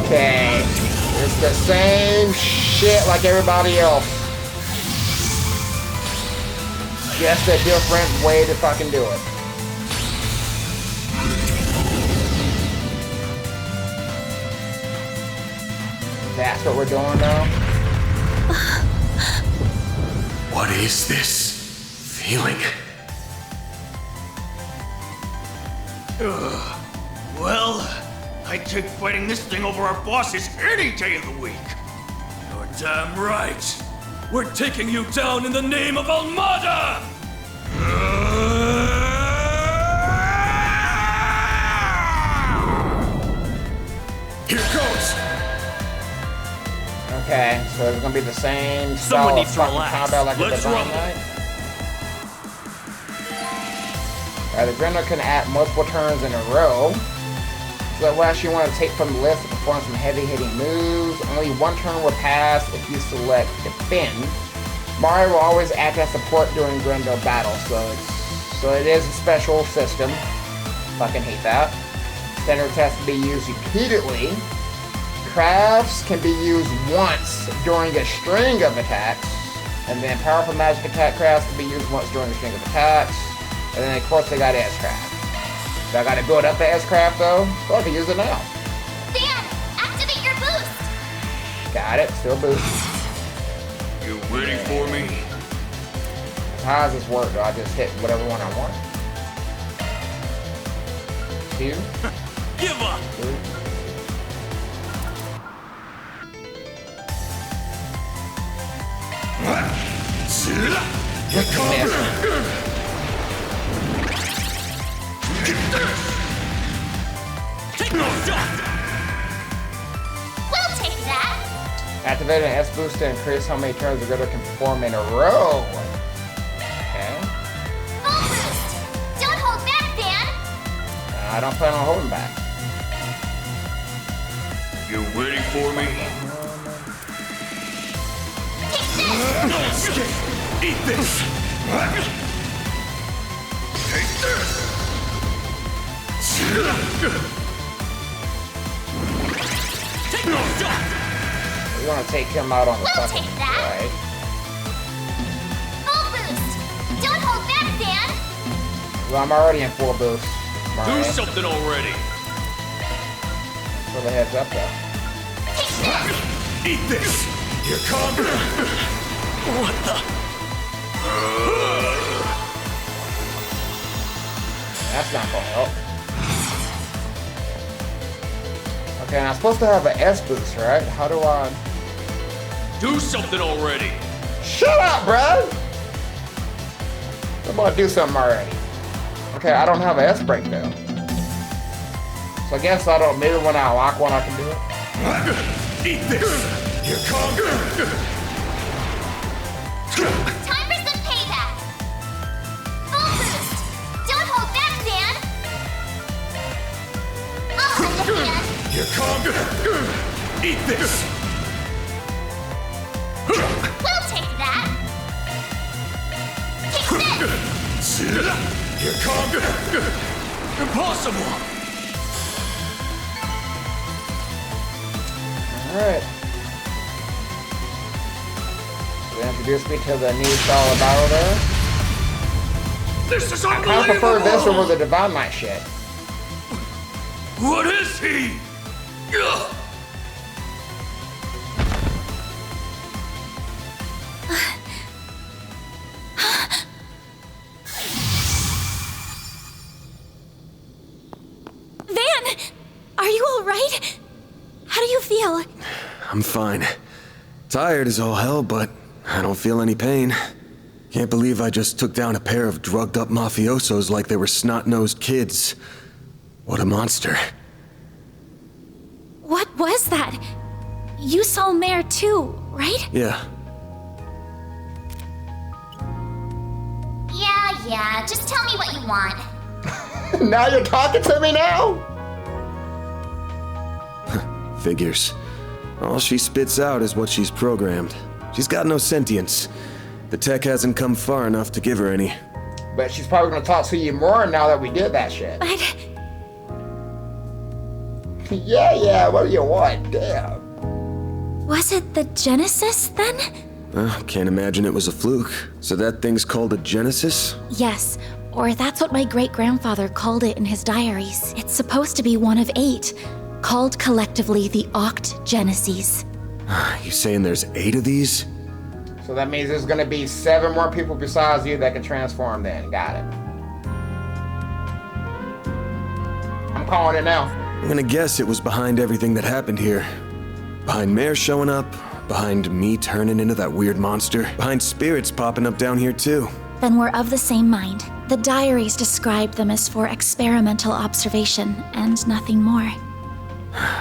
Okay. It's the same shit like everybody else. Just a different way to fucking do it. That's what we're doing now? What is this feeling? Well, I'd take fighting this thing over our bosses any day of the week. You're damn right. We're taking you down in the name of Almada! Here goes! Okay, so it's gonna be the same Someone style needs of to fucking relax. combat like Let's the Divine rumble. Knight. The Grendel can add multiple turns in a row. So that last you want to take from the list to perform some heavy-hitting moves. Only one turn will pass if you select Defend. Mario will always act as support during Grendel battle, so it is a special system. Fucking hate that. Standard has to be used repeatedly. Crafts can be used once during a string of attacks. And then powerful magic attack crafts can be used once during a string of attacks. And then of course they got S-Craft. So I gotta build up the S-Craft though, so I can use it now. Dan, activate your boost. Got it, still boost. You ready for me? How does this work? Do I just hit whatever one I want? Two? Give up! Take no shot. We'll take that. Activate an S boost to increase how many turns the Grendel can perform in a row. Okay. I don't plan on holding back. You waiting for me? Eat this! Take this! Take no shot! We want to take him out on the We'll fucking take that. right. Full boost! Don't hold back, Dan! Well, I'm already in full boost. Do something already! For the heads up though. Eat this! Here comes! What the? That's not gonna help. Okay, and I'm supposed to have an S boost, right? How do I... Do something already! Shut up, bro! I'm gonna do something already. Okay, I don't have an S break though. So I guess I don't, maybe when I lock one I can do it. Eat this! Here comes! Time for some payback! Full boost! Don't hold back, Dan! I'll lend a hand! Here comes! Eat this! We'll take that! Take this! Here comes! Impossible! Alright. So they introduced me to the new style of battle there. This is I kinda prefer this over the Divine Might shit. What is he? Ugh. Van! Are you alright? How do you feel? I'm fine. Tired as all hell, but I don't feel any pain. Can't believe I just took down a pair of drugged-up mafiosos like they were snot-nosed kids. What a monster. What was that? You saw Mare too, right? Yeah. Yeah, just tell me what you want. Now you're talking to me now? Figures. All she spits out is what she's programmed. She's got no sentience. The tech hasn't come far enough to give her any. But she's probably gonna talk to you more now that we did that shit. But... yeah, what do you want? Damn. Was it the Genesis, then? Can't imagine it was a fluke. So that thing's called a Genesis? Yes, or that's what my great-grandfather called it in his diaries. It's supposed to be one of 8, called collectively the Oct Genesis. You saying there's 8 of these? So that means there's gonna be 7 more people besides you that can transform then. Got it. I'm calling it now. I'm gonna guess it was behind everything that happened here. Behind Mare showing up, behind me turning into that weird monster, behind spirits popping up down here too. Then we're of the same mind. The diaries described them as for experimental observation and nothing more.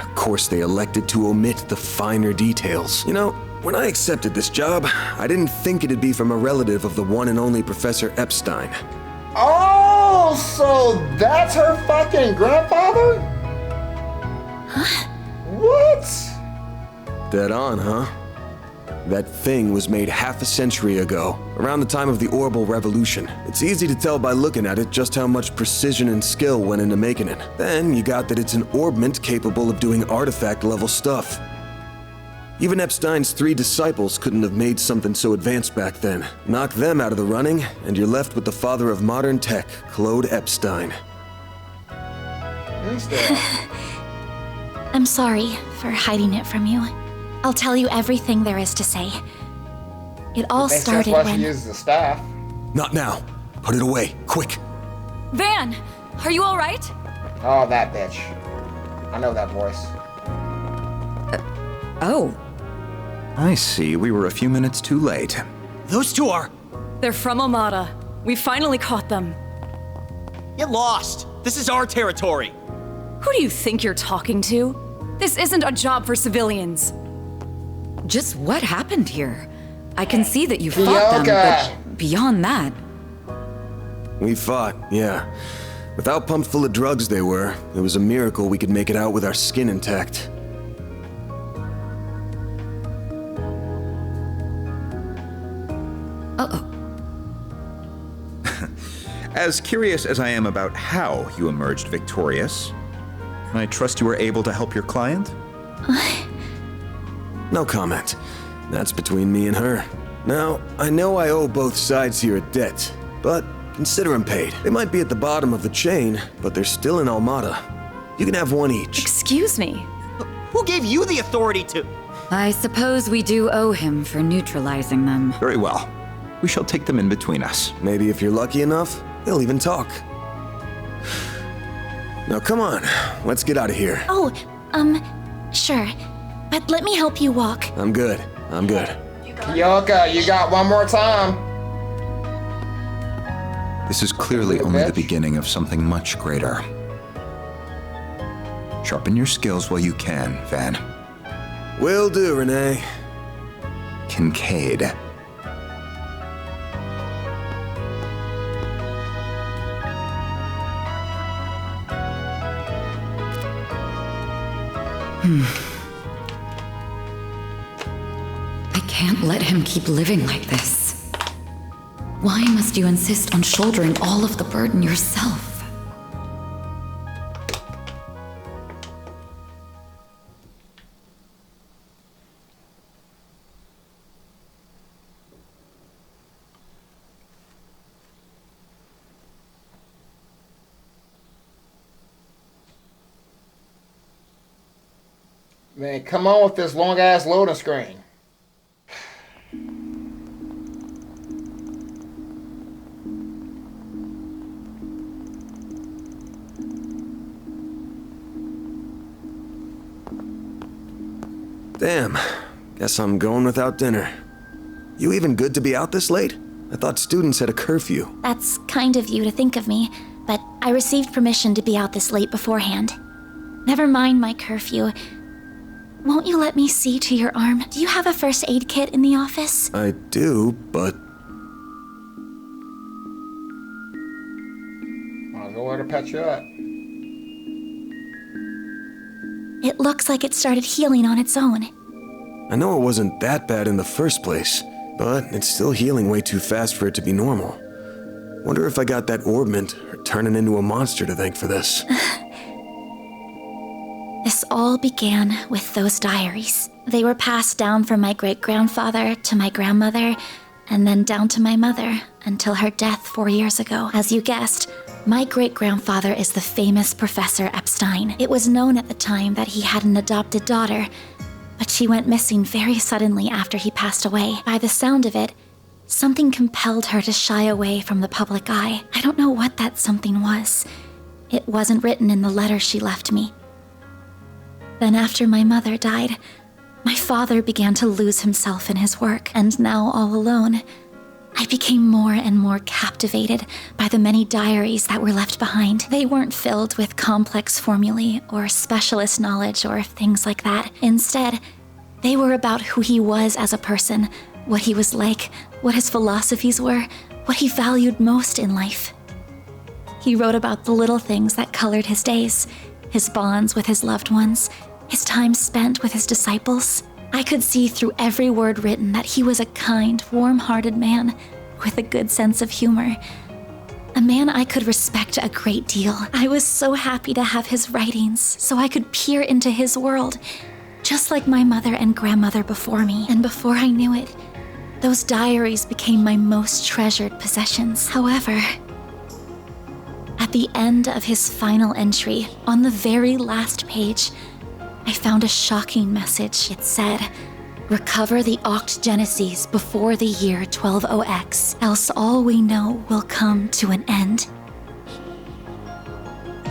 Of course they elected to omit the finer details. You know, when I accepted this job, I didn't think it'd be from a relative of the one and only Professor Epstein. Oh, so that's her fucking grandfather? Huh? What? Dead on, huh? That thing was made half a century ago, around the time of the Orbital Revolution. It's easy to tell by looking at it just how much precision and skill went into making it. Then you got that it's an orbment capable of doing artifact-level stuff. Even Epstein's 3 disciples couldn't have made something so advanced back then. Knock them out of the running, and you're left with the father of modern tech, Claude Epstein. I'm sorry for hiding it from you. I'll tell you everything there is to say. It all started why when... she uses the staff. Not now. Put it away, quick. Van, are you all right? Oh, that bitch. I know that voice. Oh. I see. We were a few minutes too late. Those 2 are... They're from Amada. We finally caught them. Get lost! This is our territory! Who do you think you're talking to? This isn't a job for civilians. Just what happened here? I can see that you fought them, but beyond that... We fought, yeah. With how pumped full of drugs they were, it was a miracle we could make it out with our skin intact. Uh-oh. As curious as I am about how you emerged victorious, can I trust you were able to help your client? No comment. That's between me and her. Now, I know I owe both sides here a debt, but consider them paid. They might be at the bottom of the chain, but they're still in Almada. You can have one each. Excuse me. Who gave you the authority to? I suppose we do owe him for neutralizing them. Very well. We shall take them in between us. Maybe if you're lucky enough, they'll even talk. Now come on, let's get out of here. Oh, sure. But let me help you walk. I'm good. Kyoka, you got one more time. This is clearly only the beginning of something much greater. Sharpen your skills while you can, Van. Will do, Renee. Kincaid. I can't let him keep living like this. Why must you insist on shouldering all of the burden yourself? Man, come on with this long-ass loading screen. Damn, guess I'm going without dinner. You even good to be out this late? I thought students had a curfew. That's kind of you to think of me, but I received permission to be out this late beforehand. Never mind my curfew. Won't you let me see to your arm? Do you have a first aid kit in the office? I do, but... I'll go let her patch you up. It looks like it started healing on its own. I know it wasn't that bad in the first place, but it's still healing way too fast for it to be normal. Wonder if I got that orbment or turning into a monster to thank for this. This all began with those diaries. They were passed down from my great-grandfather to my grandmother, and then down to my mother until her death 4 years ago. As you guessed, my great-grandfather is the famous Professor Epstein. It was known at the time that he had an adopted daughter, but she went missing very suddenly after he passed away. By the sound of it, something compelled her to shy away from the public eye. I don't know what that something was. It wasn't written in the letter she left me. Then after my mother died, my father began to lose himself in his work, and now all alone, I became more and more captivated by the many diaries that were left behind. They weren't filled with complex formulae or specialist knowledge or things like that. Instead, they were about who he was as a person, what he was like, what his philosophies were, what he valued most in life. He wrote about the little things that colored his days, his bonds with his loved ones, his time spent with his disciples. I could see through every word written that he was a kind, warm-hearted man with a good sense of humor. A man I could respect a great deal. I was so happy to have his writings so I could peer into his world, just like my mother and grandmother before me. And before I knew it, those diaries became my most treasured possessions. However, at the end of his final entry, on the very last page, I found a shocking message. It said, "Recover the Oct Genesis before the year 120X, else all we know will come to an end."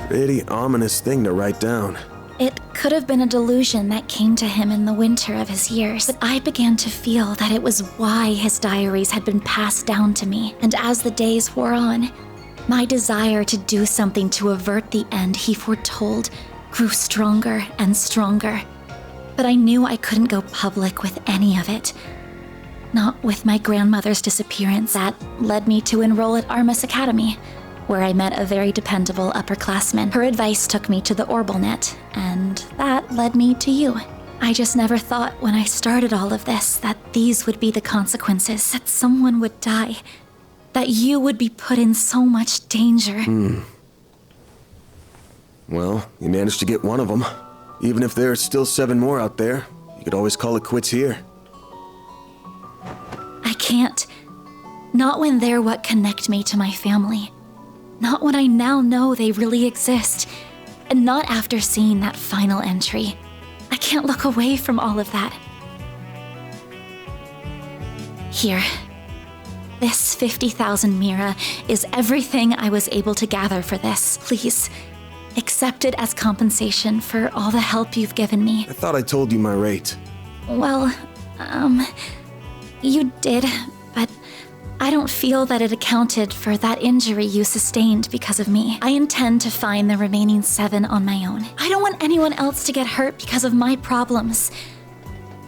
Pretty ominous thing to write down. It could have been a delusion that came to him in the winter of his years, but I began to feel that it was why his diaries had been passed down to me. And as the days wore on, my desire to do something to avert the end he foretold grew stronger and stronger. But I knew I couldn't go public with any of it. Not with my grandmother's disappearance that led me to enroll at Armus Academy. where I met a very dependable upperclassman. Her advice took me to the Orbalnet, and that led me to you. I just never thought when I started all of this that these would be the consequences, that someone would die, that you would be put in so much danger. Well, you managed to get one of them. Even if there are still 7 more out there, you could always call it quits here. I can't. Not when they're what connect me to my family. Not when I now know they really exist. And not after seeing that final entry. I can't look away from all of that. Here. This 50,000 Mira is everything I was able to gather for this. Please, accept it as compensation for all the help you've given me. I thought I told you my rate. Well, you did, but I don't feel that it accounted for that injury you sustained because of me. I intend to find the remaining 7 on my own. I don't want anyone else to get hurt because of my problems.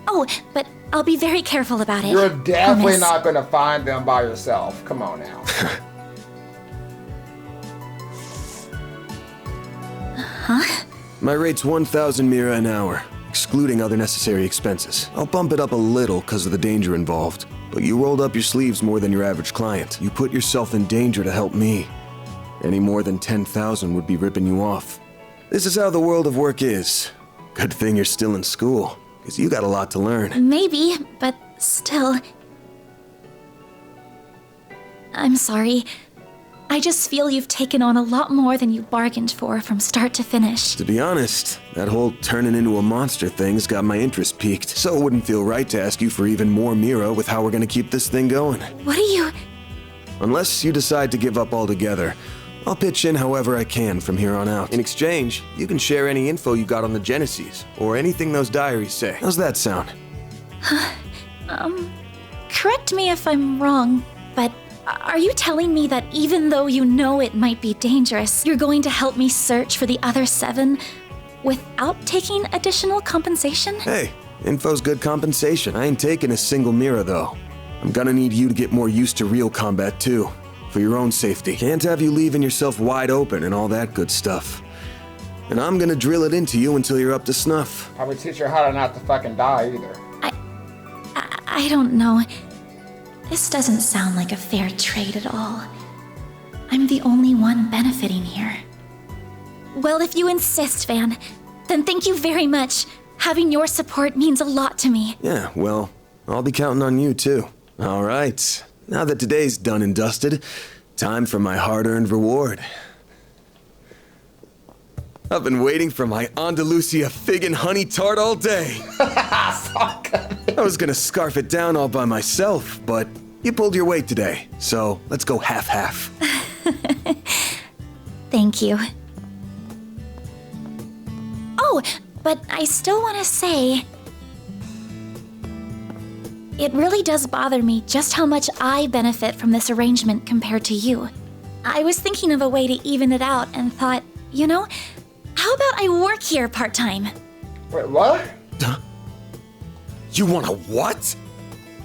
Oh, but I'll be very careful about it. You're definitely Promise. not gonna find them by yourself. Come on now. Huh? My rate's 1,000 Mira an hour, excluding other necessary expenses. I'll bump it up a little because of the danger involved. But you rolled up your sleeves more than your average client. You put yourself in danger to help me. Any more than 10,000 would be ripping you off. This is how the world of work is. Good thing you're still in school, because you got a lot to learn. Maybe, but still. I'm sorry. I just feel you've taken on a lot more than you bargained for from start to finish. To be honest, that whole turning into a monster thing's got my interest piqued, so it wouldn't feel right to ask you for even more Mira with how we're gonna keep this thing going. What are you... Unless you decide to give up altogether, I'll pitch in however I can from here on out. In exchange, you can share any info you got on the Genesis, or anything those diaries say. How's that sound? Correct me if I'm wrong, but are you telling me that even though you know it might be dangerous, you're going to help me search for the other 7 without taking additional compensation? Hey, info's good compensation. I ain't taking a single Mira, though. I'm gonna need you to get more used to real combat, too. For your own safety. Can't have you leaving yourself wide open and all that good stuff. And I'm gonna drill it into you until you're up to snuff. I would teach her how to not to fucking die either. I don't know. This doesn't sound like a fair trade at all. I'm the only one benefiting here. Well, if you insist, Van, then thank you very much. Having your support means a lot to me. Yeah, well, I'll be counting on you, too. All right. Now that today's done and dusted, time for my hard-earned reward. I've been waiting for my Andalusia fig and honey tart all day. I was gonna scarf it down all by myself, but you pulled your weight today, so let's go half-half. Thank you. Oh, but I still want to say... It really does bother me just how much I benefit from this arrangement compared to you. I was thinking of a way to even it out and thought, you know, how about I work here part-time? Wait, what? You want a what?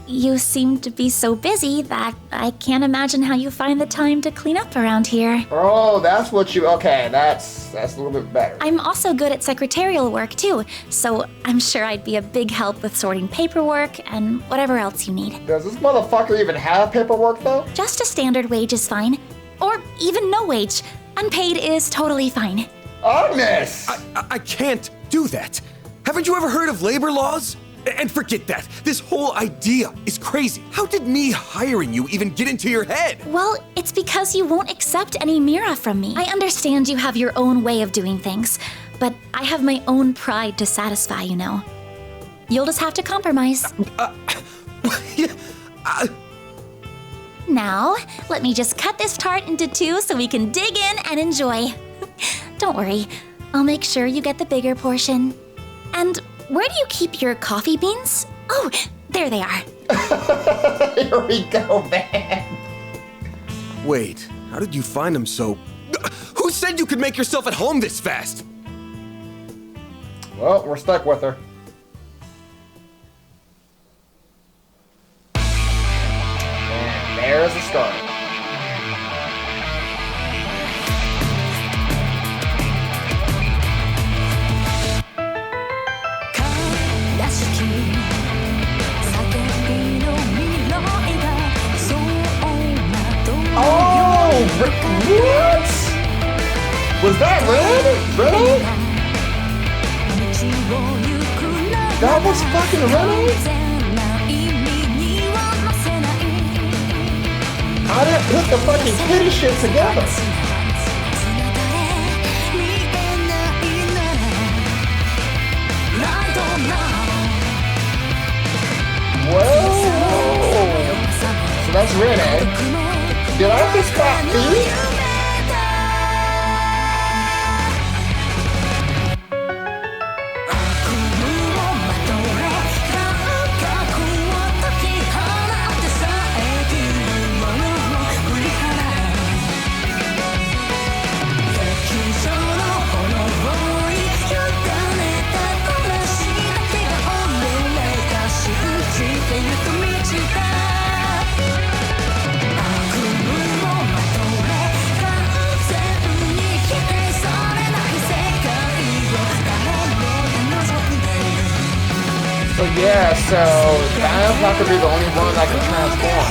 You seem to be so busy that I can't imagine how you find the time to clean up around here. Oh, that's what you... Okay, that's a little bit better. I'm also good at secretarial work too, so I'm sure I'd be a big help with sorting paperwork and whatever else you need. Does this motherfucker even have paperwork though? Just a standard wage is fine. Or even no wage. Unpaid is totally fine. Agnes! I can't do that. Haven't you ever heard of labor laws? And forget that. This whole idea is crazy. How did me hiring you even get into your head? Well, it's because you won't accept any Mira from me. I understand you have your own way of doing things, but I have my own pride to satisfy, you know. You'll just have to compromise. Now, let me just cut this tart into 2 so we can dig in and enjoy. Don't worry, I'll make sure you get the bigger portion. And where do you keep your coffee beans? Oh, there they are. Here we go, man. Wait, how did you find them so... Who said you could make yourself at home this fast? Well, we're stuck with her. And there's the start. Was that Red? Really? That was fucking Red? I didn't put the fucking kitty shit together. Whoa. So that's Rene. Did I just spot Fee? Yeah, so I'm not gonna be the only one that can transform.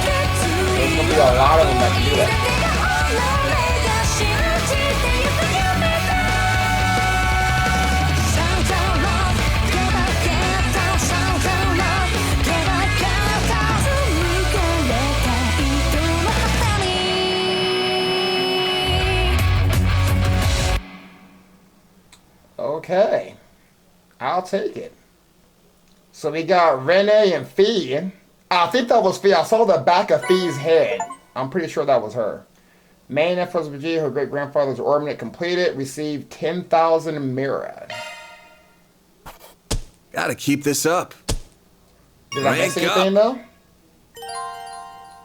There's gonna be a lot of them that can do that. Okay, I'll take it. So we got Rene and Fee. I think that was Fee. I saw the back of Fee's head. I'm pretty sure that was her. Main info of her great-grandfather's orbit completed. Received 10,000 Mira. Gotta keep this up. Did I miss anything though?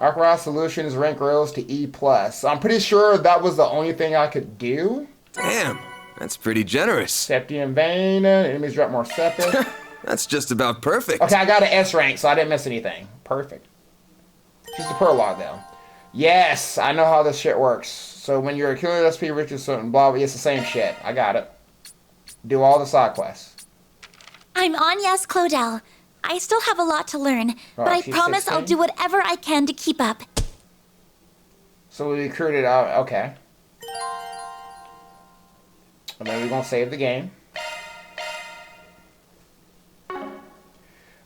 Archross Solutions rank rose to E+. I'm pretty sure that was the only thing I could do. Damn, that's pretty generous. Septium Vein. Enemies drop more Septic. That's just about perfect. Okay, I got an S rank, so I didn't miss anything. Perfect. Just a prologue, though. Yes, I know how this shit works. So when you're a killer SP Richardson and blah, it's the same shit. I got it. Do all the side quests. I'm Anya's Claudel. I still have a lot to learn, but I promise 16? I'll do whatever I can to keep up. So we recruited out, okay. And then we're gonna save the game.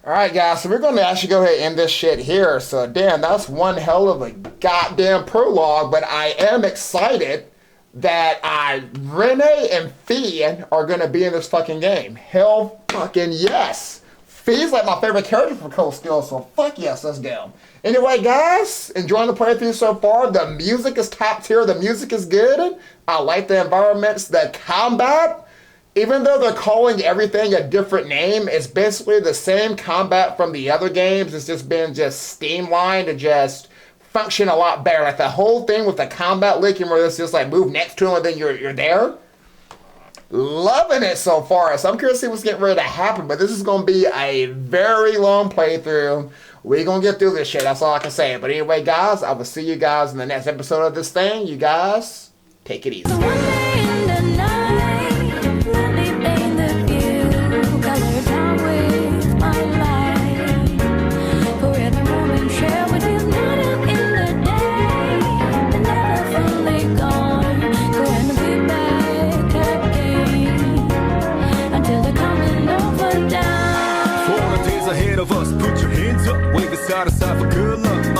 Alright guys, so we're going to actually go ahead and end this shit here. So damn, that's one hell of a goddamn prologue, but I am excited that Rene and Fee are going to be in this fucking game. Hell fucking yes. Fee's like my favorite character from Cold Steel, so fuck yes, let's go. Anyway guys, enjoying the playthrough so far. The music is top tier, the music is good. I like the environments, the combat. Even though they're calling everything a different name, it's basically the same combat from the other games. It's just been streamlined to just function a lot better. Like the whole thing with the combat linking where it's just like move next to them and then you're there. Loving it so far. So I'm curious to see what's getting ready to happen. But this is going to be a very long playthrough. We're going to get through this shit. That's all I can say. But anyway, guys, I will see you guys in the next episode of this thing. You guys, take it easy. Of us, put your hands up, wave it side to side for good luck.